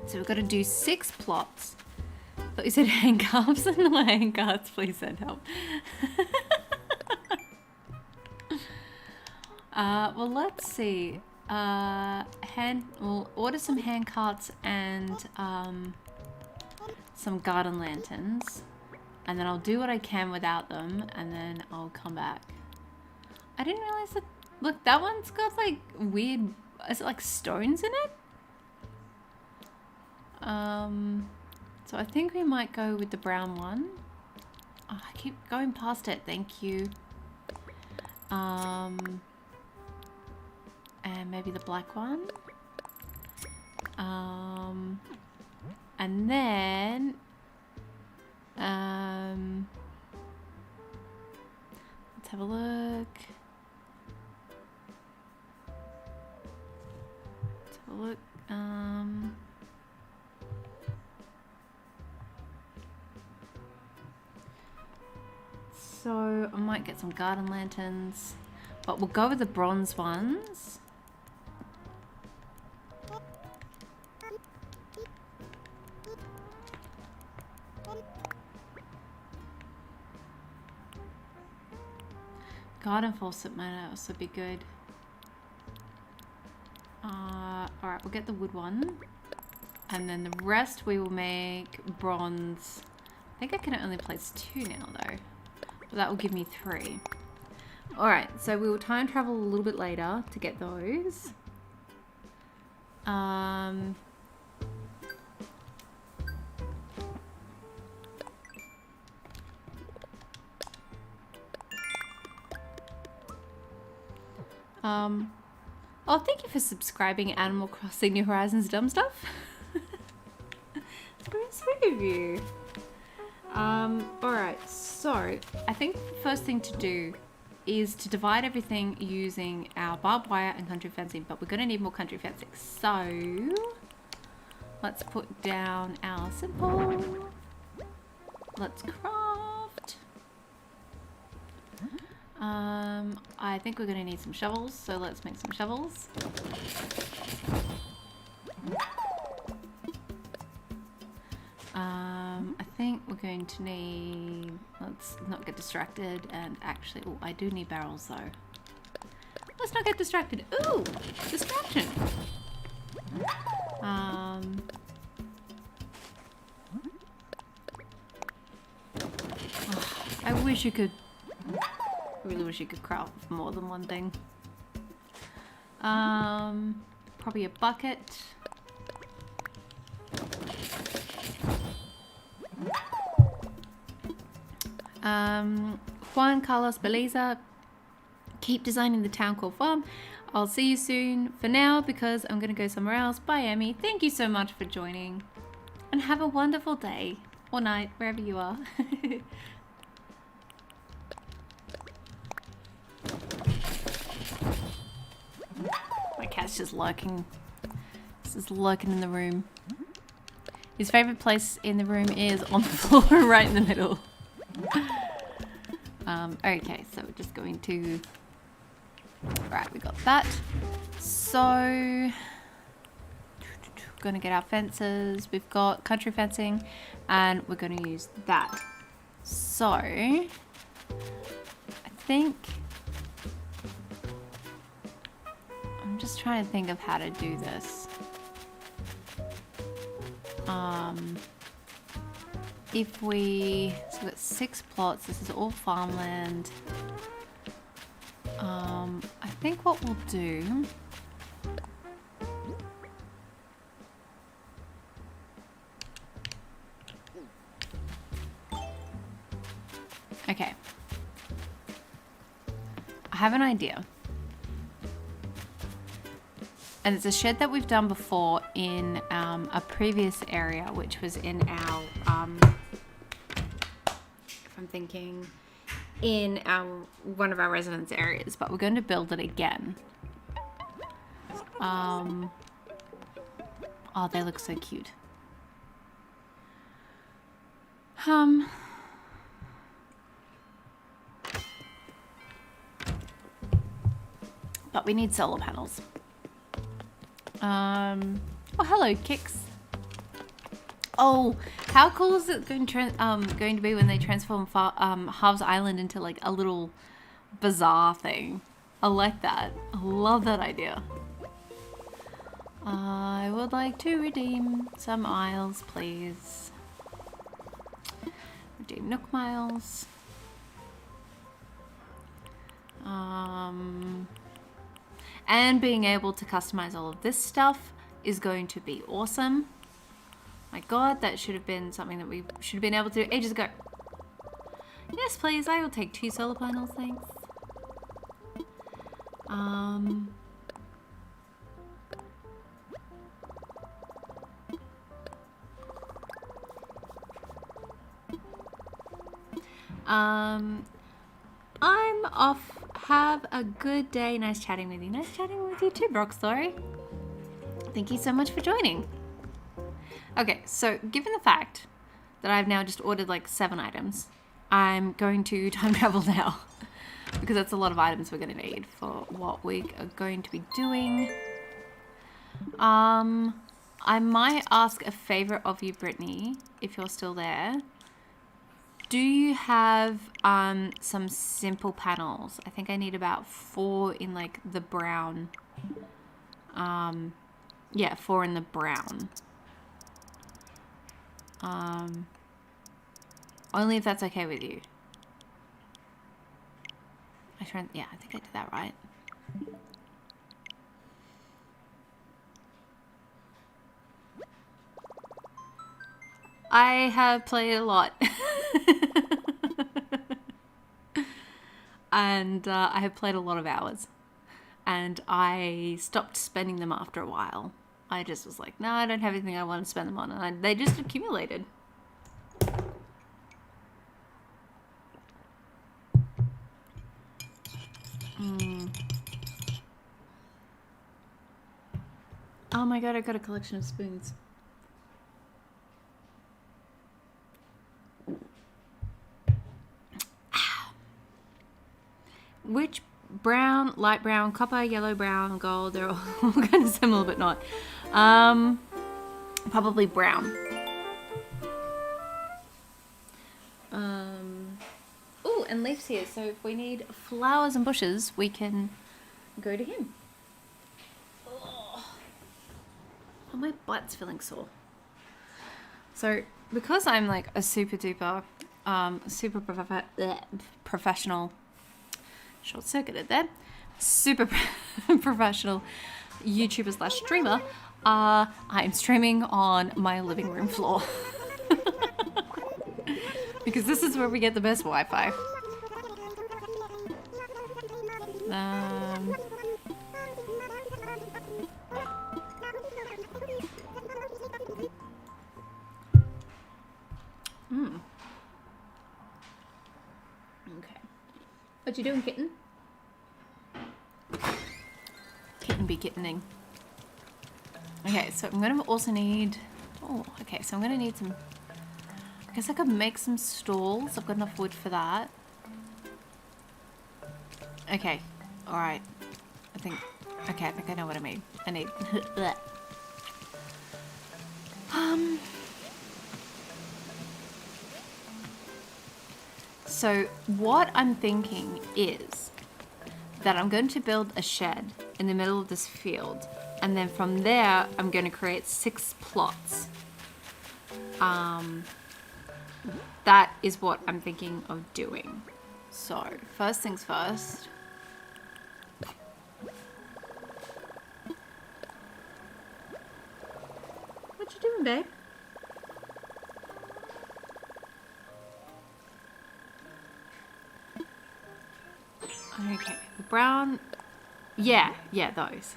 So we've got to do 6 plots. I thought you said handcuffs and no handcarts, please send help. Well, let's see. We'll order some hand carts and some garden lanterns, and then I'll do what I can without them, and then I'll come back. I didn't realize that. Look, that one's got like weird. Is it like stones in it? So I think we might go with the brown one. Oh, I keep going past it. Thank you. And maybe the black one. And then let's have a look. Let's have a look. So I might get some garden lanterns, but we'll go with the bronze ones. Garden faucet might also be good. Alright, we'll get the wood one. And then the rest we will make bronze. I think I can only place 2 now though. But that will give me 3. Alright, so we will time travel a little bit later to get those. Oh, thank you for subscribing, Animal Crossing New Horizons Dumb Stuff. It's very sweet of you. Alright, so I think the first thing to do is to divide everything using our barbed wire and country fencing, but we're going to need more country fencing. So let's put down our simple. Let's craft. I think we're going to need some shovels, so let's make some shovels. I think we're going to need, let's not get distracted, and actually, oh, I do need barrels though. Let's not get distracted. Ooh, distraction. I wish you could, I really wish you could craft more than one thing. Probably a bucket. Juan Carlos Beliza, keep designing the town called farm. I'll see you soon. For now, because I'm going to go somewhere else. Bye, Emmy. Thank you so much for joining. And have a wonderful day or night, wherever you are. My cat's just lurking. Just lurking in the room. His favorite place in the room is on the floor, right in the middle. Okay, so we're just going to... Right, we got that. So... Gonna get our fences. We've got country fencing, and we're gonna use that. So... I think... I'm just trying to think of how to do this. If we, so we've got 6 plots, this is all farmland. I think what we'll do, okay, I have an idea. And it's a shed that we've done before in a previous area, which was in our, if I'm thinking, in our one of our residence areas, but we're going to build it again. Oh, they look so cute. But we need solar panels. Oh, hello, Kix. Oh, how cool is it going to be when they transform Harv's Island into like a little bazaar thing? I like that. I love that idea. I would like to redeem some aisles, please. Redeem Nook miles. And being able to customize all of this stuff is going to be awesome. My God, that should have been something that we should have been able to do ages ago. Yes, please. I will take 2 solar panels, thanks. I'm off. Have a good day. Nice chatting with you. Nice chatting with you too, Brock Story. Thank you so much for joining. Okay, so given the fact that I've now just ordered like 7 items, I'm going to time travel now because that's a lot of items we're going to need for what we are going to be doing. I might ask a favor of you, Brittany, if you're still there. Do you have some simple panels? I think I need about 4 in like the brown. Yeah, 4 in the brown. Only if that's okay with you. Yeah, I think I did that right. I have played a lot. And I have played a lot of hours. And I stopped spending them after a while. I just was like, no, I don't have anything I want to spend them on. And they just accumulated. Oh my God, I got a collection of spoons. Which brown, light brown, copper, yellow, brown, gold, they're all kind of similar but not. Probably brown. Oh, and Leaf's here, so if we need flowers and bushes, we can go to him. Oh, my butt's feeling sore. So, because I'm like a super duper, super professional, short-circuited there, super professional YouTuber slash streamer, I'm streaming on my living room floor. Because this is where we get the best Wi-Fi. Okay. What you doing, kitten? Kitten be kittening. Okay, so I'm gonna also need... Oh, okay, so I'm gonna need some... I guess I could make some stalls. I've got enough wood for that. Okay, alright. I think I know what I mean. I need... So what I'm thinking is that I'm going to build a shed in the middle of this field, and then from there I'm going to create 6 plots. That is what I'm thinking of doing. So first things first. What you doing, babe? Okay, the brown, yeah, those.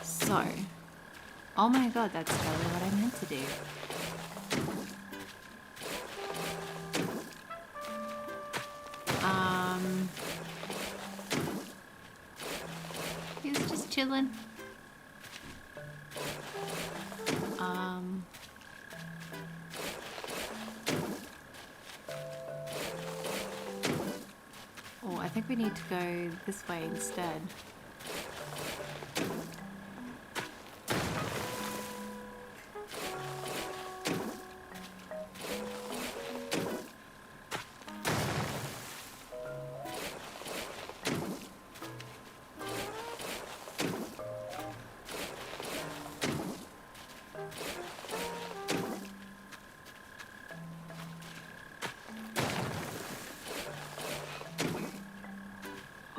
So, oh my God, that's totally what I meant to do. He was just chilling. Oh, I think we need to go this way instead.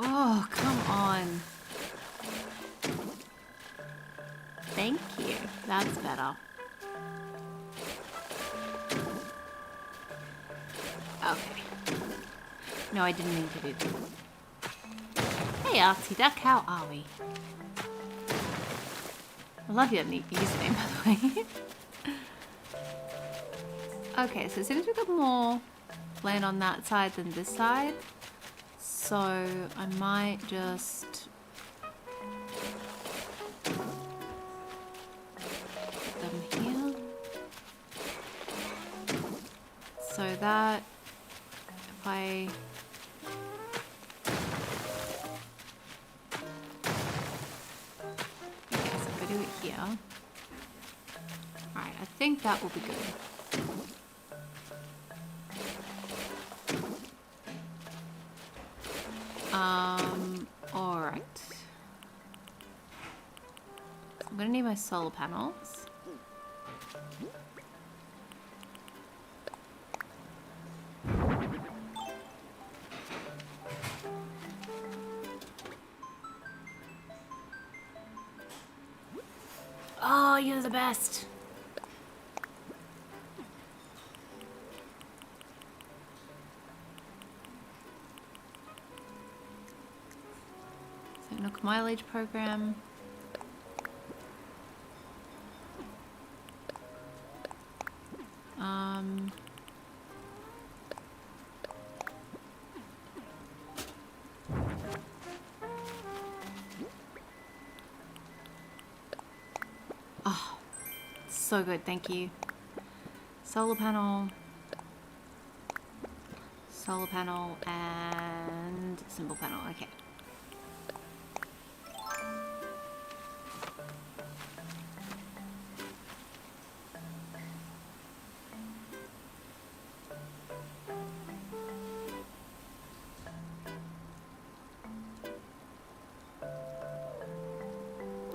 Oh, come on. better. Okay. No, I didn't mean to do that. Hey, Artsy Duck, how are we? I love your neat username, by the way. Okay, so as soon as we got more land on that side than this side, so I might just put them here. So that if I do it here. Alright, I think that will be good. Alright. I'm gonna need my solar panels. Oh, you're the best. So, Nook mileage program. Oh, so good, thank you. Solar panel, and symbol panel, okay.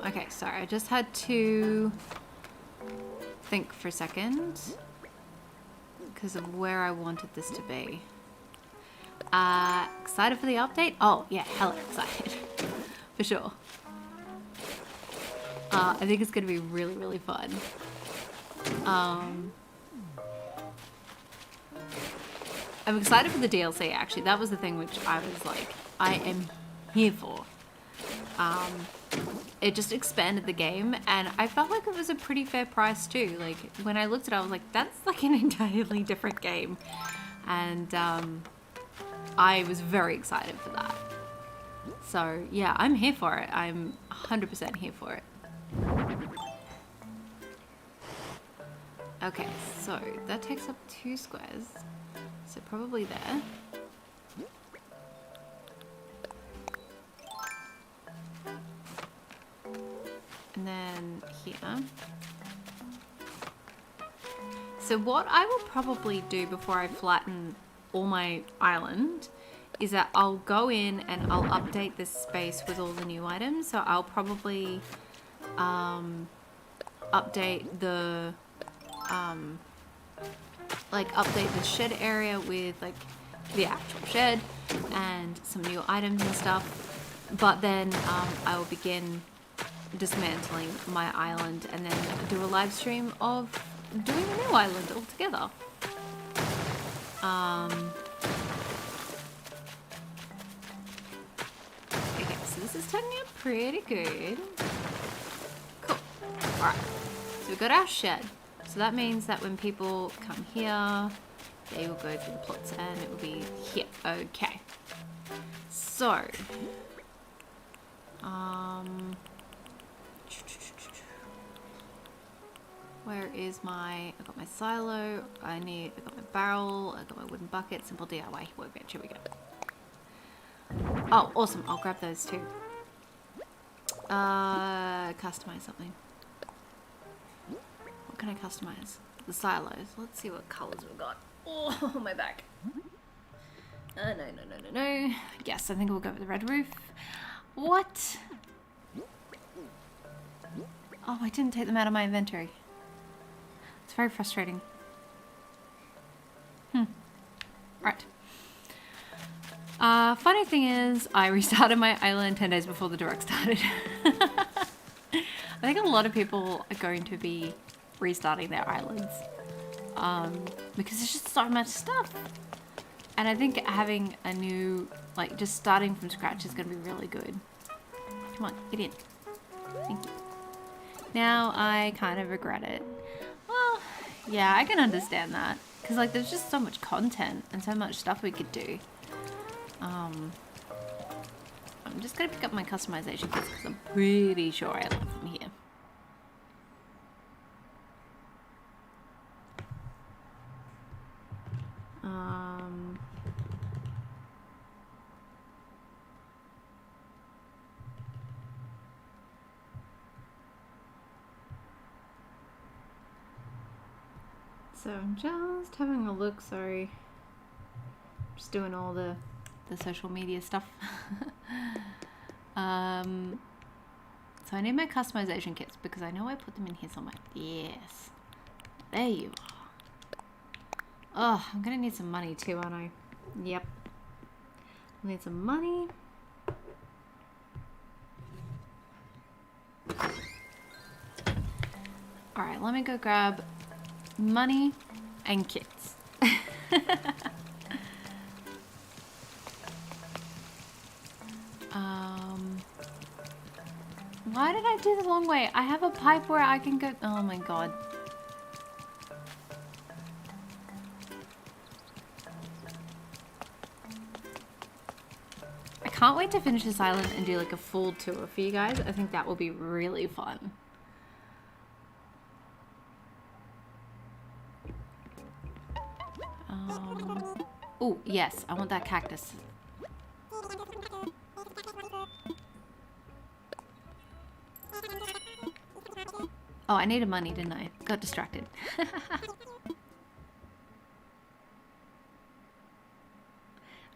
Okay, sorry, I just had to think for a second because of where I wanted this to be. Excited for the update? Oh, yeah, hella excited. For sure. I think it's going to be really, really fun. I'm excited for the DLC, actually. That was the thing which I was like, I am here for. It just expanded the game, and I felt like it was a pretty fair price too. Like, when I looked at it, I was like, that's like an entirely different game. And I was very excited for that. So, yeah, I'm here for it. I'm 100% here for it. Okay, so that takes up 2 squares. So probably there. And then here. So what I will probably do before I flatten all my island is that I'll go in and I'll update this space with all the new items. So I'll probably update the update the shed area with like the actual shed and some new items and stuff. But then I will begin dismantling my island and then do a live stream of doing a new island altogether. Okay, so this is turning out pretty good. Cool. Alright, so we've got our shed. So that means that when people come here, they will go through the plots and it will be here. Okay. So, where is my, I got my silo, I got my barrel, I got my wooden bucket, simple DIY workbench, here we go. Oh, awesome, I'll grab those too. Customize something. What can I customize? The silos. Let's see what colors we've got. Oh, my back. No. Yes, I think we'll go with the red roof. What? Oh, I didn't take them out of my inventory. It's very frustrating. Right. Funny thing is, I restarted my island 10 days before the direct started. I think a lot of people are going to be restarting their islands. Because there's just so much stuff. And I think having a new, like, just starting from scratch is going to be really good. Come on, get in. Thank you. Now I kind of regret it. Well, yeah, I can understand that. Because, like, there's just so much content and so much stuff we could do. I'm just going to pick up my customization kits because I'm pretty sure I left them here. So I'm just having a look, sorry. Just doing all the social media stuff. So I need my customization kits because I know I put them in here somewhere. Yes. There you are. Oh, I'm gonna need some money too, aren't I? Yep. I need some money. Alright, let me go grab money and kits. Why did I do the long way? I have a pipe where I can go. Oh my god. I can't wait to finish this island and do like a full tour for you guys. I think that will be really fun. Oh, yes, I want that cactus. Oh, I needed money, didn't I? Got distracted.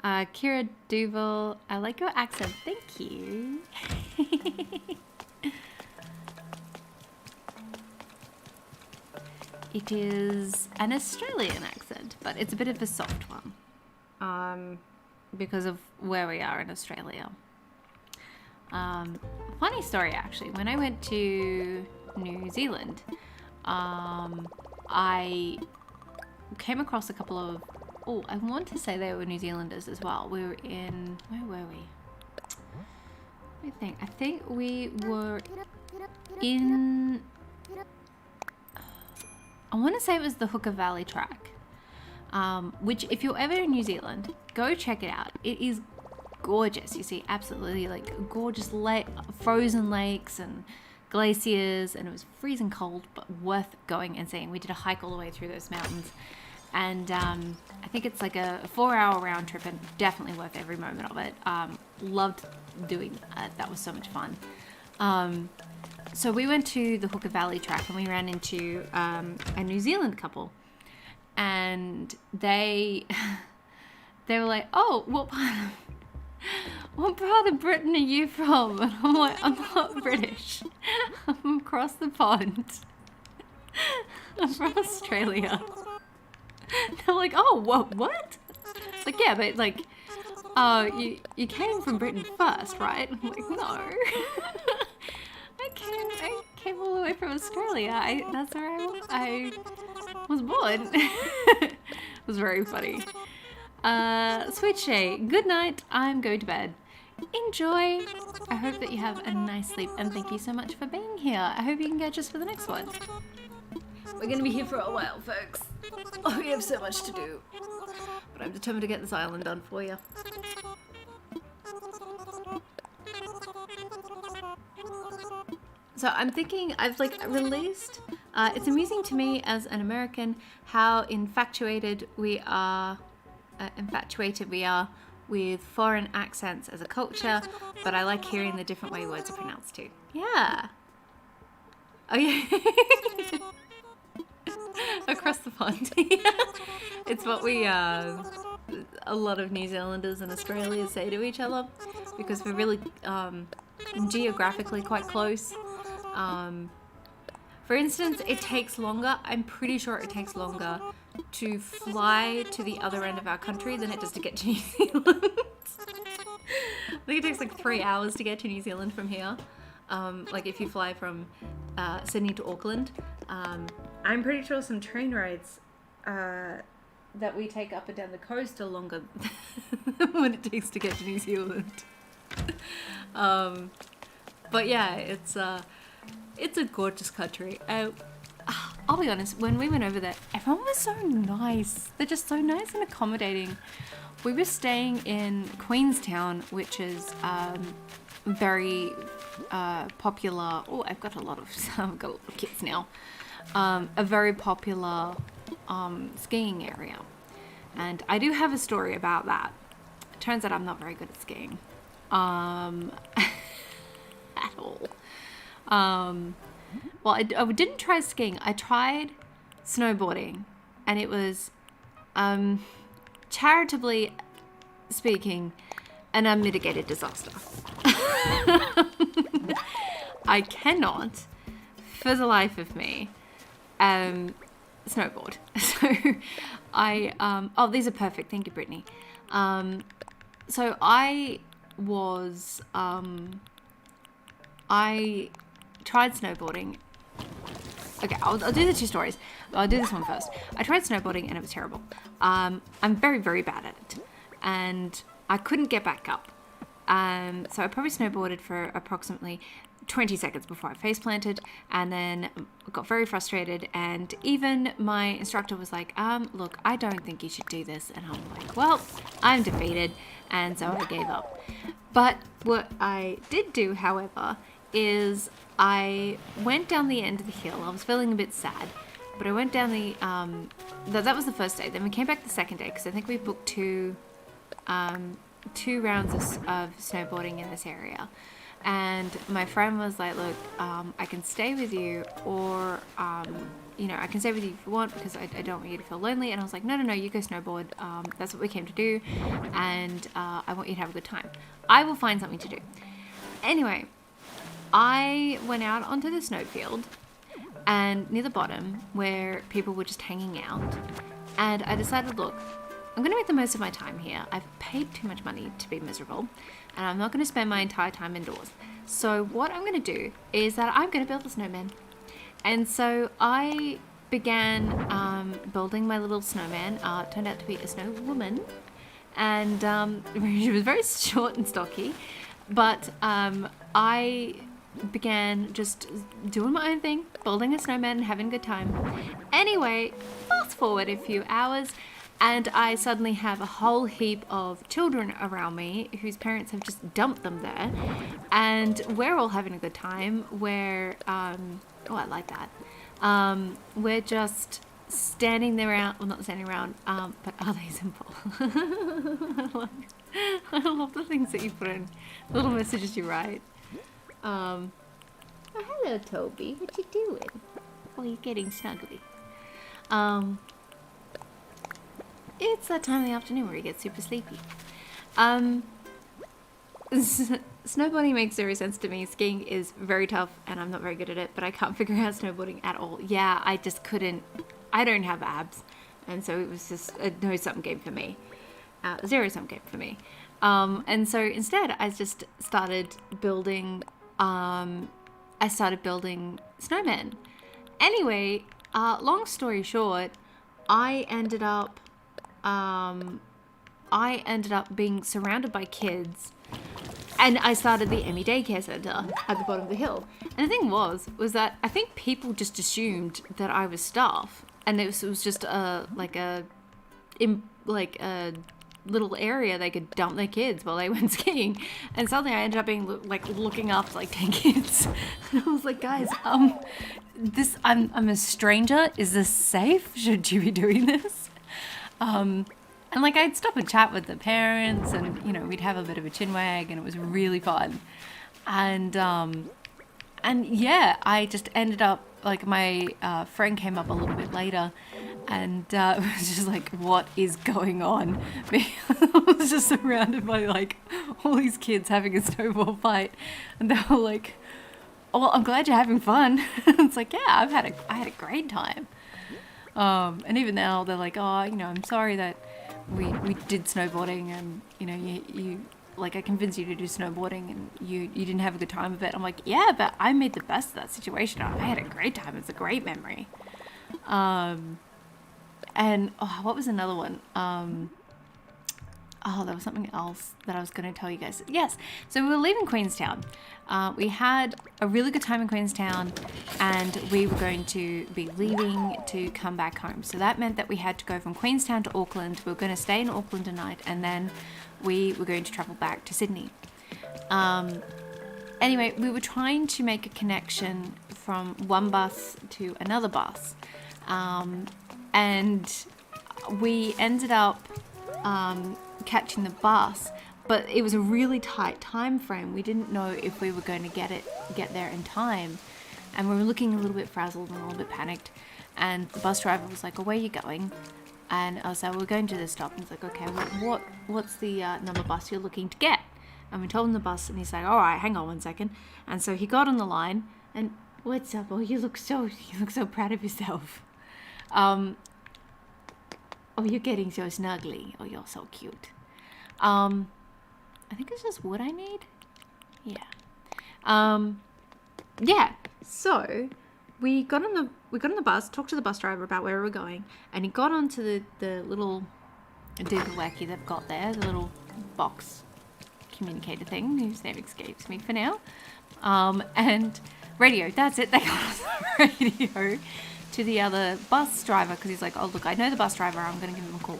Kira Duval, I like your accent. Thank you. It is an Australian accent, but it's a bit of a soft one. Because of where we are in Australia. Funny story, actually. When I went to New Zealand, I came across a couple of... Oh, I want to say they were New Zealanders as well. We were in... Where were we? I think we were in... I want to say it was the Hooker Valley track. Which, if you're ever in New Zealand, go check it out. It is gorgeous. You see absolutely like gorgeous frozen lakes and glaciers, and it was freezing cold, but worth going and seeing. We did a hike all the way through those mountains, and I think it's like a 4-hour round trip, and definitely worth every moment of it. Loved doing that. That was so much fun. So we went to the Hooker Valley track, and we ran into a New Zealand couple. And they were like, oh, what part of Britain are you from? And I'm like, I'm not British. I'm across the pond. I'm from Australia. They're like, oh, what? It's like, yeah, but like, you came from Britain first, right? I'm like, no. I came all the way from Australia. That's where I was born. It was very funny. Sweet Shay, good night. I'm going to bed. Enjoy. I hope that you have a nice sleep, and thank you so much for being here. I hope you can catch us for the next one. We're going to be here for a while, folks. Oh, we have so much to do. But I'm determined to get this island done for you. So I'm thinking I've like released, it's amusing to me as an American how infatuated we are with foreign accents as a culture, but I like hearing the different way words are pronounced too. Yeah. Oh yeah. Across the pond. It's what we, a lot of New Zealanders and Australians say to each other, because we're really geographically quite close. For instance, it takes longer, I'm pretty sure it takes longer to fly to the other end of our country than it does to get to New Zealand. I think it takes like 3 hours to get to New Zealand from here. Like if you fly from Sydney to Auckland, I'm pretty sure some train rides that we take up and down the coast are longer than what it takes to get to New Zealand. But yeah, it's a gorgeous country. I'll be honest, when we went over there, everyone was so nice. They're just so nice and accommodating. We were staying in Queenstown, which is very popular. Oh, I've got a lot of kids now. A very popular skiing area. And I do have a story about that. It turns out I'm not very good at skiing. At all. Well, I didn't try skiing. I tried snowboarding, and it was, charitably speaking, an unmitigated disaster. I cannot, for the life of me, snowboard. So oh, these are perfect. Thank you, Brittany. So I tried snowboarding. Okay, I'll do the two stories. I'll do this one first. I tried snowboarding and it was terrible. I'm very, very bad at it. And I couldn't get back up. So I probably snowboarded for approximately 20 seconds before I face planted, and then got very frustrated, and even my instructor was like, look, I don't think you should do this. And I'm like, well, I'm defeated, and so I gave up. But what I did do, however, is I went down the end of the hill. I was feeling a bit sad, but I went down that was the first day. Then we came back the second day, because I think we booked two rounds of snowboarding in this area. And my friend was like, look, I can stay with you, or, I can stay with you if you want, because I don't want you to feel lonely. And I was like, no, you go snowboard. That's what we came to do. And I want you to have a good time. I will find something to do. Anyway, I went out onto the snowfield, and near the bottom where people were just hanging out. And I decided, look, I'm going to make the most of my time here. I've paid too much money to be miserable, and I'm not going to spend my entire time indoors. So what I'm going to do is that I'm going to build a snowman. And so I began building my little snowman. It turned out to be a snow woman, and she was very short and stocky. But I began just doing my own thing, building a snowman and having a good time. Anyway, fast forward a few hours, and I suddenly have a whole heap of children around me whose parents have just dumped them there. And we're all having a good time. We're, I like that. We're just standing there around, well, not standing around, but are they simple? I love the things that you put in, the little messages you write. Oh, hello, Toby. What you doing? Oh, you're getting snuggly. It's that time of the afternoon where you get super sleepy. Snowboarding makes zero sense to me. Skiing is very tough, and I'm not very good at it, but I can't figure out snowboarding at all. Yeah, I just couldn't. I don't have abs, and so it was just a no-sum game for me. Zero-sum game for me. And so instead, I just started building snowmen. Anyway, long story short, I ended up being surrounded by kids, and I started the Emmy Daycare Center at the bottom of the hill. And the thing was that I think people just assumed that I was staff, and it was just a little area they could dump their kids while they went skiing. And suddenly I ended up being looking after 10 kids. And I was like, guys, I'm a stranger. Is this safe? Should you be doing this? And I'd stop and chat with the parents, and we'd have a bit of a chinwag, and it was really fun. And yeah, I just ended up my friend came up a little bit later, and it was just like, what is going on? I was just surrounded by all these kids having a snowball fight, and they were like, oh, well, I'm glad you're having fun. It's like, yeah, I had a great time. And even now they're like, oh, I'm sorry that we did snowboarding, and you I convinced you to do snowboarding, and you didn't have a good time of it. I'm like, yeah, but I made the best of that situation. I had a great time. It's a great memory. And what was another one? There was something else that I was going to tell you guys. Yes, so we were leaving Queenstown. We had a really good time in Queenstown, and we were going to be leaving to come back home. So that meant that we had to go from Queenstown to Auckland. We were going to stay in Auckland a night, and then we were going to travel back to Sydney. Anyway, we were trying to make a connection from one bus to another bus. And we ended up catching the bus, but it was a really tight time frame. We didn't know if we were going to get there in time, and we were looking a little bit frazzled and a little bit panicked. And the bus driver was like, "Oh, where are you going?" And I was like, "We're going to this stop." And he's like, "Okay, what's the number bus you're looking to get?" And we told him the bus, and he's like, "All right, hang on 1 second." And so he got on the line, and "What's up? Oh, you look so proud of yourself. Oh, you're getting so snuggly. Oh, you're so cute. I think it's just wood I need. Yeah. Yeah. So we got on the bus, talked to the bus driver about where we were going, and he got onto the little doohickey they've got there, the little box communicator thing, whose name escapes me for now. And radio. That's it. They got on the radio to the other bus driver, because he's like, "Oh, look, I know the bus driver. I'm going to give him a call."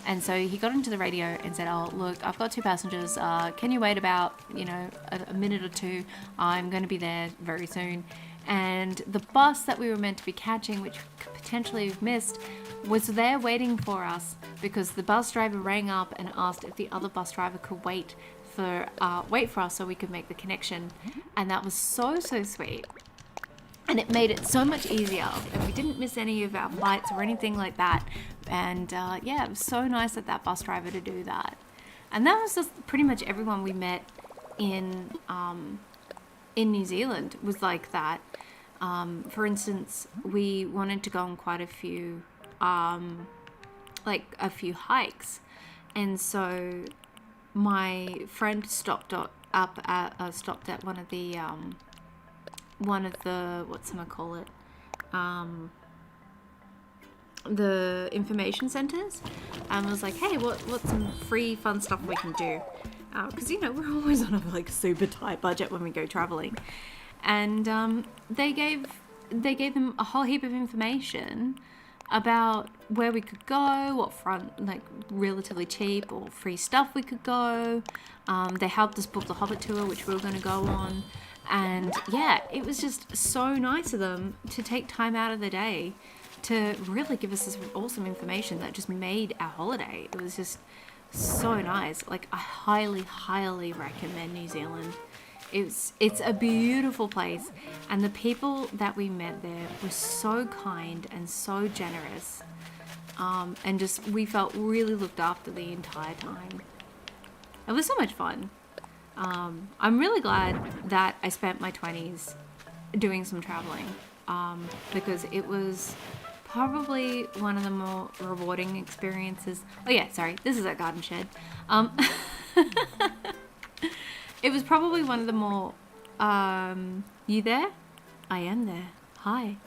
And so he got into the radio and said, "Oh, look, I've got 2 passengers. Can you wait about, a minute or two? I'm going to be there very soon." And the bus that we were meant to be catching, which could potentially have missed, was there waiting for us, because the bus driver rang up and asked if the other bus driver could wait for us so we could make the connection. And that was so sweet. And it made it so much easier, and we didn't miss any of our flights or anything like that. And it was so nice of that bus driver to do that. And that was just pretty much everyone we met in New Zealand was like that. For instance, we wanted to go on quite a few hikes, and so my friend stopped at one of the the information centers, and was like, "Hey, what's some free fun stuff we can do?" Because we're always on a super tight budget when we go traveling, and they gave them a whole heap of information about where we could go, what relatively cheap or free stuff we could go. They helped us book the Hobbit tour, which we were going to go on. And it was just so nice of them to take time out of the day to really give us this awesome information that just made our holiday. It was just so nice. I highly recommend New Zealand. It's a beautiful place, and the people that we met there were so kind and so generous, and just we felt really looked after the entire time. It was so much fun. I'm really glad that I spent my 20s doing some traveling, because it was probably one of the more rewarding experiences. Oh yeah, sorry, this is a garden shed. It was probably one of the more, you there? I am there. Hi.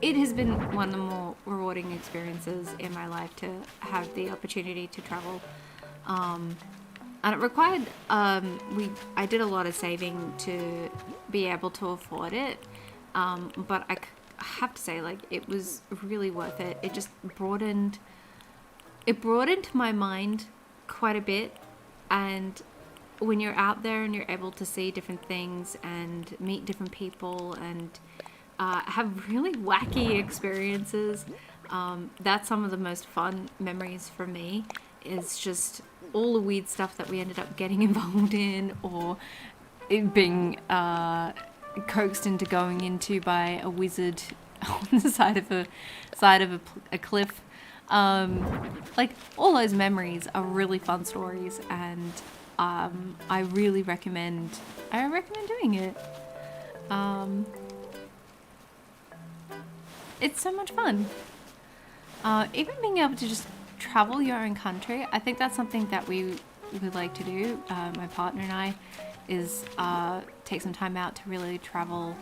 It has been one of the more rewarding experiences in my life to have the opportunity to travel. And it required, I did a lot of saving to be able to afford it. But I have to say, it was really worth it. It just broadened my mind quite a bit. And when you're out there and you're able to see different things and meet different people and have really wacky experiences, that's some of the most fun memories for me. Is just all the weird stuff that we ended up getting involved in, or it being coaxed into going into by a wizard on the side of a cliff. All those memories are really fun stories, and I really recommend doing it. It's so much fun. Even being able to just travel your own country, I think that's something that we would like to do. My partner and I is take some time out to really travel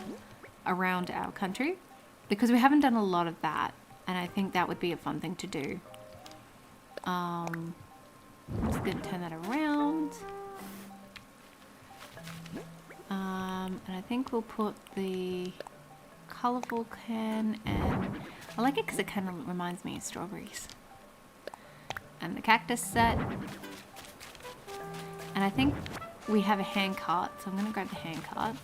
around our country. because we haven't done a lot of that, and I think that would be a fun thing to do. I'm just going to turn that around. And I think we'll put the colourful can, and I like it because it kind of reminds me of strawberries. And the cactus set. And I think we have a hand cart, so I'm going to grab the hand cart.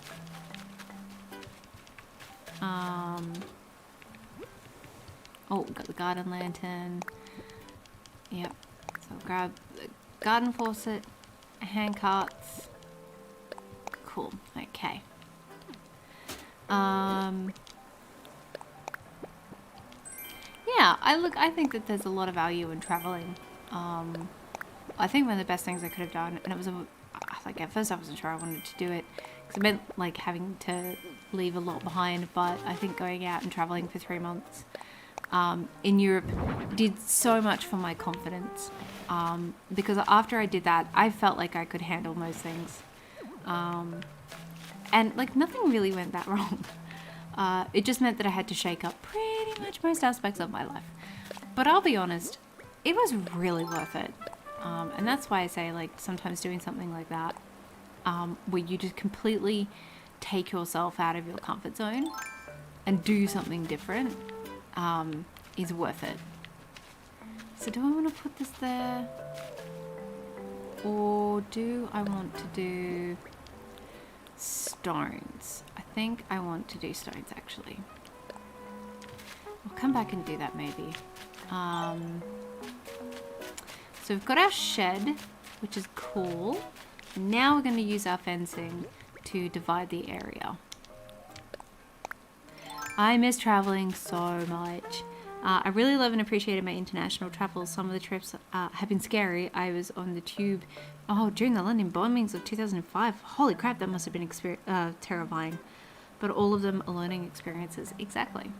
Oh, we've got the garden lantern. Yep. So I'll grab the garden faucet, hand carts. Cool. Okay. Yeah, I think that there's a lot of value in traveling. I think one of the best things I could have done, and it was like at first I wasn't sure I wanted to do it because it meant like having to leave a lot behind, but I think going out and traveling for 3 months in Europe did so much for my confidence, because after I did that I felt like I could handle most things, and like nothing really went that wrong. It just meant that I had to shake up pretty much most aspects of my life, but I'll be honest, it was really worth it. And that's why I say, like, sometimes doing something like that, where you just completely take yourself out of your comfort zone and do something different, is worth it. So do I want to put this there? Or do I want to do stones? I think I want to do stones, actually. I'll come back and do that maybe. So we've got our shed, which is cool. Now we're going to use our fencing to divide the area. I miss traveling so much. I really love and appreciated my international travels. Some of the trips have been scary. I was on the tube during the London bombings of 2005. Holy crap, that must have been terrifying. But all of them are learning experiences. Exactly.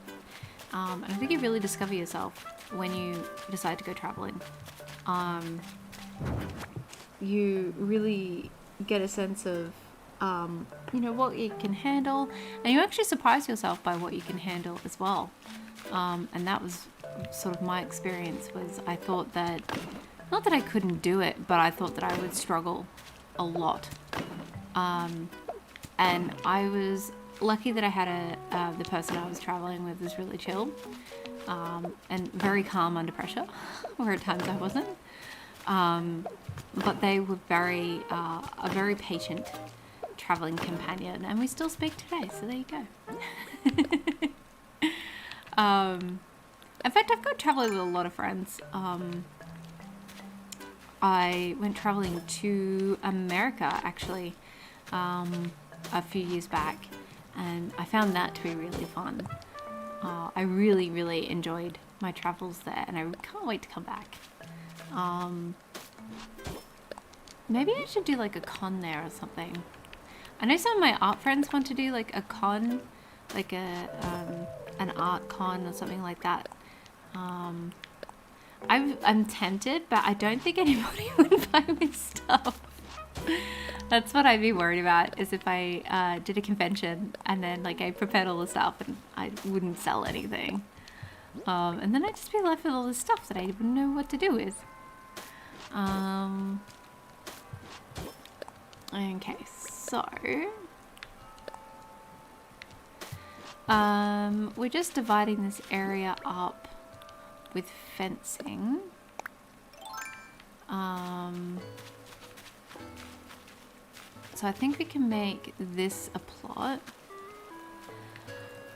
And I think you really discover yourself when you decide to go traveling. You really get a sense of, what you can handle, and you actually surprise yourself by what you can handle as well. And that was sort of my experience. Was I thought that, not that I couldn't do it, but I thought that I would struggle a lot. And I was lucky that I had the person I was traveling with was really chill, and very calm under pressure, where at times I wasn't. But they were a very patient traveling companion, and we still speak today, so there you go. In fact, I've got traveling with a lot of friends. I went traveling to America, actually, a few years back, and I found that to be really fun. I really, really enjoyed my travels there, and I can't wait to come back. Maybe I should do like a con there or something. I know some of my art friends want to do like a con, like an art con or something like that. I'm tempted, but I don't think anybody would buy my stuff. That's what I'd be worried about, is if I did a convention and then like I prepared all the stuff and I wouldn't sell anything. And then I'd just be left with all this stuff that I wouldn't know what to do with. Okay, so we're just dividing this area up with fencing. So I think we can make this a plot.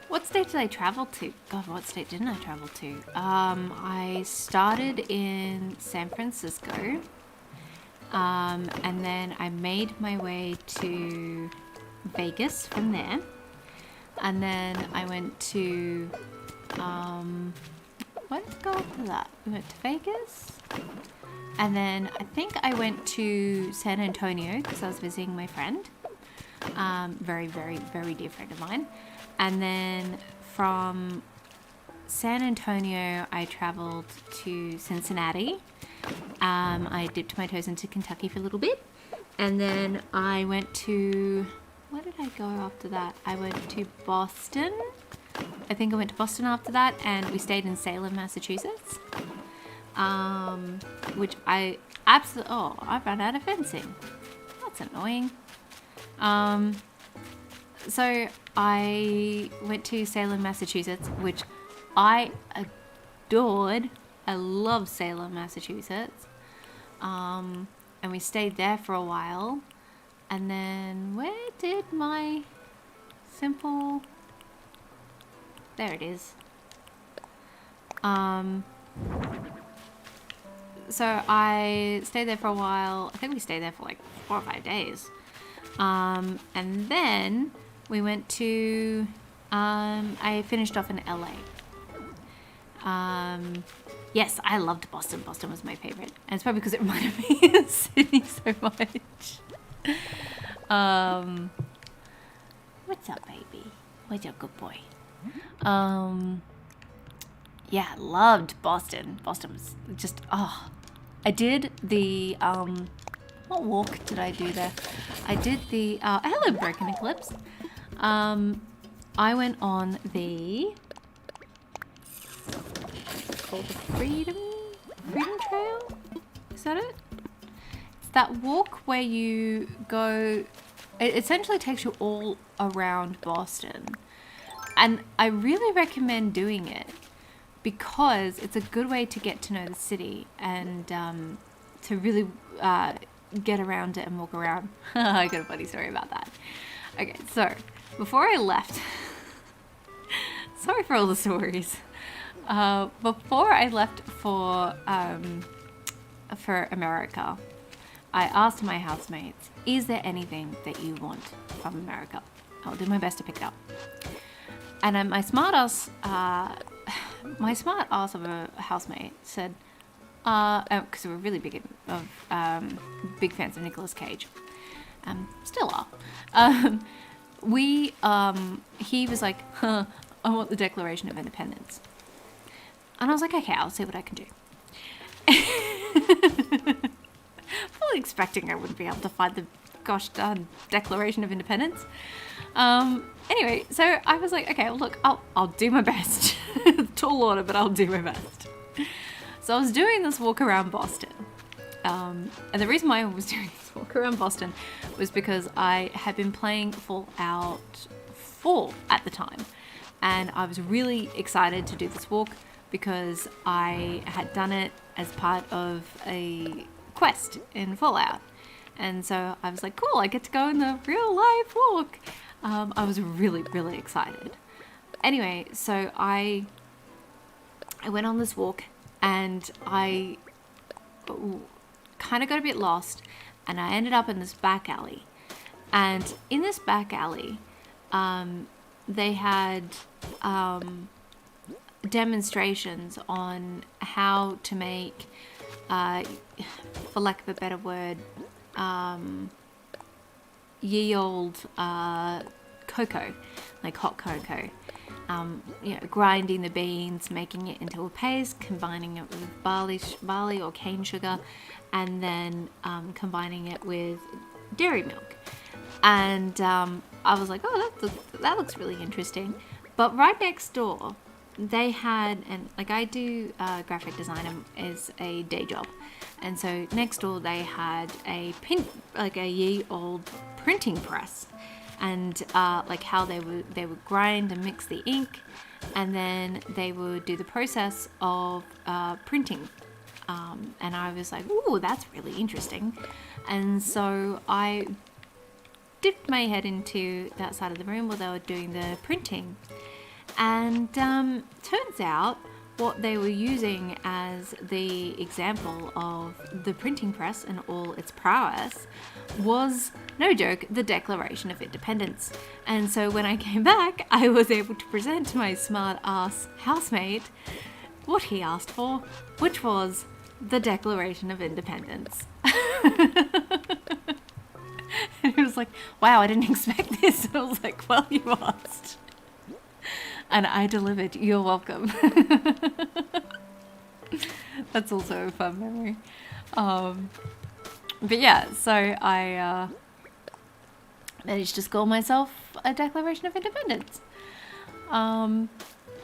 What state did I travel to? God, what state didn't I travel to? I started in San Francisco, and then I made my way to Vegas from there, and then I went to, what did go after that? We went to Vegas, and then I think I went to San Antonio because I was visiting my friend, very, very, very dear friend of mine. And then from San Antonio, I traveled to Cincinnati. I dipped my toes into Kentucky for a little bit. And then I went to, where did I go after that? I went to Boston. I think I went to Boston after that, and we stayed in Salem, Massachusetts. Which I absolutely... Oh, I ran out of fencing. That's annoying. So I went to Salem, Massachusetts, which I adored. I love Salem, Massachusetts. And we stayed there for a while. And then where did my simple... There it is. So I stayed there for a while. I think we stayed there for like 4 or 5 days. And then we went to, I finished off in LA. Yes, I loved Boston. Boston was my favorite. And it's probably because it reminded me of Sydney so much. What's up, baby? What's your good boy? Yeah, loved Boston. Boston was just, oh. I did the, what walk did I do there? I did the, hello, Broken Eclipse. I went on the, called the Freedom Trail? Is that it? It's that walk where you go, it essentially takes you all around Boston. And I really recommend doing it because it's a good way to get to know the city and to really get around it and walk around. I got a funny story about that. Okay, so before I left, sorry for all the stories. Before I left for America, I asked my housemates, is there anything that you want from America? I'll do my best to pick it up. And my smart ass of a housemate said, because we're really big fans of Nicolas Cage, still are. He was like, I want the Declaration of Independence, and I was like, okay, I'll see what I can do. Fully expecting I wouldn't be able to find the gosh darn Declaration of Independence. Anyway, so I was like, okay, well, look, I'll do my best. Tall order, but I'll do my best. So I was doing this walk around Boston. And the reason why I was doing this walk around Boston was because I had been playing Fallout 4 at the time. And I was really excited to do this walk because I had done it as part of a quest in Fallout. And so I was like, cool, I get to go on the real life walk. I was really, really excited. Anyway, so I went on this walk and I kind of got a bit lost and I ended up in this back alley. And in this back alley, they had demonstrations on how to make, for lack of a better word, ye old cocoa, like hot cocoa. Grinding the beans, making it into a paste, combining it with barley or cane sugar, and then combining it with dairy milk. And I was like, oh, that looks really interesting. But right next door, they had, and like I do graphic design as a day job, and so next door they had a ye old printing press, and like how they would grind and mix the ink, and then they would do the process of printing. And I was like, ooh, that's really interesting. And so I dipped my head into that side of the room where they were doing the printing. And turns out what they were using as the example of the printing press and all its prowess was, no joke, the Declaration of Independence. And so when I came back, I was able to present to my smart ass housemate what he asked for, which was the Declaration of Independence. And he was like, wow, I didn't expect this. And I was like, well, you asked. And I delivered. You're welcome. That's also a fun memory. But yeah, so I managed to score myself a Declaration of Independence.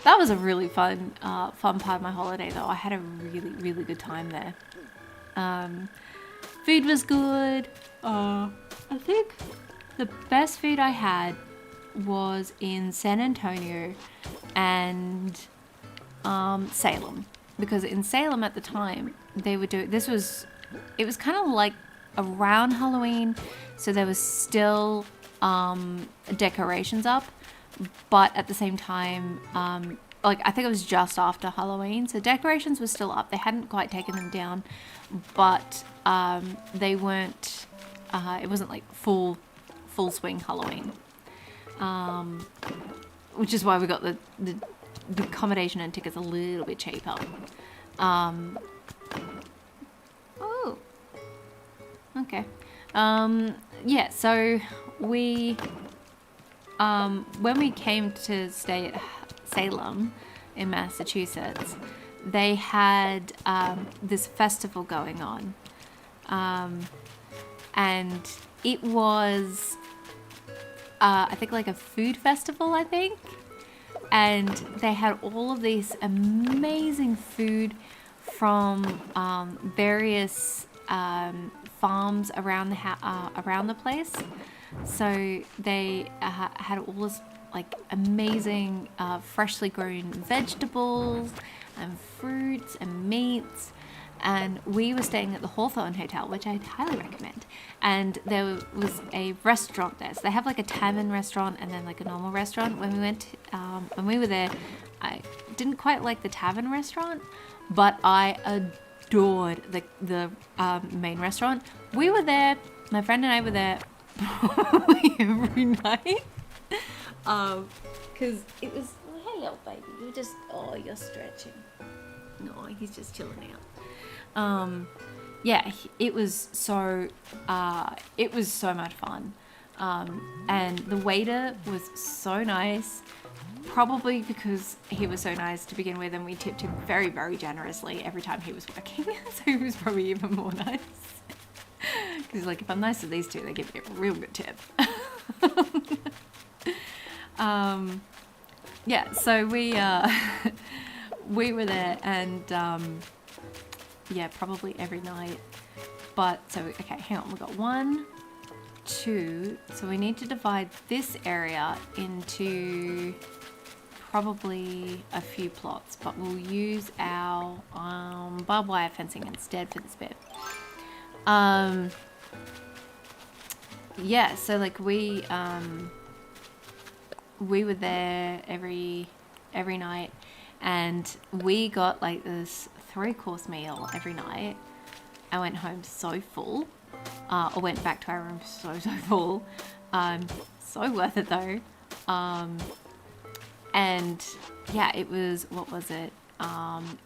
that was a really fun part of my holiday though. I had a really good time there. Food was good. I think the best food I had was in San Antonio and Salem, because in Salem at the time they were doing it was kind of like around Halloween, so there was still decorations up, but at the same time like I think it was just after Halloween, so decorations were still up. They hadn't quite taken them down, but they weren't it wasn't like full swing Halloween, which is why we got the accommodation and tickets a little bit cheaper. Oh, okay. Yeah, so we when we came to stay at Salem in Massachusetts, they had this festival going on, and it was I think like a food festival, I think, and they had all of these amazing food from various farms around the place. So they had all this like amazing freshly grown vegetables and fruits and meats. And we were staying at the Hawthorne Hotel, which I'd highly recommend. And there was a restaurant there. So they have like a tavern restaurant and then like a normal restaurant. When we were there, I didn't quite like the tavern restaurant, but I adored the main restaurant. We were there, my friend and I were there probably every night. Because it was, oh, hello baby, you're stretching. No, he's just chilling out. Yeah, it was so much fun. And the waiter was so nice, probably because he was so nice to begin with, and we tipped him very, very generously every time he was working. So he was probably even more nice. Because like, if I'm nice to these two, they give me a real good tip. Yeah, so we were there, and yeah, probably every night. But so okay, hang on, we've got 1, 2, so we need to divide this area into probably a few plots, but we'll use our barbed wire fencing instead for this bit. Yeah, so like we were there every night, and we got like this 3-course meal every night. I went home so full, or went back to our room so full. So worth it though. And yeah, it was, what was it?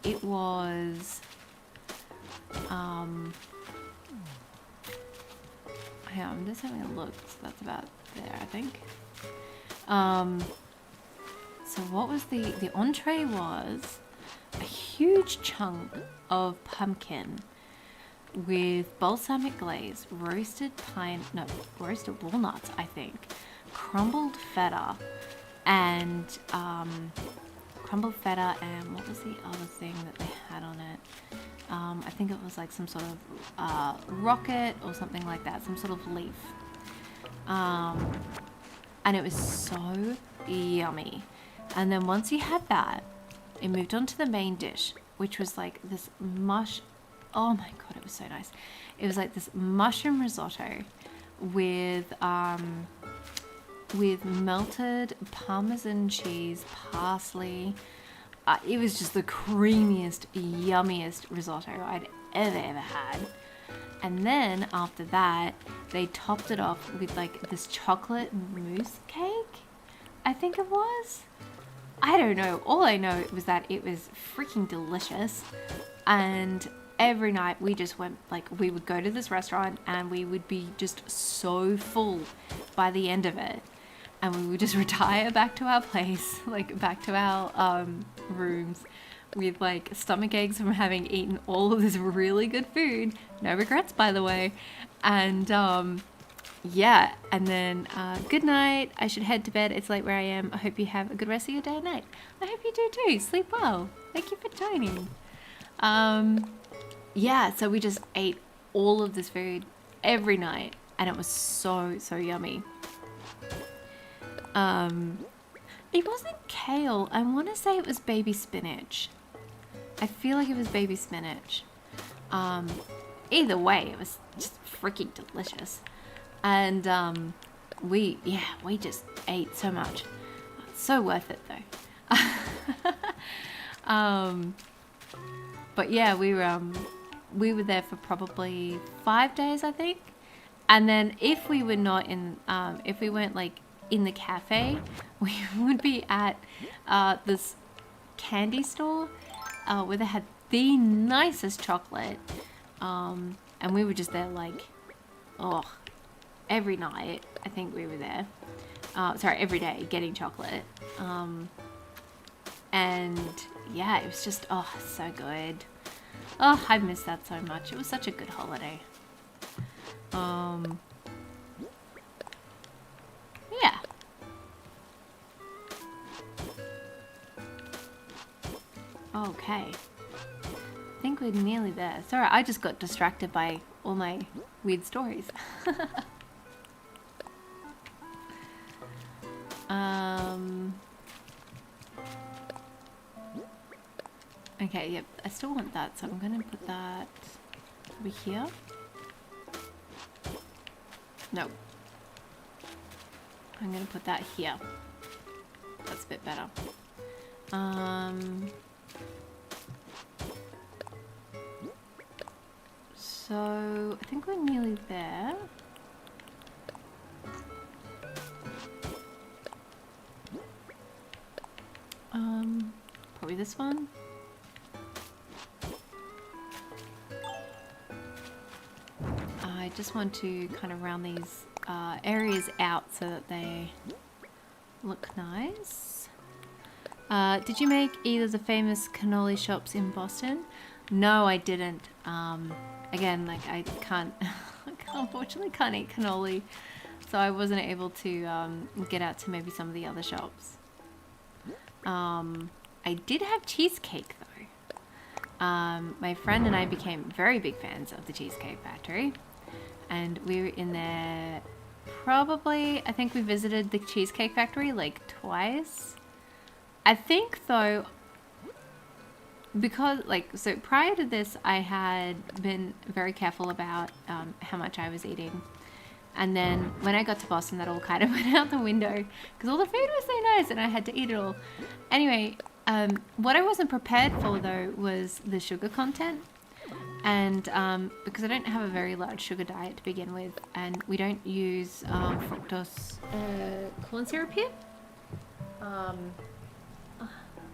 It was, hang on, I'm just having a look. So that's about there, I think. So what was the entree was a huge chunk of pumpkin with balsamic glaze, roasted walnuts, I think, crumbled feta, and what was the other thing that they had on it? I think it was like some sort of rocket or something like that, some sort of leaf. And it was so yummy. And then once you had that, it moved on to the main dish, which was like this oh my god, it was so nice. It was like this mushroom risotto with melted Parmesan cheese, parsley. It was just the creamiest, yummiest risotto I'd ever had. And then after that, they topped it off with like this chocolate mousse cake, I think it was. I don't know. All I know was that it was freaking delicious. And every night we just went, like, we would go to this restaurant and we would be just so full by the end of it. And we would just retire back to our place, like back to our rooms with like stomach aches from having eaten all of this really good food. No regrets, by the way. And yeah, and then good night. I should head to bed. It's late where I am. I hope you have a good rest of your day and night. I hope you do too. Sleep well. Thank you for joining. Yeah, so we just ate all of this food every night, and it was so yummy. It wasn't kale. I want to say it was baby spinach. I feel like it was baby spinach. Either way, it was just freaking delicious. And we just ate so much. So worth it though. But yeah, we were there for probably 5 days, I think. And then if we were not in, if we weren't like in the cafe, we would be at this candy store where they had the nicest chocolate. And we were just there like, every night. I think we were there. Sorry, every day getting chocolate. And yeah, it was just, so good. Oh, I miss that so much. It was such a good holiday. Yeah. Okay. I think we're nearly there. Sorry, I just got distracted by all my weird stories. Okay, yep, I still want that, so I'm gonna put that over here. No. I'm gonna put that here. That's a bit better. So I think we're nearly there. Probably this one. I just want to kind of round these areas out so that they look nice. Did you make either of the famous cannoli shops in Boston? No, I didn't. Again, like I unfortunately can't eat cannoli, so I wasn't able to get out to maybe some of the other shops. I did have cheesecake though. My friend and I became very big fans of the Cheesecake Factory, and we were in there probably, I think we visited the Cheesecake Factory like twice. I think though, because like, so prior to this I had been very careful about how much I was eating, and then when I got to Boston that all kind of went out the window because all the food was so nice and I had to eat it all. Anyway, what I wasn't prepared for though was the sugar content, and because I don't have a very large sugar diet to begin with, and we don't use fructose corn syrup here.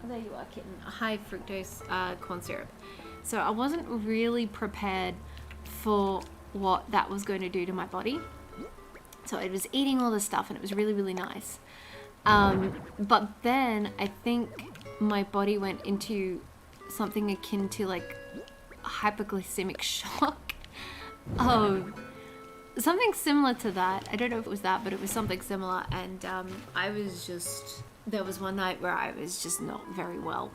There you are, kitten. High fructose corn syrup. So I wasn't really prepared for what that was going to do to my body. So I was eating all this stuff and it was really, really nice. But then I think my body went into something akin to like hypoglycemic shock. Something similar to that. I don't know if it was that, but it was something similar. And I was just... There was one night where I was just not very well.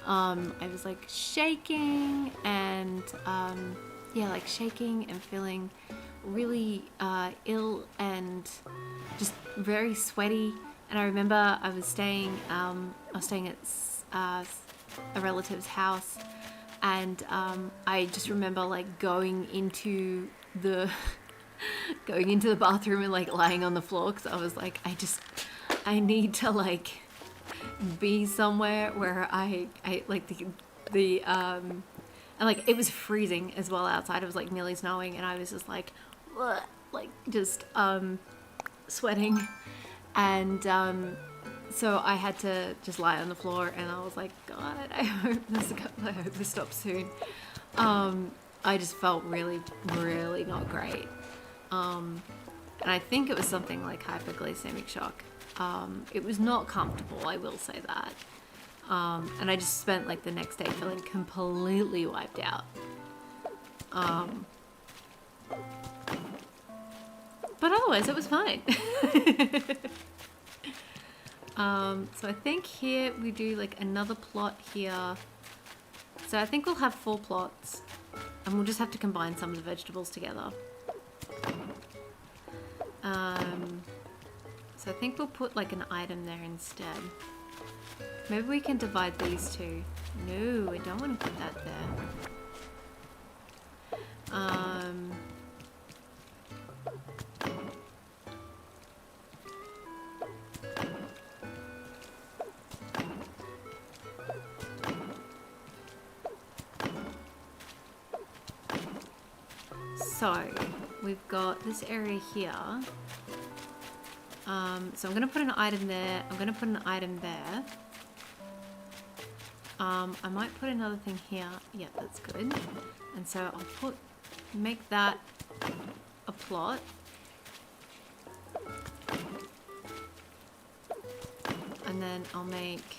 I was like shaking and yeah, like shaking and feeling really ill and just very sweaty. And I remember I was staying at a relative's house, and I just remember like going into the bathroom and like lying on the floor because I was like, I need to like be somewhere where I like the and like it was freezing as well outside. It was like nearly snowing, and I was just like just sweating, and so I had to just lie on the floor, and I was like, God, I hope this stops soon. I just felt really, really not great, and I think it was something like hypoglycemic shock. It was not comfortable, I will say that. And I just spent like the next day feeling completely wiped out. But otherwise it was fine. So I think here we do like another plot here. So I think we'll have 4 plots and we'll just have to combine some of the vegetables together. So I think we'll put like an item there instead. Maybe we can divide these two. No, I don't want to put that there. So we've got this area here. So I'm going to put an item there. I'm going to put an item there. I might put another thing here. Yeah, that's good. And so I'll make that a plot. And then I'll make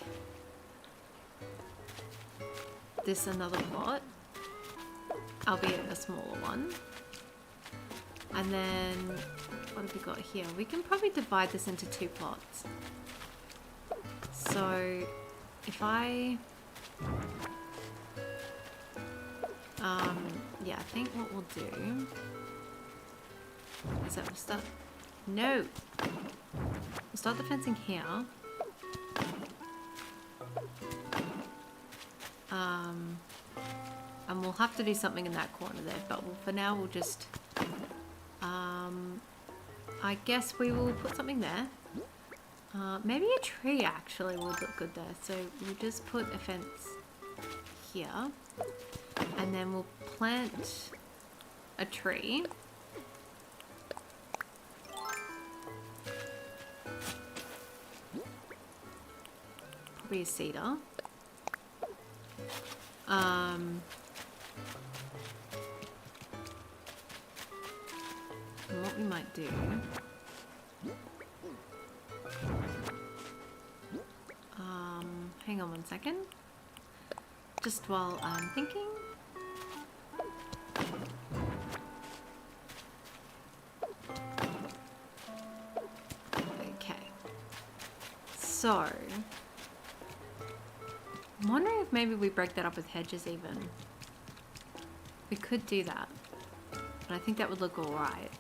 this another plot, albeit a smaller one. And then, what have we got here? We can probably divide this into 2 plots. So, if I... yeah, I think what we'll do is that we'll start... No! We'll start the fencing here. And we'll have to do something in that corner there, but for now we'll just... I guess we will put something there. Maybe a tree actually would look good there. So we'll just put a fence here. And then we'll plant a tree. Probably a cedar. And what we might do... hang on one second. Just while I'm thinking. Okay. So... I'm wondering if maybe we break that up with hedges even. We could do that. And I think that would look alright.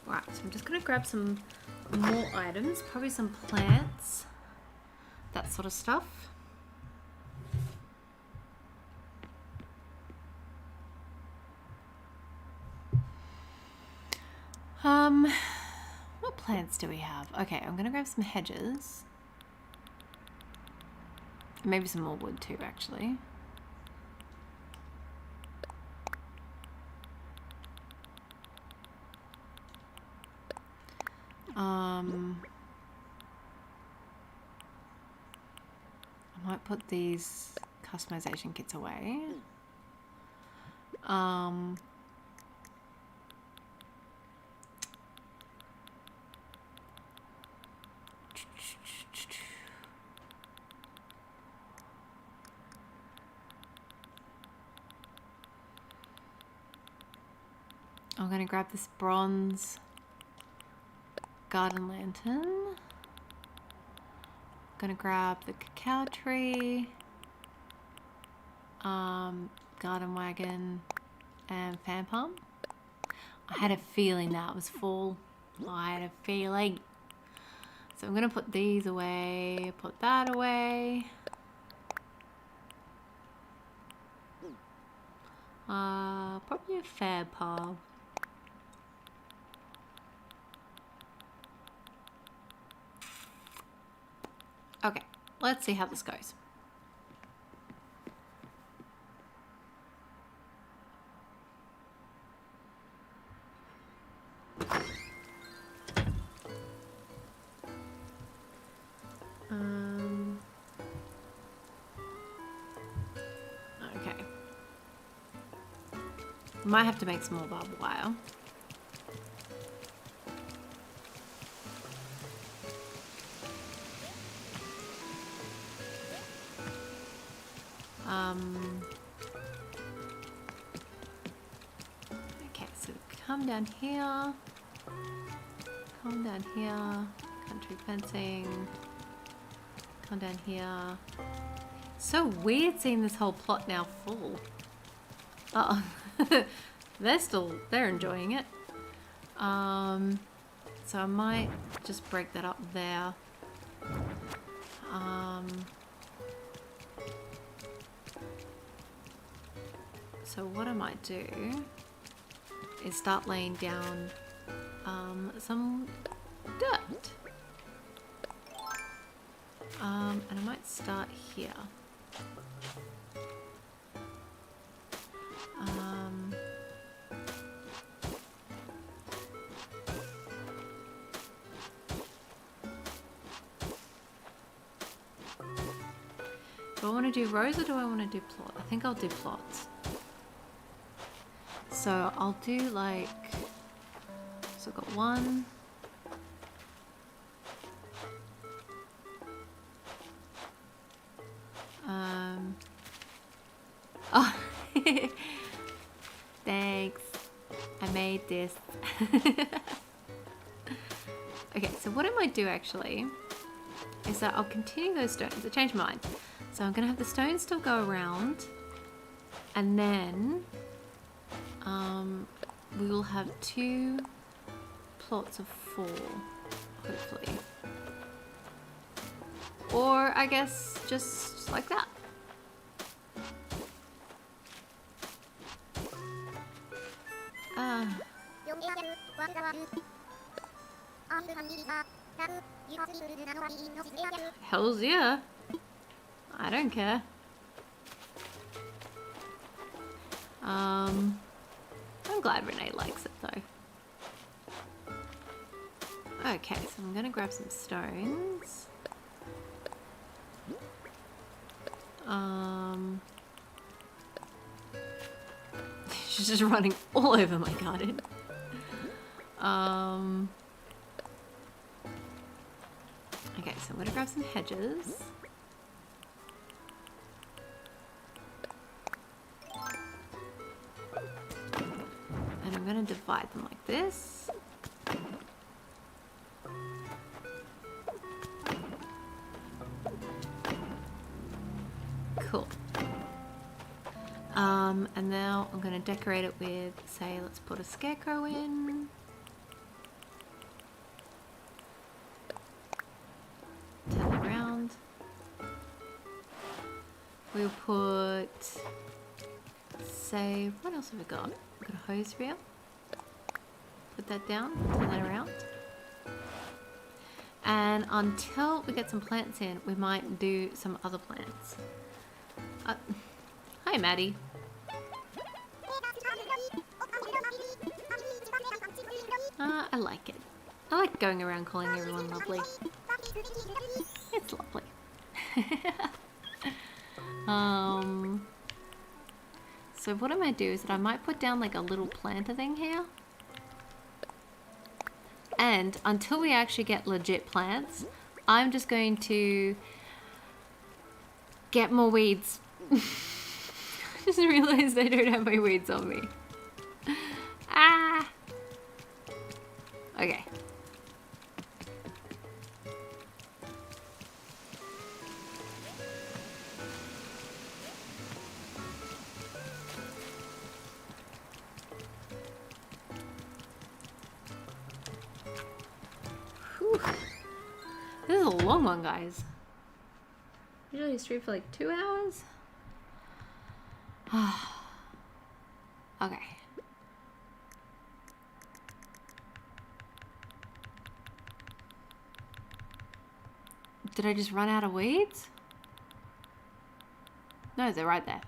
Right, so I'm just going to grab some more items, probably some plants, that sort of stuff. What plants do we have? Okay, I'm gonna grab some hedges. Maybe some more wood too, actually. I might put these customization kits away. I'm going to grab this bronze garden lantern. I'm going to grab the cacao tree, garden wagon, and fan palm. I had a feeling that was full. I had a feeling. So I'm going to put these away, put that away. Probably a fair palm. Okay, let's see how this goes. Okay. Might have to make some more barbed wire. Okay, so come down here. Come down here. Country fencing. Come down here. So weird seeing this whole plot now full. Uh oh. they're enjoying it. So I might just break that up there. So what I might do is start laying down some dirt. And I might start here. Do I want to do rows or do I want to do plot? I think I'll do plots. So I'll do like, so I've got one. Oh, thanks. I made this. Okay, so what I might do actually is that I'll continue those stones. I changed my mind. So I'm gonna have the stones still go around, and then we will have 2 plots of 4, hopefully. Or I guess just like that. Hells yeah. I don't care. I'm glad Renee likes it though. Okay, so I'm gonna grab some stones. She's just running all over my garden. Okay, so I'm gonna grab some hedges. And I'm gonna divide them like this. Cool. And now I'm gonna decorate it with, say, let's put a scarecrow in. Turn it around. We'll put, say, what else have we got? We've got a hose reel. Put that down, turn that around. And until we get some plants in, we might do some other plants. Hi, Maddie. I like it. I like going around calling everyone lovely. It's lovely. So what I might do is that I might put down like a little planter thing here. And until we actually get legit plants, I'm just going to get more weeds. I just realized I don't have my weeds on me. Ah! Okay. Whew. This is a long one, guys. Usually I stream for like 2 hours. Okay. Did I just run out of weeds? No, they're right there.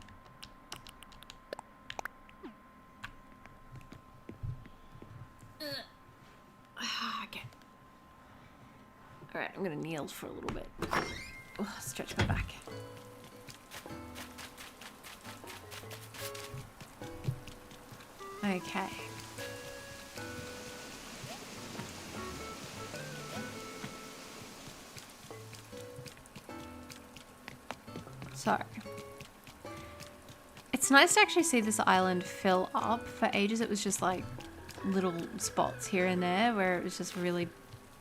Okay. Alright, I'm gonna kneel for a little bit. Oh, stretch my back. Okay. So, nice to actually see this island fill up. For ages it was just like little spots here and there where it was just really,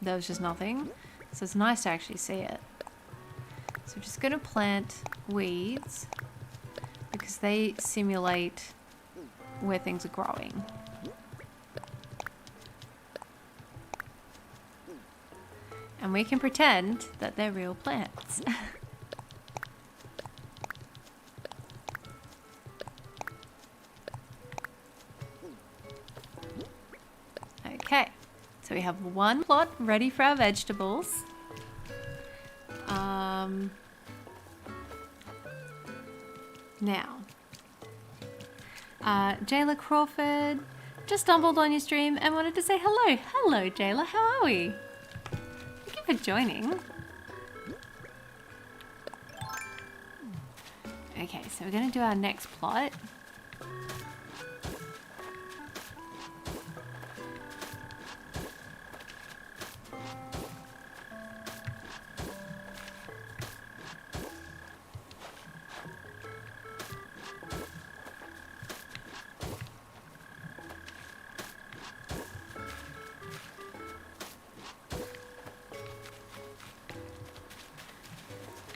there was just nothing. So it's nice to actually see it. So we're just going to plant weeds because they simulate where things are growing. And we can pretend that they're real plants. Okay, so we have one plot ready for our vegetables. Now, Jayla Crawford just stumbled on your stream and wanted to say hello. Hello, Jayla, how are we? Thank you for joining. Okay, so we're going to do our next plot.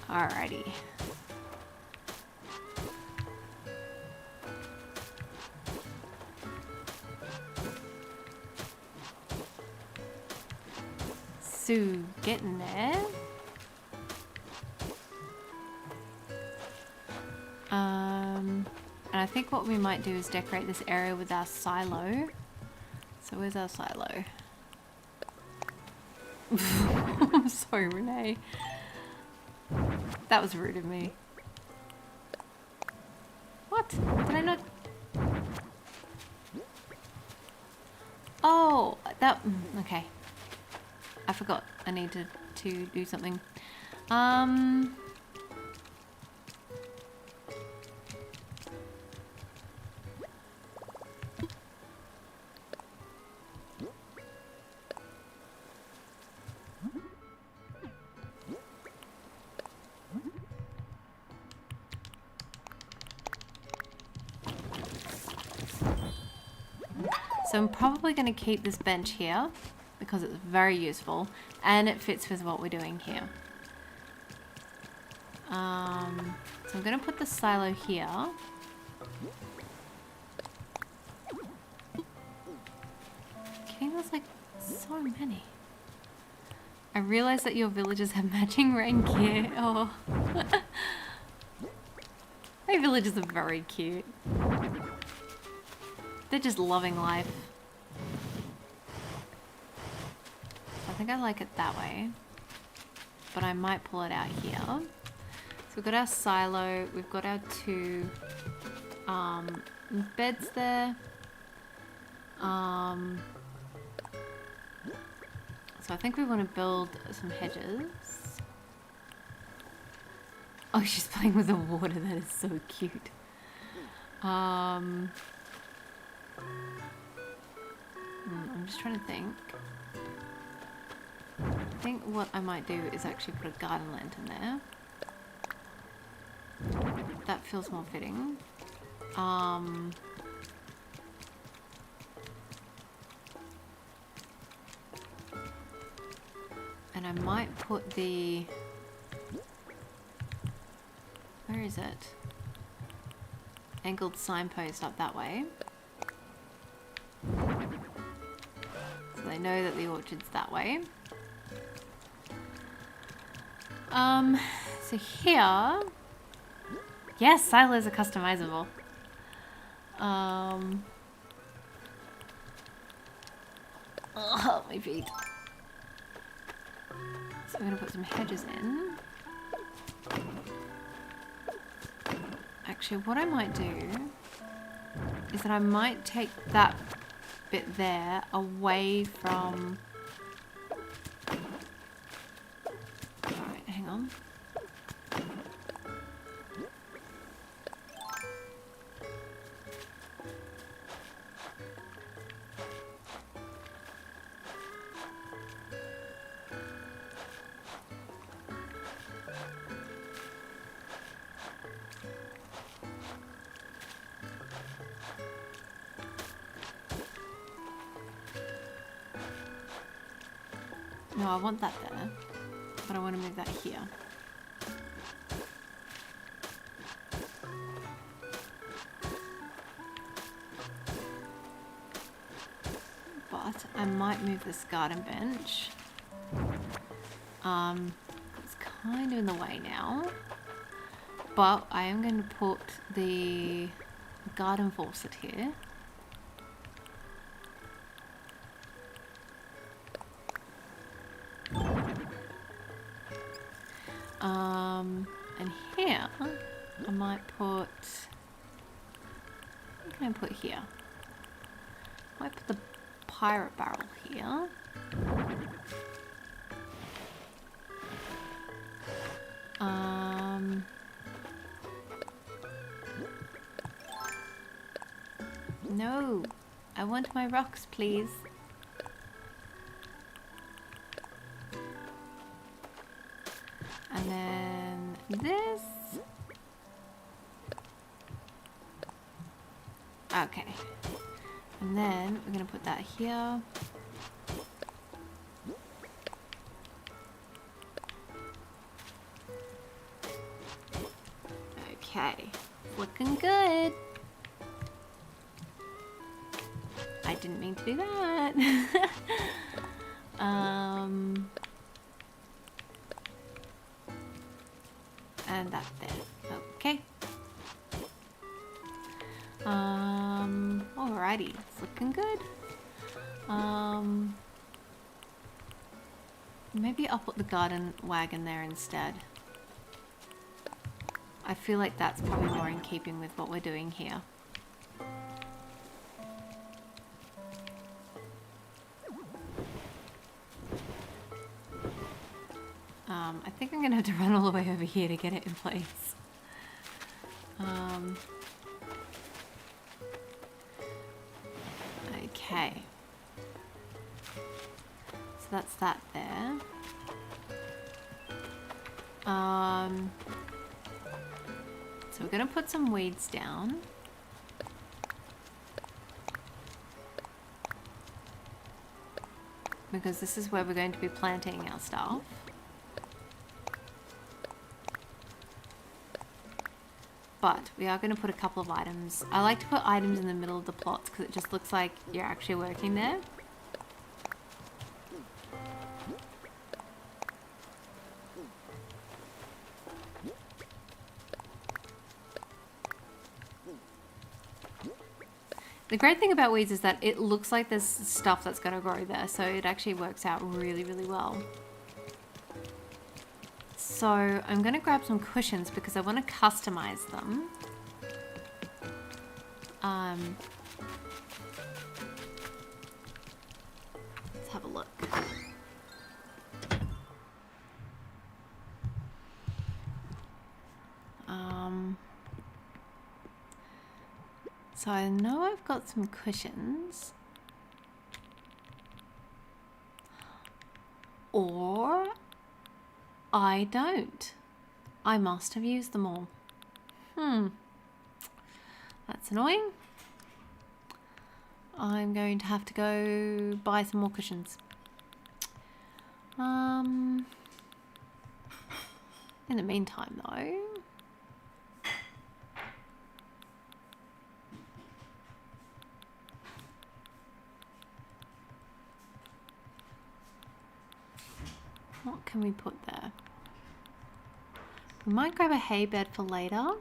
Alrighty. So, getting there. And I think what we might do is decorate this area with our silo. So where's our silo? I'm sorry, Renee. That was rude of me. What? Did I not? Oh, that... Okay. I forgot. I needed to do something. So I'm probably going to keep this bench here because it's very useful and it fits with what we're doing here. So I'm going to put the silo here. Kidding, there's like so many. I realize that your villagers have matching rain gear. Oh. My villagers are very cute. They're just loving life. I think I like it that way. But I might pull it out here. So we've got our silo. We've got our two beds there. So I think we want to build some hedges. Oh, she's playing with the water. That is so cute. I'm just trying to think. I think what I might do is actually put a garden lantern there. That feels more fitting. And I might put the... Where is it? Angled signpost up that way. So they know that the orchard's that way. So here... Yes, silos are customizable. Oh, my feet. So I'm going to put some hedges in. Actually, what I might do is that I might take that bit there away from... Alright, hang on. No, I want that there, but I want to move that here. But I might move this garden bench. It's kind of in the way now. But I am going to put the garden faucet here. And here, I might put... What can I put here? I might put the pirate barrel here. No, I want my rocks, please. And then this. Okay. And then we're gonna put that here. Okay, looking good. I didn't mean to do that. And that there. Okay. Alrighty, it's looking good. Maybe I'll put the garden wagon there instead. I feel like that's probably more in keeping with what we're doing here. I think I'm gonna have to run all the way over here to get it in place. Okay. So that's that there. So we're gonna put some weeds down. Because this is where we're going to be planting our stuff. But we are going to put a couple of items. I like to put items in the middle of the plots because it just looks like you're actually working there. The great thing about weeds is that it looks like there's stuff that's going to grow there, so it actually works out really, really well. So I'm going to grab some cushions because I want to customize them. Let's have a look. So I know I've got some cushions. Or I don't. I must have used them all. That's annoying. I'm going to have to go buy some more cushions. In the meantime though, what can we put there? We might grab a hay bed for later.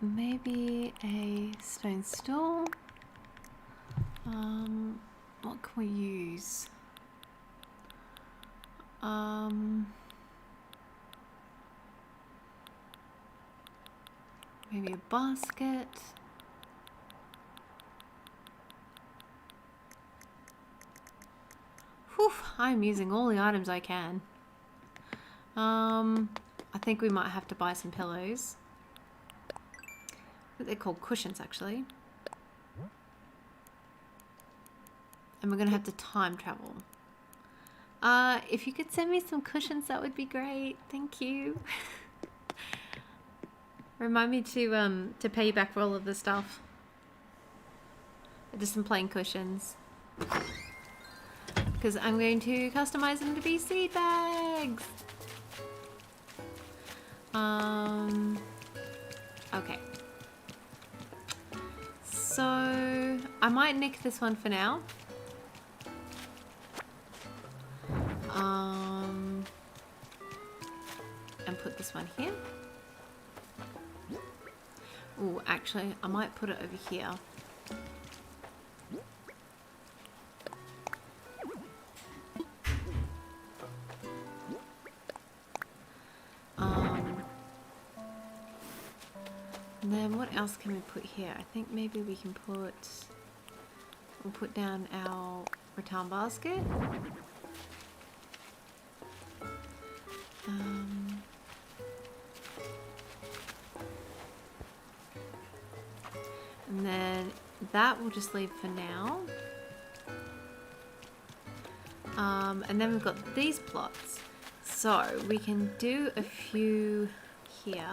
Maybe a stone stool. What can we use? Maybe a basket. Whew, I'm using all the items I can. I think we might have to buy some pillows. They're called cushions, actually. And we're going to have to time travel. If you could send me some cushions, that would be great. Thank you. Remind me to pay you back for all of this stuff. Just some plain cushions. Because I'm going to customize them to be seed bags. Okay. So I might nick this one for now. And put this one here. Oh, actually, I might put it over here. And then what else can we put here? I think maybe we can we'll put down our rattan basket. And then that we'll just leave for now. And then we've got these plots. So we can do a few here.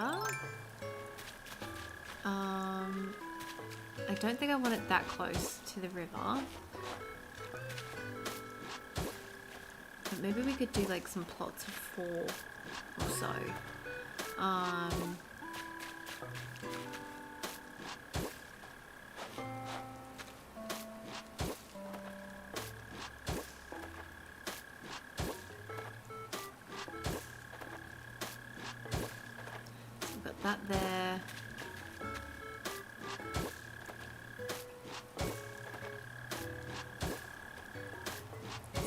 I don't think I want it that close to the river. But maybe we could do like some plots of 4 or so. So we've got that there.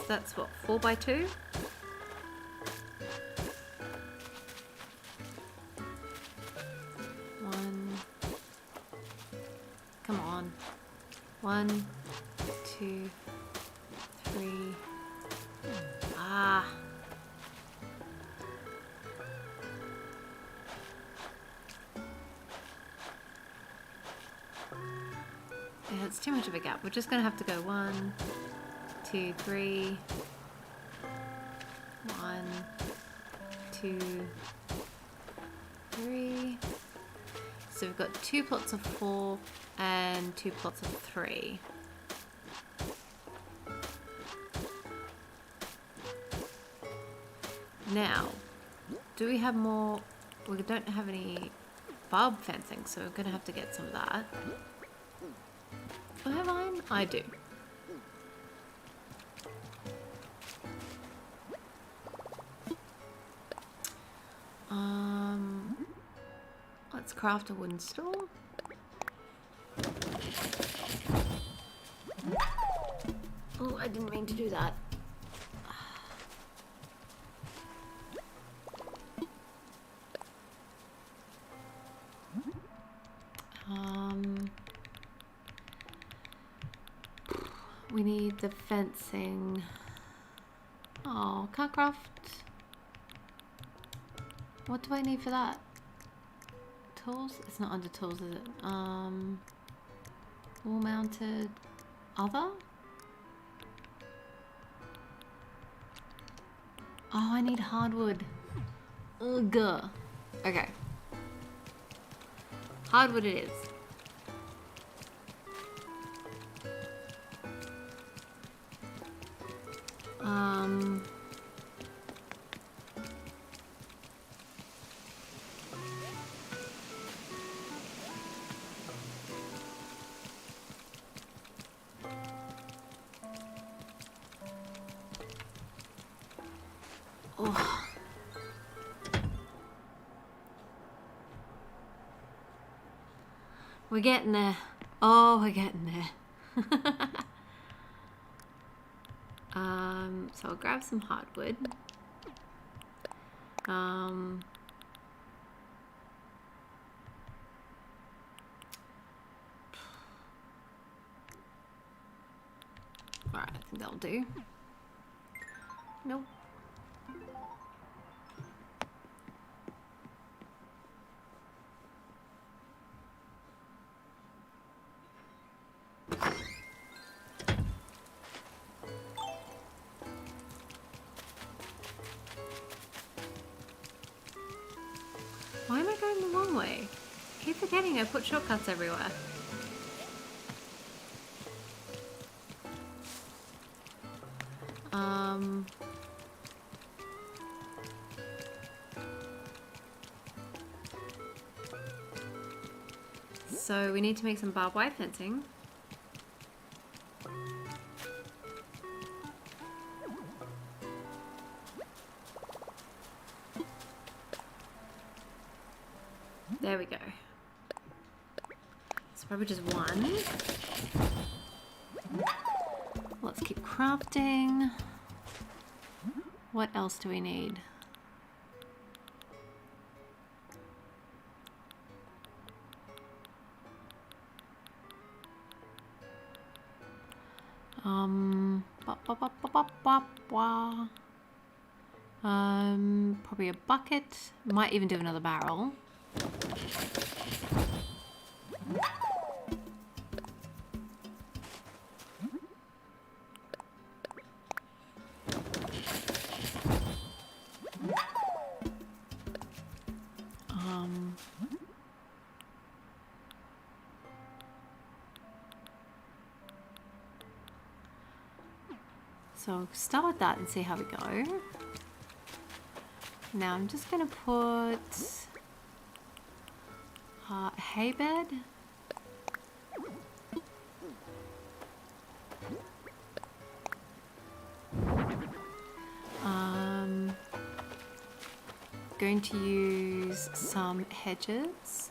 That's what, 4 by 2? Come on. 1, 2, 3. Ah. Yeah, it's too much of a gap. We're just gonna have to go 1, 2, 3. 1, 2, 3. So we've got 2 plots of 4 and 2 plots of 3. Now, do we have more? We don't have any barb fencing, so we're gonna have to get some of that. Do I have iron? I do. Let's craft a wooden store. Oh, I didn't mean to do that. We need the fencing. Oh, can't craft. What do I need for that? Tools? It's not under tools, is it? Wall mounted. Other? Oh, I need hardwood. Ugh. Okay. Hardwood it is. Oh. We're getting there. Oh, we're getting there. So I'll grab some hardwood. Alright, I think that'll do. Nope. Why am I going the wrong way? I keep forgetting I put shortcuts everywhere. So we need to make some barbed wire fencing. There we go. It's probably just one. Let's keep crafting. What else do we need? Probably a bucket. Might even do another barrel. So start with that and see how we go. Now I'm just going to put a hay bed. Going to use some hedges.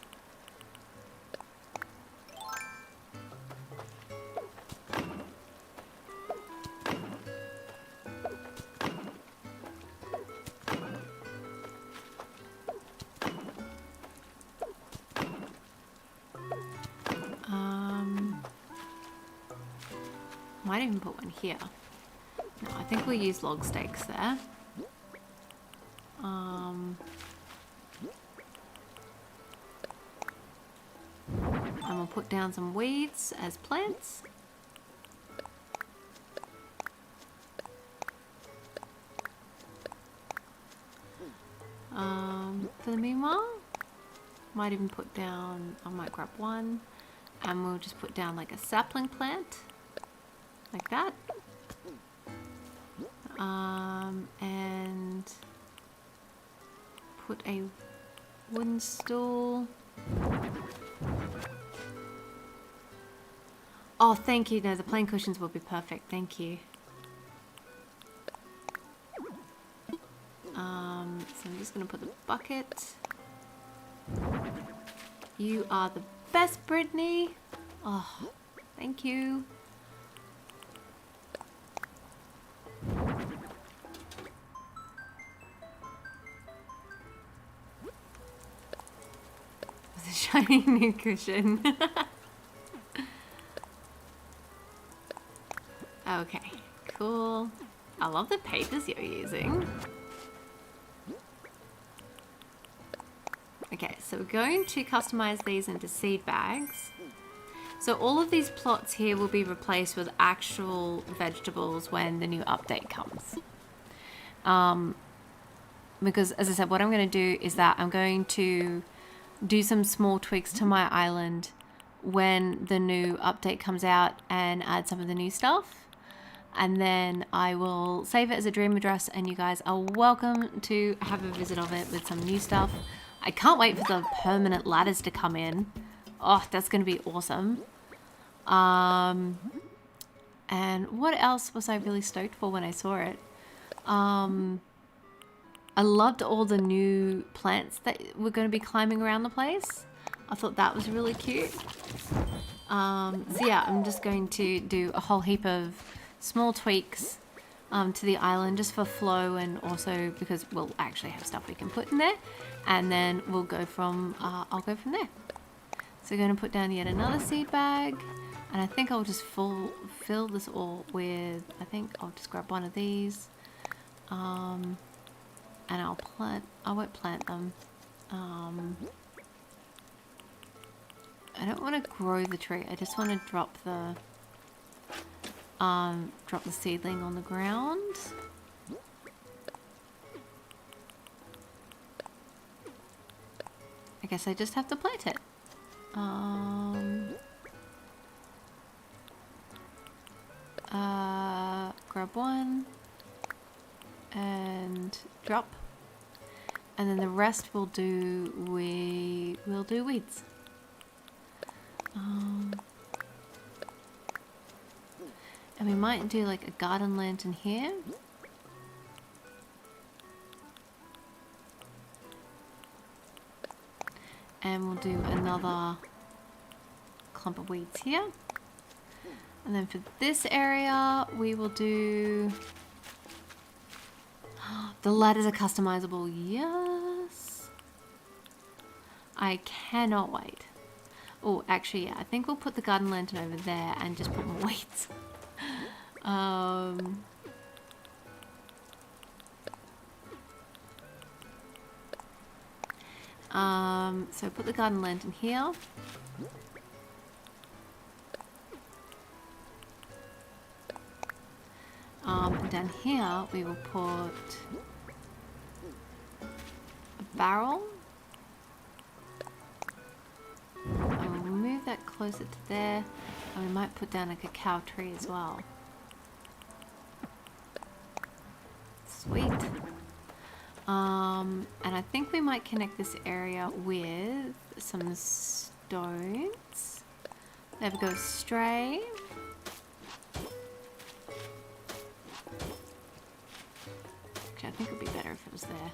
Might even put one here. No, I think we'll use log stakes there. And we'll put down some weeds as plants. For the meanwhile, might even put down, I might grab one, and we'll just put down like a sapling plant. Like that. And put a wooden stool. Oh, thank you. No, the plain cushions will be perfect. Thank you. So I'm just going to put the bucket. You are the best, Brittany. Oh, thank you. With a shiny new cushion. Okay, cool. I love the papers you're using. Okay, so we're going to customize these into seed bags. So all of these plots here will be replaced with actual vegetables when the new update comes. Because as I said, what I'm going to do is that I'm going to do some small tweaks to my island when the new update comes out and add some of the new stuff. And then I will save it as a dream address and you guys are welcome to have a visit of it with some new stuff. I can't wait for the permanent ladders to come in. Oh, that's going to be awesome. And what else was I really stoked for when I saw it? I loved all the new plants that were going to be climbing around the place. I thought that was really cute. So yeah, I'm just going to do a whole heap of small tweaks to the island just for flow and also because we'll actually have stuff we can put in there. And then we'll go from, I'll go from there. So we're going to put down yet another seed bag. And I think I'll just fill this all with, I think I'll just grab one of these. And I won't plant them. I don't want to grow the tree. I just want to drop the seedling on the ground. I guess I just have to plant it. Grab one. and drop. And then the rest we'll do weeds. And we might do like a garden lantern here. And we'll do another clump of weeds here. And then for this area, we will do... The ladders are customizable. Yes. I cannot wait. Oh, actually, yeah. I think we'll put the garden lantern over there and just put more weeds. So put the garden lantern here. And down here we will put a barrel. And we'll move that closer to there. And we might put down a cacao tree as well. Sweet. And I think we might connect this area with some stones. Never go astray. Actually, I think it would be better if it was there,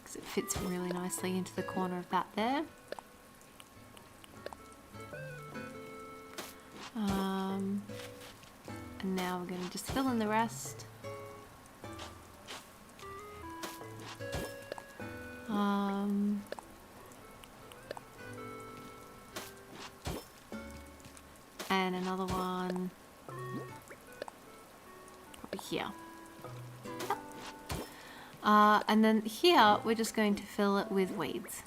because it fits really nicely into the corner of that there. And now we're going to just fill in the rest. And another one probably here. Yep. And then here we're just going to fill it with weeds.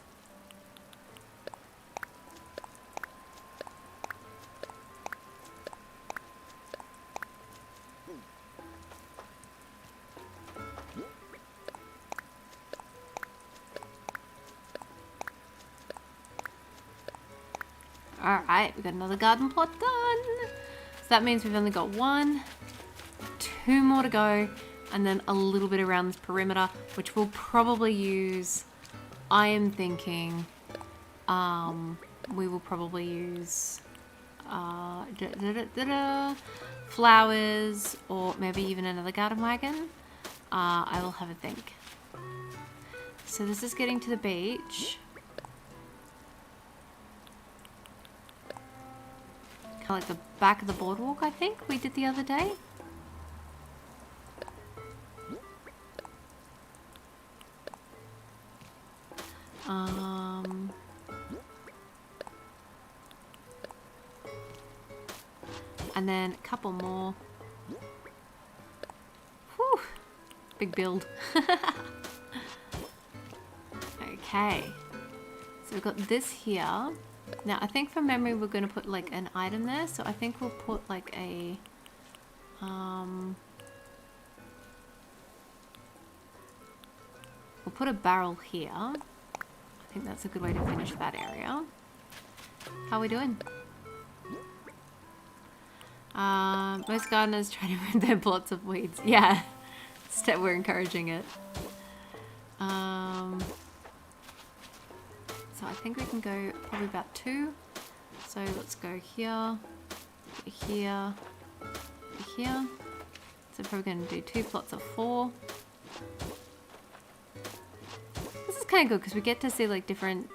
Alright, we've got another garden plot done. So that means we've only got 1, 2 more to go, and then a little bit around this perimeter, which we'll probably use, I am thinking, we will probably use flowers, or maybe even another garden wagon. I will have a think. So this is getting to the beach. Kind of like the back of the boardwalk, I think we did the other day. And then a couple more. Whew, big build. Okay, so we've got this here. Now, I think from memory we're going to put like an item there, so I think we'll put like a we'll put a barrel here. I think that's a good way to finish that area. How are we doing? Most gardeners try to remove their plots of weeds. Yeah, instead we're encouraging it. So I think we can go probably about 2. So let's go here, here, here. So we're probably going to do 2 plots of 4. This is kind of good because we get to see like different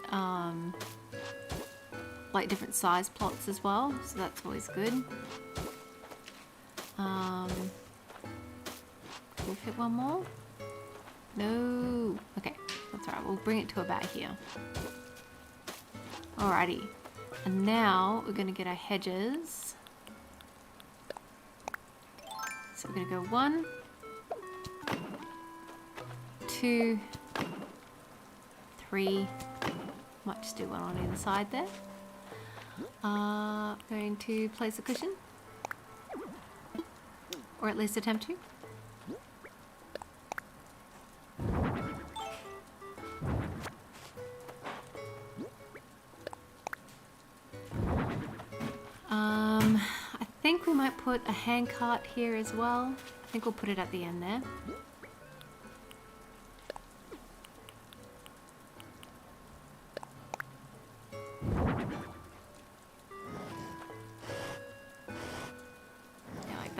size plots as well. So that's always good. Can we fit one more? No. Okay, that's alright. We'll bring it to about here. Alrighty, and now we're going to get our hedges. So we're going to go 1, 2, 3. Might just do one on either side there. Going to place a cushion, or at least attempt to. I think we might put a hand cart here as well. I think we'll put it at the end there.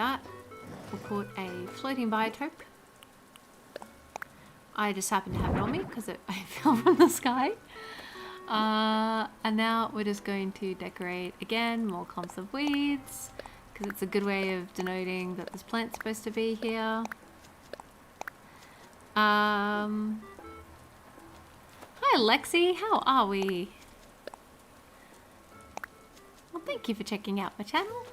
that. We'll put a floating biotope. I just happen to have it on me because I fell from the sky. And now we're just going to decorate again, more clumps of weeds, because it's a good way of denoting that this plant's supposed to be here. Hi Lexi, how are we? Well, thank you for checking out my channel.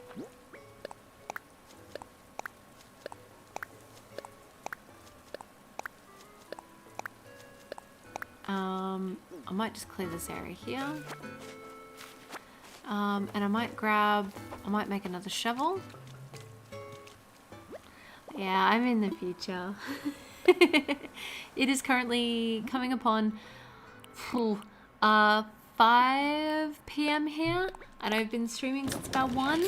I might just clear this area here. And I might make another shovel. Yeah, I'm in the future. It is currently coming upon 5 p.m. here, and I've been streaming since about 1.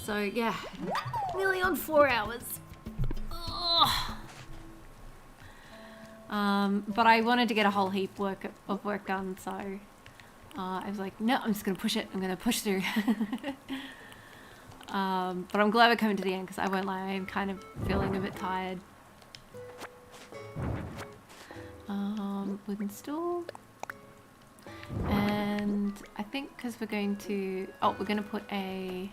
So yeah, nearly on 4 hours. Ugh. But I wanted to get a whole heap of work done, so I was like, no, I'm just gonna push it. I'm gonna push through. But I'm glad we're coming to the end because I won't lie, I'm kind of feeling a bit tired. Wooden stool. And I think because we're going to put a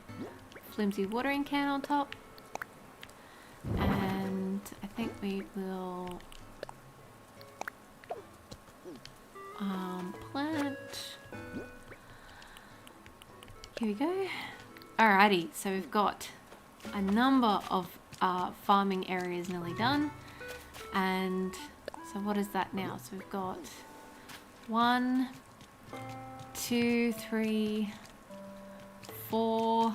flimsy watering can on top. And I think we will plant. Here we go. Alrighty, so we've got a number of farming areas nearly done. And so what is that now? So we've got 1, 2, 3, 4,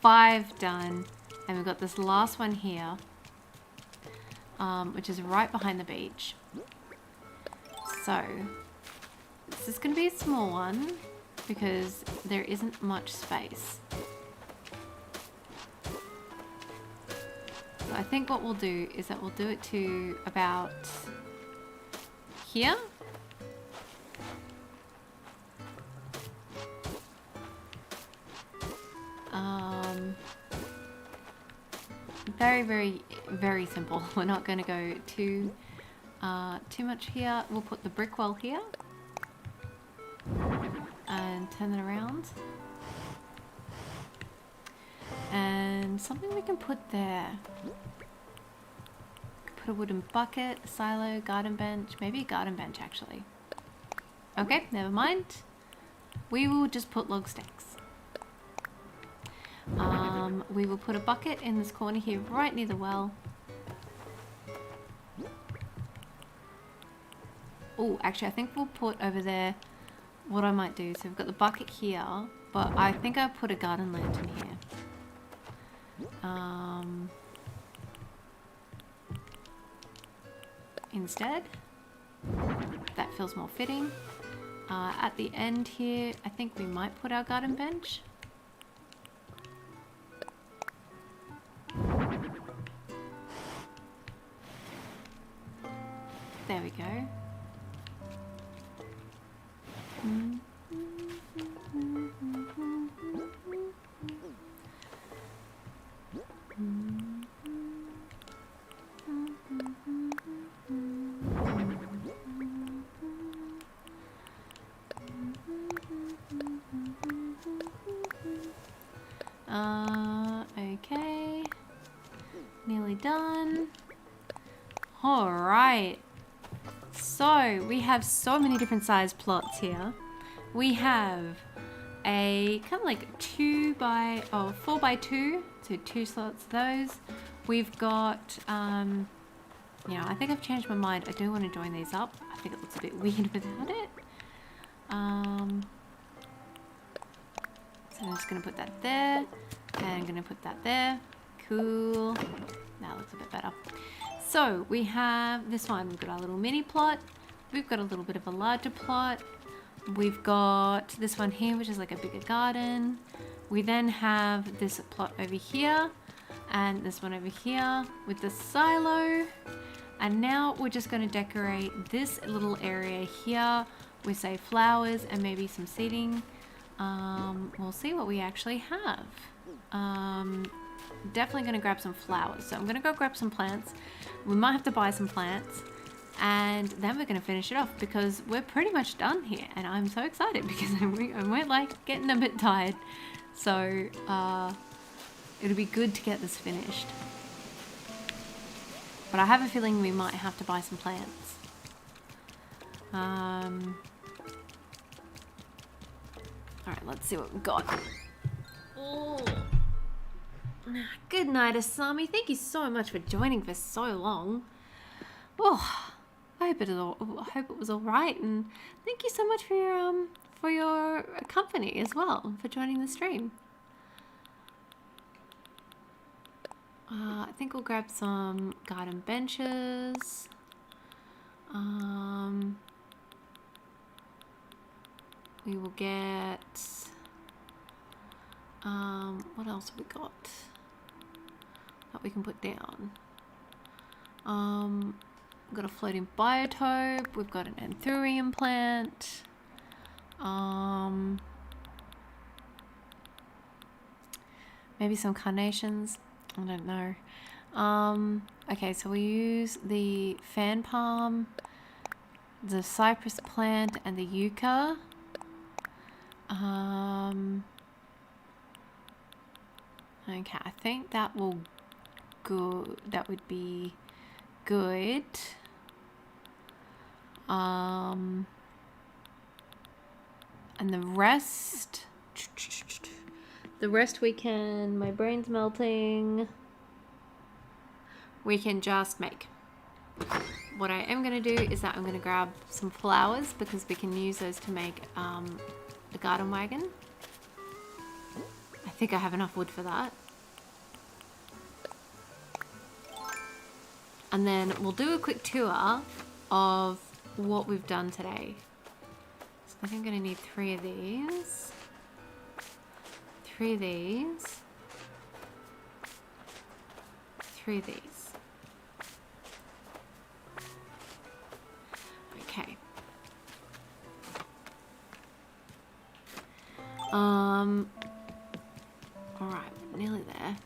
5 done. And we've got this last one here, which is right behind the beach. So this is going to be a small one because there isn't much space. So I think what we'll do is that we'll do it to about here. Very, very, very simple. We're not going to go too much here. We'll put the brick wall here and turn it around. And something we can put there. Put a wooden bucket, a silo, garden bench, maybe a garden bench actually. Okay, never mind. We will just put log stakes. We will put a bucket in this corner here, right near the well. Oh, actually I think we'll put over there what I might do. So we've got the bucket here, but I think I'll put a garden lantern here. Instead, that feels more fitting. At the end here, I think we might put our garden bench. There we go. Okay. Nearly done. All right. So we have so many different size plots here. We have a kind of like 4 by 2, so 2 slots of those. We've got, you know, I think I've changed my mind. I do want to join these up. I think it looks a bit weird without it. So I'm just going to put that there, and I'm going to put that there. Cool. That looks a bit better. So we have this one. We've got our little mini plot. We've got a little bit of a larger plot. We've got this one here, which is like a bigger garden. We then have this plot over here, and this one over here with the silo. And now we're just going to decorate this little area here with, say, flowers and maybe some seating. We'll see what we actually have. Definitely going to grab some flowers. So I'm going to go grab some plants. We might have to buy some plants. And then we're going to finish it off because we're pretty much done here. And I'm so excited because I'm like getting a bit tired. So it'll be good to get this finished. But I have a feeling we might have to buy some plants. Alright, let's see what we've got. Oh. Good night, Asami. Thank you so much for joining for so long. Oh, I hope it was all right, and thank you so much for your company as well, for joining the stream. I think we'll grab some garden benches. We will get. What else have we got that we can put down? We've got a floating biotope. We've got an anthurium plant. Maybe some carnations. I don't know. Okay, so we use the fan palm, the cypress plant, and the yucca. Okay, I think that will go. That would be good. And the rest we can. My brain's melting. We can just make. What I am going to do is that I'm going to grab some flowers because we can use those to make a garden wagon. I think I have enough wood for that. And then we'll do a quick tour of what we've done today. So I think I'm going to need 3 of these. 3 of these. 3 of these. Okay. Alright, nearly there.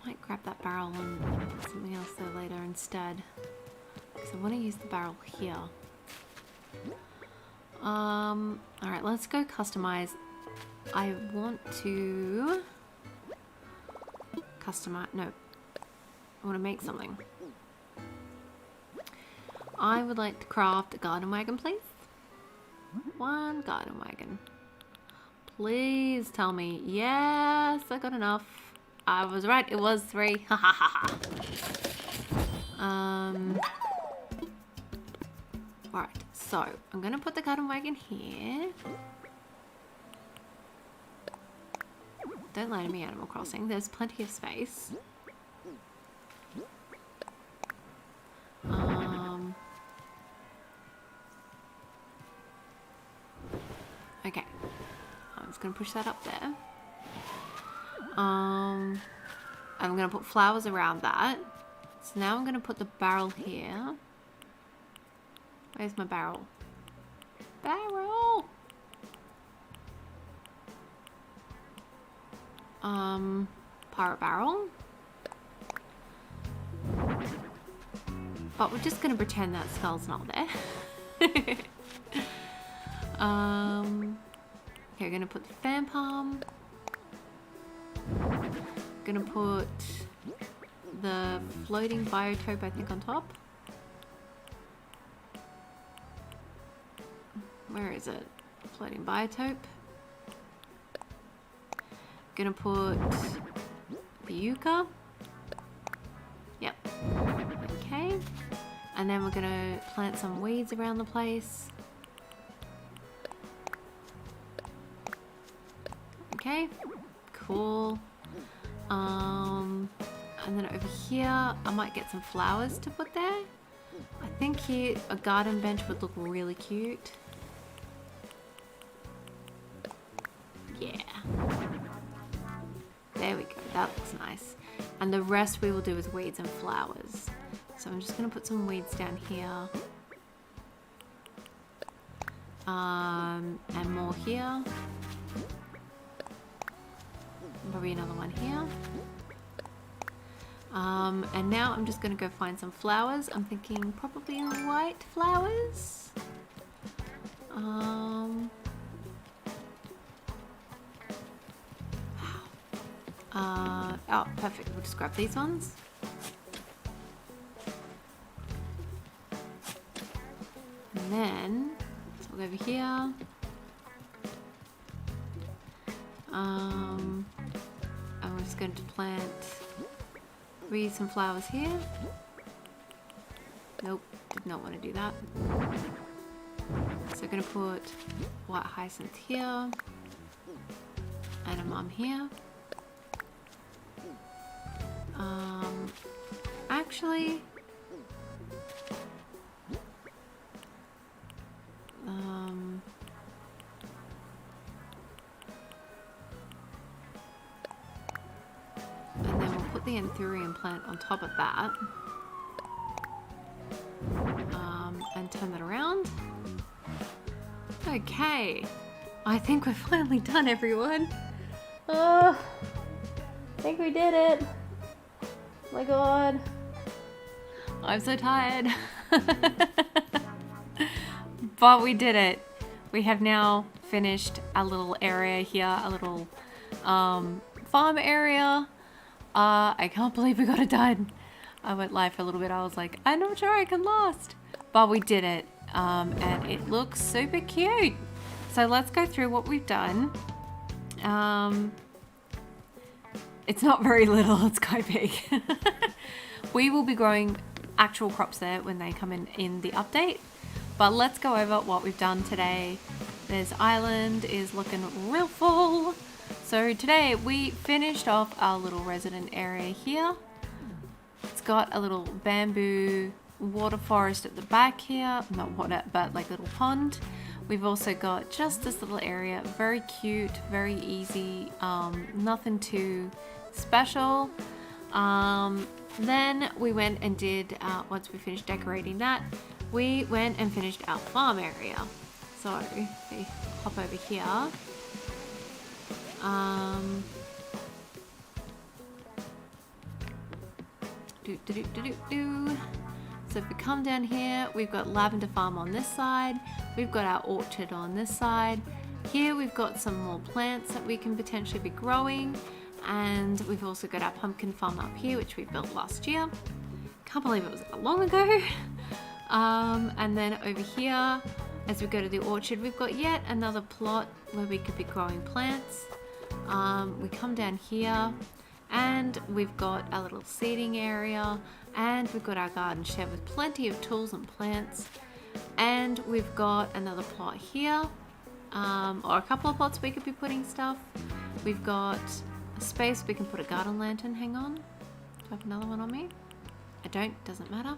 Might grab that barrel and put something else there later instead. Because I want to use the barrel here. Alright, let's go customize. I want to customize, no. I want to make something. I would like to craft a garden wagon, please. 1 garden wagon. Please tell me. Yes, I got enough. I was right. It was 3. Ha ha ha ha. Right. So I'm gonna put the garden wagon here. Don't lie to me, Animal Crossing. There's plenty of space. Okay. I'm just gonna push that up there. I'm gonna put flowers around that. So now I'm gonna put the barrel here. Where's my barrel? Barrel! Pirate barrel. But we're just gonna pretend that skull's not there. Okay, we're gonna put the fan palm. Gonna put the floating biotope, I think, on top. Where is it? Floating biotope. Gonna put the yucca. Yep. Okay. And then we're gonna plant some weeds around the place. Okay. Cool. And then over here, I might get some flowers to put there. I think here a garden bench would look really cute. Yeah. There we go. That looks nice. And the rest we will do with weeds and flowers. So I'm just going to put some weeds down here. And more here. Probably another one here. And now I'm just going to go find some flowers. I'm thinking probably white flowers. Oh, perfect. We'll just grab these ones. And then, so we'll go over here. And we're just going to plant some flowers here. Nope, did not want to do that. So we're going to put white hyacinth here and a mum here. Actually, and then we'll put the anthurium plant on top of that, and turn that around. Okay, I think we're finally done, everyone. Oh, I think we did it. Oh my god, I'm so tired. But we did it. We have now finished a little area here, a little farm area. I can't believe we got it done. I went live for a little bit. I was like, I'm not sure I can last. But we did it. And it looks super cute. So let's go through what we've done. It's not very little, it's quite big. We will be growing actual crops there when they come in the update. But let's go over what we've done today. This island is looking real full. So today we finished off our little resident area here. It's got a little bamboo water forest at the back here. Not water, but like little pond. We've also got just this little area, very cute, very easy, nothing too special. Then we went and did, once we finished decorating that, we went and finished our farm area. So we hop over here. So if we come down here, we've got lavender farm on this side. We've got our orchard on this side. Here we've got some more plants that we can potentially be growing. And we've also got our pumpkin farm up here, which we built last year. Can't believe it was that long ago. And then over here, as we go to the orchard, we've got yet another plot where we could be growing plants. We come down here and we've got our little seating area, and we've got our garden shed with plenty of tools and plants. And we've got another plot here, or a couple of plots we could be putting stuff. We've got a space we can put a garden lantern. Hang on, do I have another one on me? I don't, doesn't matter.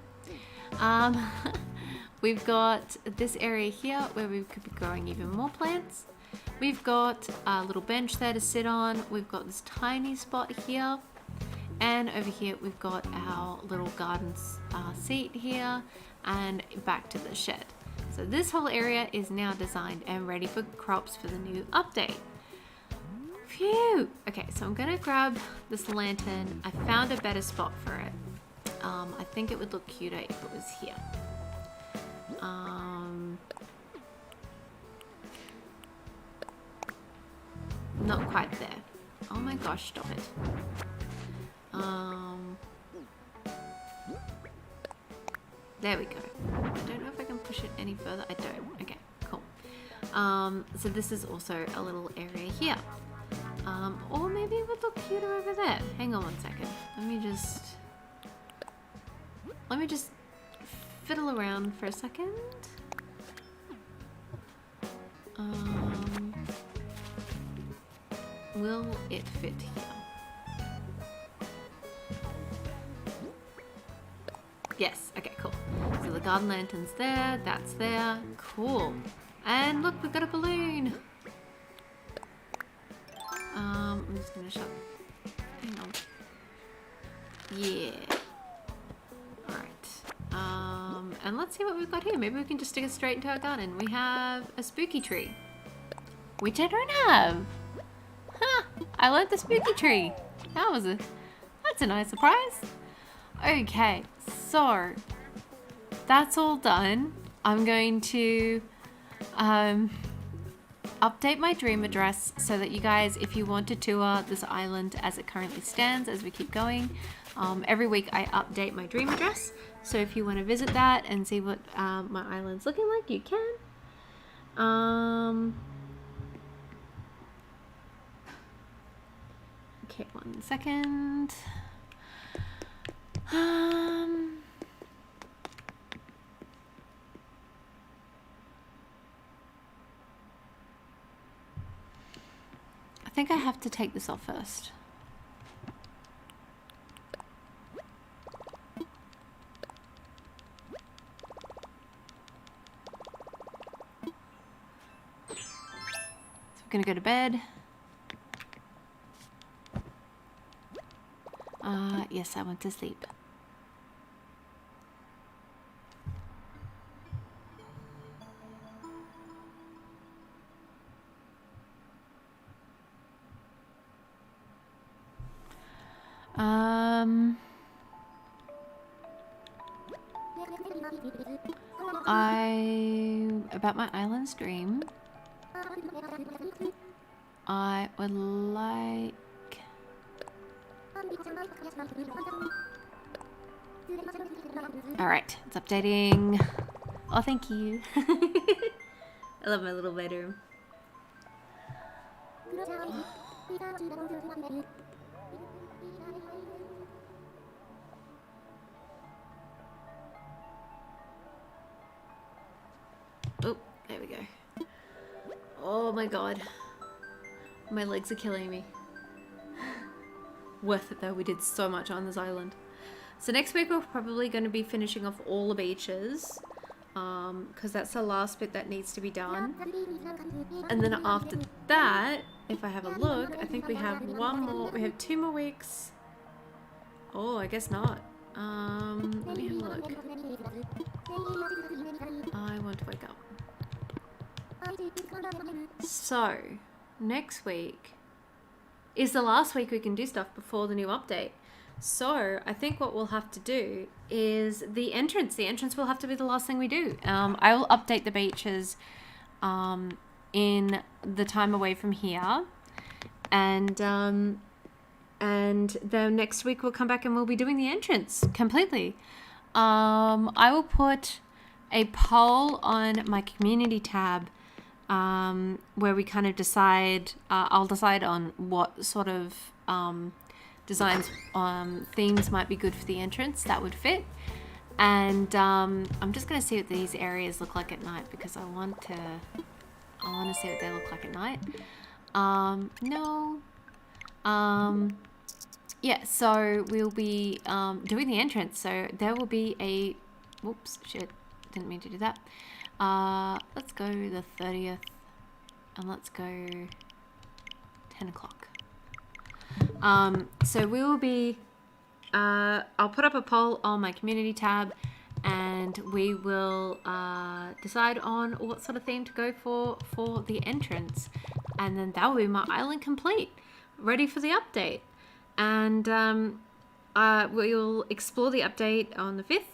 We've got this area here where we could be growing even more plants. We've got a little bench there to sit on. We've got this tiny spot here. And over here we've got our little garden seat here, and back to the shed. So this whole area is now designed and ready for crops for the new update. Phew! Okay, so I'm gonna grab this lantern. I found a better spot for it. I think it would look cuter if it was here. Not quite there. Oh my gosh, stop it. There we go. I don't know if I can push it any further. I don't. Okay, cool. So this is also a little area here. Or maybe it would look cuter over there. Hang on one second. Let me just fiddle around for a second. Will it fit here? Yes, okay, cool. So the garden lantern's there, that's there, cool. And look, we've got a balloon. I'm just gonna shut, hang on. Yeah. Alright, and let's see what we've got here. Maybe we can just stick it straight into our garden. We have a spooky tree. Which I don't have. Huh, I learned the spooky tree. That's a nice surprise. Okay, so that's all done. I'm going to update my dream address so that you guys, if you want to tour this island as it currently stands, as we keep going, every week I update my dream address. So if you want to visit that and see what my island's looking like, you can. Okay, 1 second. I think I have to take this off first. So we're gonna go to bed. Yes, I want to sleep. About my island's dream, I would like Alright, it's updating. Oh, thank you. I love my little bedroom. Oh, there we go. Oh my god. My legs are killing me. Worth it though, we did so much on this island. So next week we're probably going to be finishing off all the beaches, because that's the last bit that needs to be done. And then after that, if I have a look, I think we have we have 2 more weeks. Oh, I guess not. Let me have a look. I want to wake up. So, next week is the last week we can do stuff before the new update. So, I think what we'll have to do is the entrance. The entrance will have to be the last thing we do. I will update the beaches in the time away from here. And then next week we'll come back and we'll be doing the entrance completely. I will put a poll on my community tab where we kind of decide, I'll decide on what sort of designs, themes might be good for the entrance that would fit. And I'm just going to see what these areas look like at night, because I want to see what they look like at night. Yeah, so we'll be doing the entrance. So there will be a, whoops, shit, didn't mean to do that. Let's go the 30th, and let's go 10 o'clock. So we will be, I'll put up a poll on my community tab, and we will decide on what sort of theme to go for the entrance. And then that will be my island complete, ready for the update. And we'll explore the update on the 5th,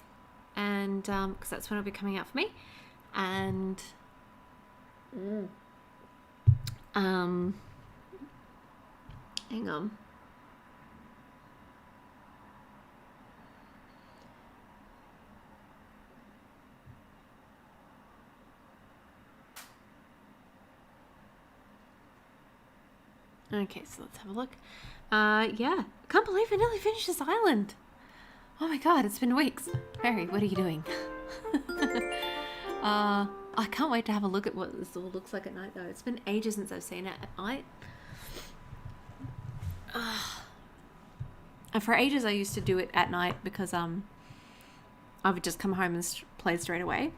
and because that's when it'll be coming out for me. And hang on. Okay, so let's have a look. Yeah, can't believe I nearly finished this island. Oh my god, it's been weeks. Mary, what are you doing? I can't wait to have a look at what this all looks like at night though. It's been ages since I've seen it at night. And for ages I used to do it at night because I would just come home and play straight away.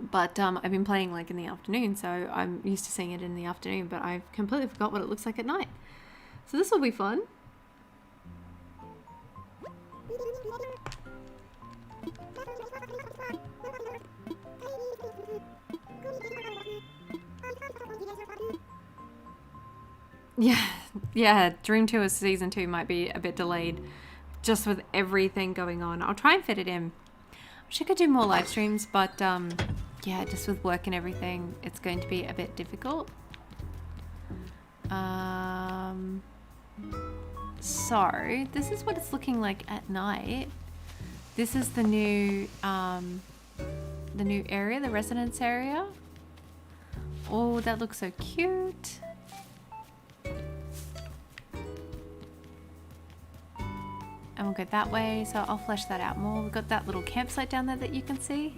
But I've been playing like in the afternoon, so I'm used to seeing it in the afternoon, but I've completely forgot what it looks like at night. So this will be fun. Yeah, Dream Tour Season 2 might be a bit delayed just with everything going on. I'll try and fit it in. I wish I could do more live streams, but yeah, just with work and everything, it's going to be a bit difficult. So this is what it's looking like at night. This is the new area, the residence area. Oh, that looks so cute. And we'll go that way, so I'll flesh that out more. We've got that little campsite down there that you can see.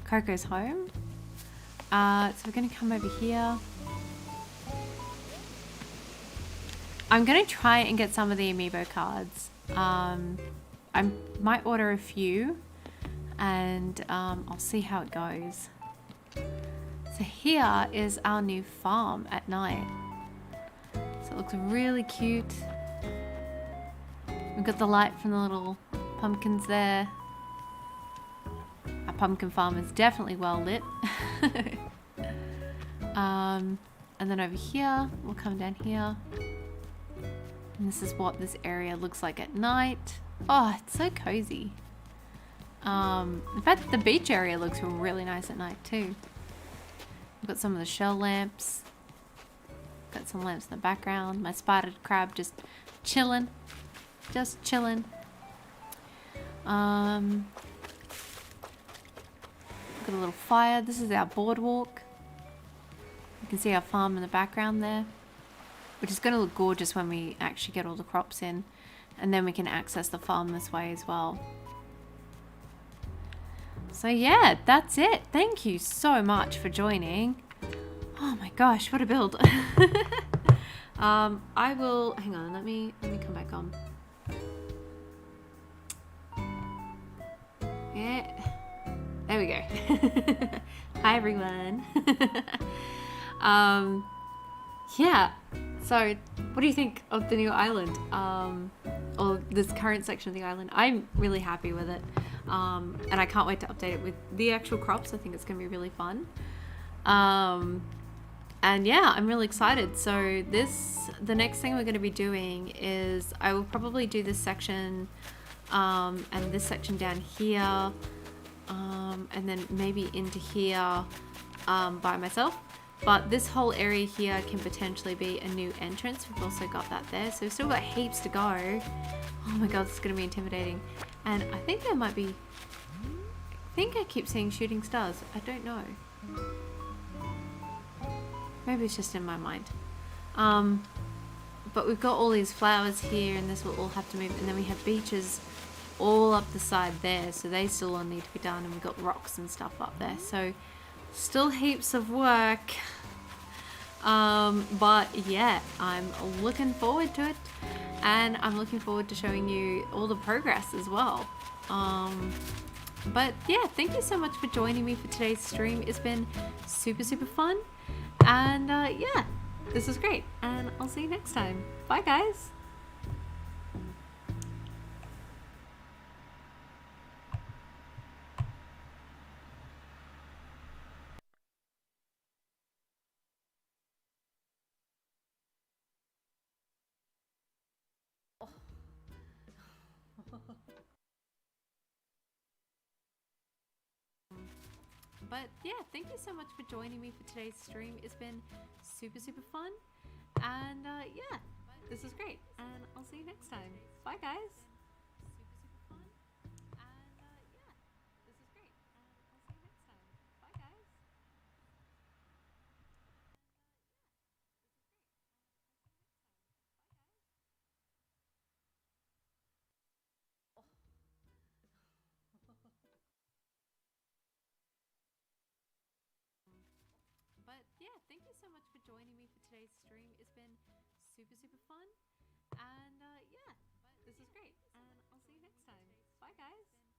Coco's home. So we're gonna come over here. I'm gonna try and get some of the amiibo cards. I might order a few and I'll see how it goes. So here is our new farm at night. So it looks really cute. We've got the light from the little pumpkins there. Our pumpkin farm is definitely well lit. And then over here, we'll come down here. And this is what this area looks like at night. Oh, it's so cozy. In fact, the beach area looks really nice at night too. We've got some of the shell lamps. Got some lamps in the background. My spotted crab just chilling. Just chilling. Got a little fire. This is our boardwalk. You can see our farm in the background there, which is going to look gorgeous when we actually get all the crops in, and then we can access the farm this way as well. So yeah, that's it. Thank you so much for joining. Oh my gosh, what a build. I will hang on, let me come back on. Yeah, there we go. Hi everyone. Yeah, so what do you think of the new island, or this current section of the island? I'm really happy with it, and I can't wait to update it with the actual crops. I think it's gonna be really fun, and yeah, I'm really excited. So the next thing we're going to be doing is I will probably do this section, and this section down here, and then maybe into here by myself. But this whole area here can potentially be a new entrance. We've also got that there. So we've still got heaps to go. Oh my god, this is going to be intimidating. And I think there might be... I think I keep seeing shooting stars. I don't know. Maybe it's just in my mind. But we've got all these flowers here, and this will all have to move. And then we have beaches all up the side there. So they still all need to be done. And we've got rocks and stuff up there. So... still heaps of work, but yeah, I'm looking forward to it, and I'm looking forward to showing you all the progress as well. But yeah, thank you so much for joining me for today's stream. It's been super fun, and yeah, this was great, and I'll see you next time. Bye guys. But yeah, thank you so much for joining me for today's stream. It's been super fun, and yeah, this was great, and I'll see you next time. Bye guys. But yeah, thank you so much for joining me for today's stream. It's been super fun, and yeah, this was great, and I'll see you next time. Bye guys.